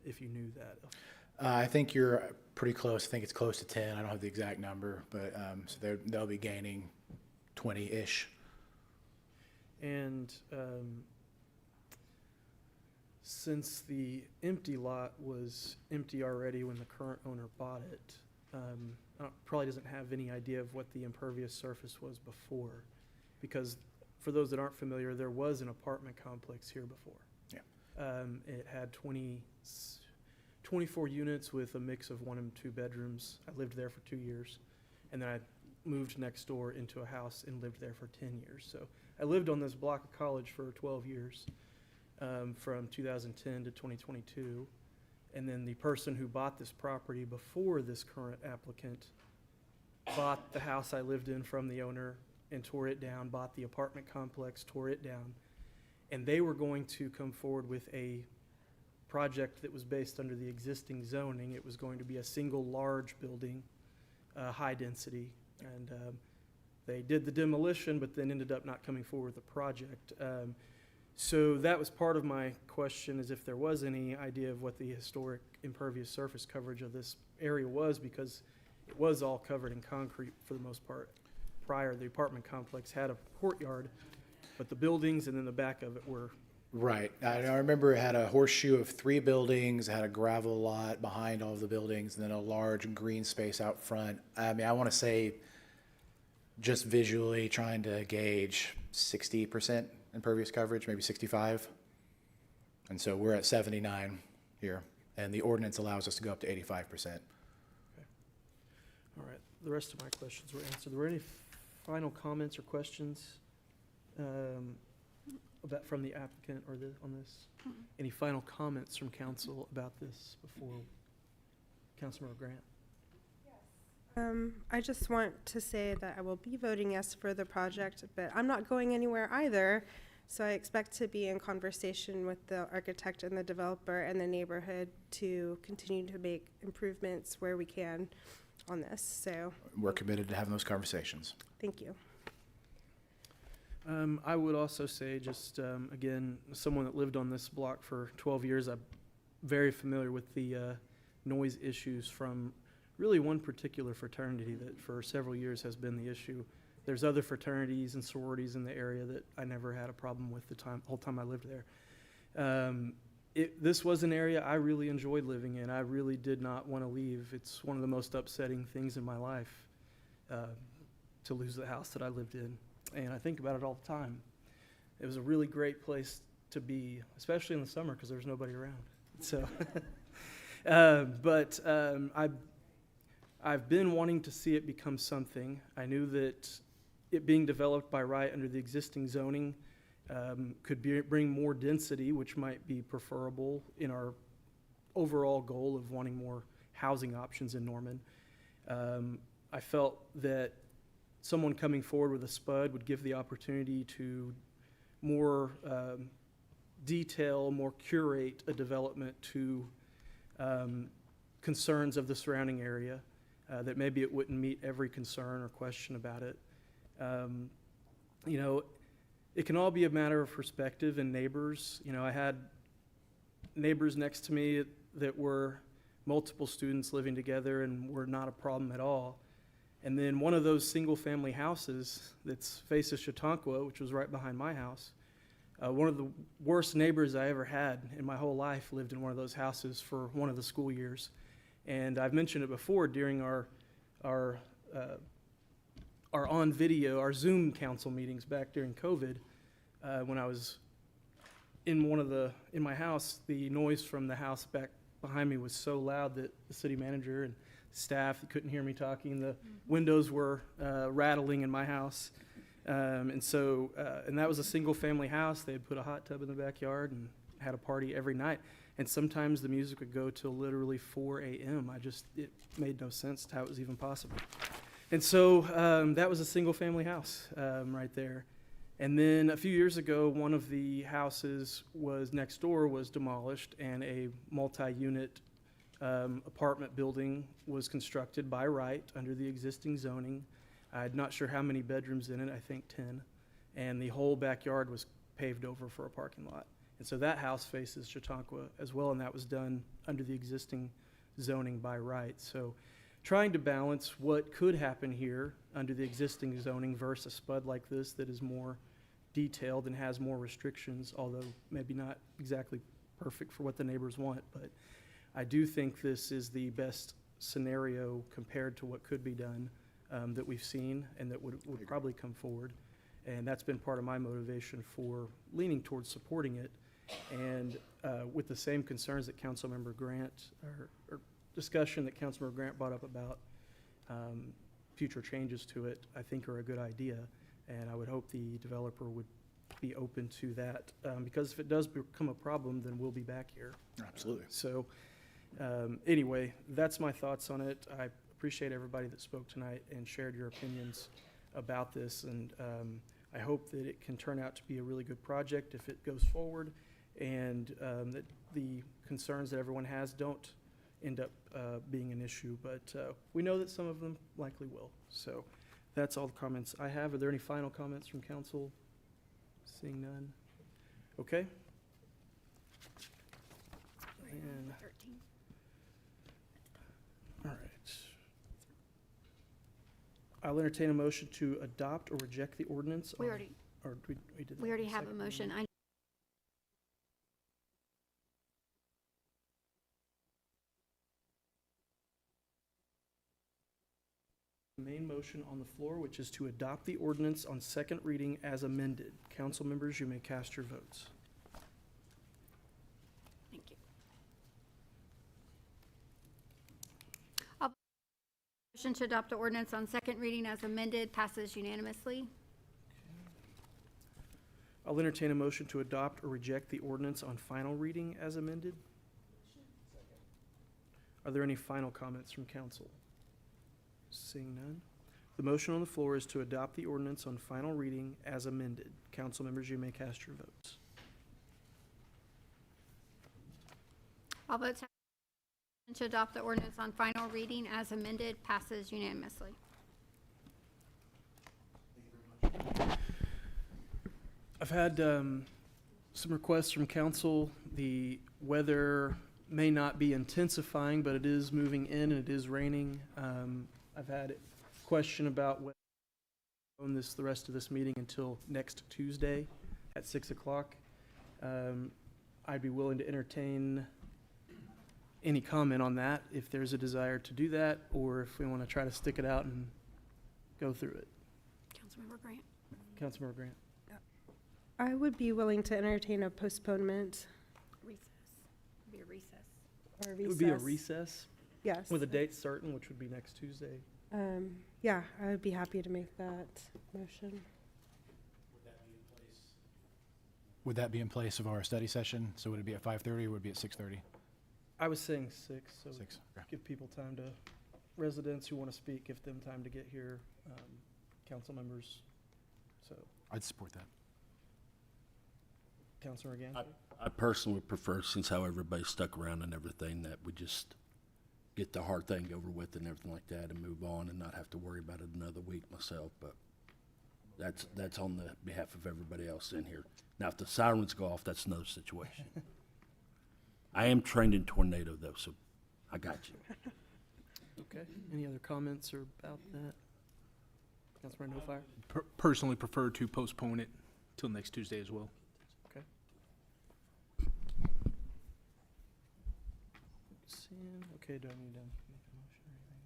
Speaker 1: if you knew that.
Speaker 15: I think you're pretty close. I think it's close to 10. I don't have the exact number, but so they'll be gaining 20-ish.
Speaker 1: And since the empty lot was empty already when the current owner bought it, probably doesn't have any idea of what the impervious surface was before. Because for those that aren't familiar, there was an apartment complex here before.
Speaker 15: Yeah.
Speaker 1: It had 24 units with a mix of 1 and 2 bedrooms. I lived there for 2 years. And then I moved next door into a house and lived there for 10 years. So I lived on this block of college for 12 years, from 2010 to 2022. And then the person who bought this property before this current applicant bought the house I lived in from the owner and tore it down, bought the apartment complex, tore it down. And they were going to come forward with a project that was based under the existing zoning. It was going to be a single large building, high density. And they did the demolition, but then ended up not coming forward with a project. So that was part of my question, is if there was any idea of what the historic impervious surface coverage of this area was, because it was all covered in concrete for the most part. Prior, the apartment complex had a courtyard, but the buildings and then the back of it were
Speaker 15: Right. I remember it had a horseshoe of 3 buildings, had a gravel lot behind all of the buildings, and then a large green space out front. I mean, I want to say, just visually trying to gauge 60% impervious coverage, maybe 65. And so we're at 79 here, and the ordinance allows us to go up to 85%.
Speaker 1: All right, the rest of my questions were answered. Were there any final comments or questions from the applicant or on this? Any final comments from council about this before Councilmember Grant?
Speaker 12: I just want to say that I will be voting yes for the project, but I'm not going anywhere either. So I expect to be in conversation with the architect and the developer and the neighborhood to continue to make improvements where we can on this. So
Speaker 15: We're committed to having those conversations.
Speaker 12: thank you.
Speaker 1: I would also say, just again, someone that lived on this block for 12 years, I'm very familiar with the noise issues from really one particular fraternity that for several years has been the issue. There's other fraternities and sororities in the area that I never had a problem with the whole time I lived there. This was an area I really enjoyed living in. I really did not want to leave. It's one of the most upsetting things in my life to lose the house that I lived in. And I think about it all the time. It was a really great place to be, especially in the summer because there's nobody around. So, I've been wanting to see it become something. I knew that it being developed by right under the existing zoning could bring more density, which might be preferable in our overall goal of wanting more housing options in Norman. I felt that someone coming forward with a SPUD would give the opportunity to more detail, more curate a development to concerns of the surrounding area, that maybe it wouldn't meet every concern or question about it. You know, it can all be a matter of perspective and neighbors. You know, I had neighbors next to me that were multiple students living together and were not a problem at all. And then one of those single-family houses that's faces Chautauqua, which was right behind my house, one of the worst neighbors I ever had in my whole life lived in one of those houses for one of the school years. And I've mentioned it before during our on video, our Zoom council meetings back during COVID, when I was in my house, the noise from the house back behind me was so loud that the city manager and staff couldn't hear me talking. The windows were rattling in my house. And that was a single family house. They had put a hot tub in the backyard and had a party every night. And sometimes the music would go till literally 4 a.m. It made no sense how it was even possible. And so that was a single family house right there. And then a few years ago, one of the houses next door was demolished and a multi-unit apartment building was constructed by right under the existing zoning. I'm not sure how many bedrooms in it, I think 10. And the whole backyard was paved over for a parking lot. And so that house faces Chautauqua as well, and that was done under the existing zoning by right. So trying to balance what could happen here under the existing zoning versus a SPUD like this that is more detailed and has more restrictions, although maybe not exactly perfect for what the neighbors want. But I do think this is the best scenario compared to what could be done that we've seen and that would probably come forward. And that's been part of my motivation for leaning towards supporting it. And with the same concerns that Councilmember Grant, or discussion that Councilmember Grant brought up about future changes to it, I think are a good idea. And I would hope the developer would be open to that. Because if it does become a problem, then we'll be back here.
Speaker 15: Absolutely.
Speaker 1: Anyway, that's my thoughts on it. I appreciate everybody that spoke tonight and shared your opinions about this. And I hope that it can turn out to be a really good project if it goes forward, and that the concerns that everyone has don't end up being an issue. But we know that some of them likely will. So that's all the comments I have. Are there any final comments from council? Seeing none. Okay. And, all right. I'll entertain a motion to adopt or reject the ordinance.
Speaker 2: We already
Speaker 1: Or we did that.
Speaker 2: We already have a
Speaker 1: Second.
Speaker 2: motion.
Speaker 1: main motion on the floor, which is to adopt the ordinance on second reading as amended. Council members, you may cast your votes.
Speaker 2: Thank you. Motion to adopt the ordinance on second reading as amended passes unanimously.
Speaker 1: I'll entertain a motion to adopt or reject the ordinance on final reading as amended. Are there any final comments from council? Seeing none. The motion on the floor is to adopt the ordinance on final reading as amended. Council members, you may cast your votes.
Speaker 2: All votes to adopt the ordinance on final reading as amended passes unanimously.
Speaker 1: I've had some requests from council. The weather may not be intensifying, but it is moving in and it is raining. I've had a question about whether on this the rest of this meeting until next Tuesday at 6 o'clock. I'd be willing to entertain any comment on that if there's a desire to do that, or if we want to try to stick it out and go through it.
Speaker 2: Councilmember Grant.
Speaker 1: Councilmember Grant.
Speaker 12: I would be willing to entertain a postponement
Speaker 2: Recess. Be a recess.
Speaker 12: or
Speaker 1: It
Speaker 12: recess.
Speaker 1: would be a recess
Speaker 12: Yes.
Speaker 1: with a date certain, which would be next Tuesday.
Speaker 12: Yeah, I would be happy to make that motion.
Speaker 15: Would that be in place of our study session? So would it be at 5:30 or would it be at 6:30?
Speaker 1: I was saying 6, so
Speaker 15: 6, okay.
Speaker 1: give people time to, residents who want to speak, give them time to get here, council members. So,
Speaker 15: I'd support that.
Speaker 1: Councilor Gantry?
Speaker 14: I personally would prefer, since how everybody stuck around and everything, that we just get the hard thing over with and everything like that and move on and not have to worry about it another week myself, but that's on the behalf of everybody else in here. Now, if the sirens go off, that's another situation. I am trained in tornado though, so I got you.
Speaker 1: Okay, any other comments or about that? Councilmember No Fire?
Speaker 13: Personally prefer to postpone it till next Tuesday as well.
Speaker 1: Okay. Okay, do I need to make a motion or anything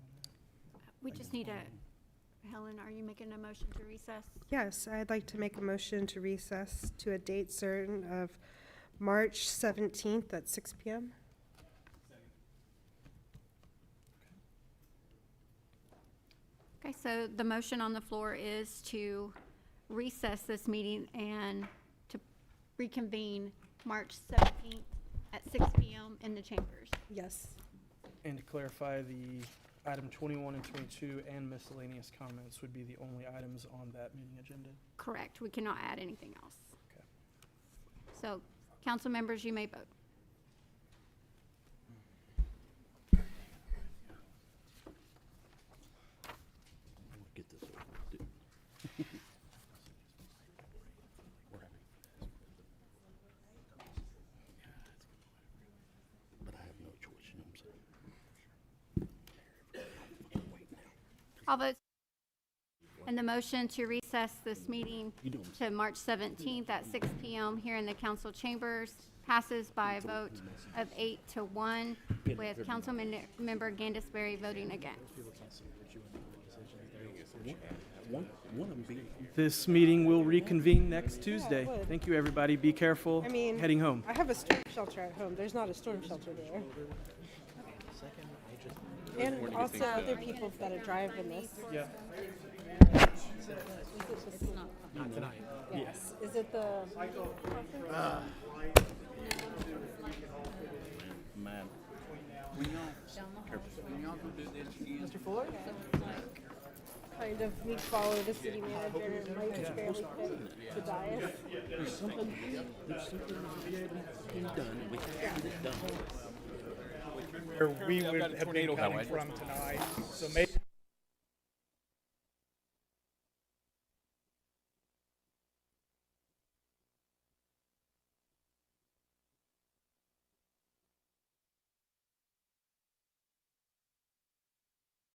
Speaker 1: on that?
Speaker 2: We just need a, Helen, are you making a motion to recess?
Speaker 12: Yes, I'd like to make a motion to recess to a date certain of March 17th at 6 p.m.
Speaker 2: Okay, so the motion on the floor is to recess this meeting and to reconvene March 17th at 6 p.m. in the chambers.
Speaker 12: Yes.
Speaker 1: And to clarify, the item 21 and 22 and miscellaneous comments would be the only items on that meeting agenda.
Speaker 2: Correct, we cannot add anything else.
Speaker 1: Okay.
Speaker 2: So, council members, you may vote.
Speaker 14: Get this over with, dude. But I have no choice, you know what I'm saying?
Speaker 2: All votes. And the motion to recess this meeting to March 17th at 6 p.m. here in the council chambers passes by a vote of 8-1, with Councilmember Gandisberry voting against.
Speaker 1: This meeting will reconvene next Tuesday.
Speaker 12: would.
Speaker 1: Thank you, everybody. Be careful
Speaker 12: I mean,
Speaker 1: heading home.
Speaker 12: I have a storm shelter at home. There's not a storm shelter there. And also other people that are driving this.
Speaker 1: Yeah.
Speaker 15: Not tonight.
Speaker 12: Yes. Is it the?
Speaker 14: Man.
Speaker 12: Mr. Fuller? Kind of, we follow the city manager, and Mike is fairly fit to diet.
Speaker 14: There's something being done, and we have to get it done.
Speaker 19: Where we would have been coming from tonight, so maybe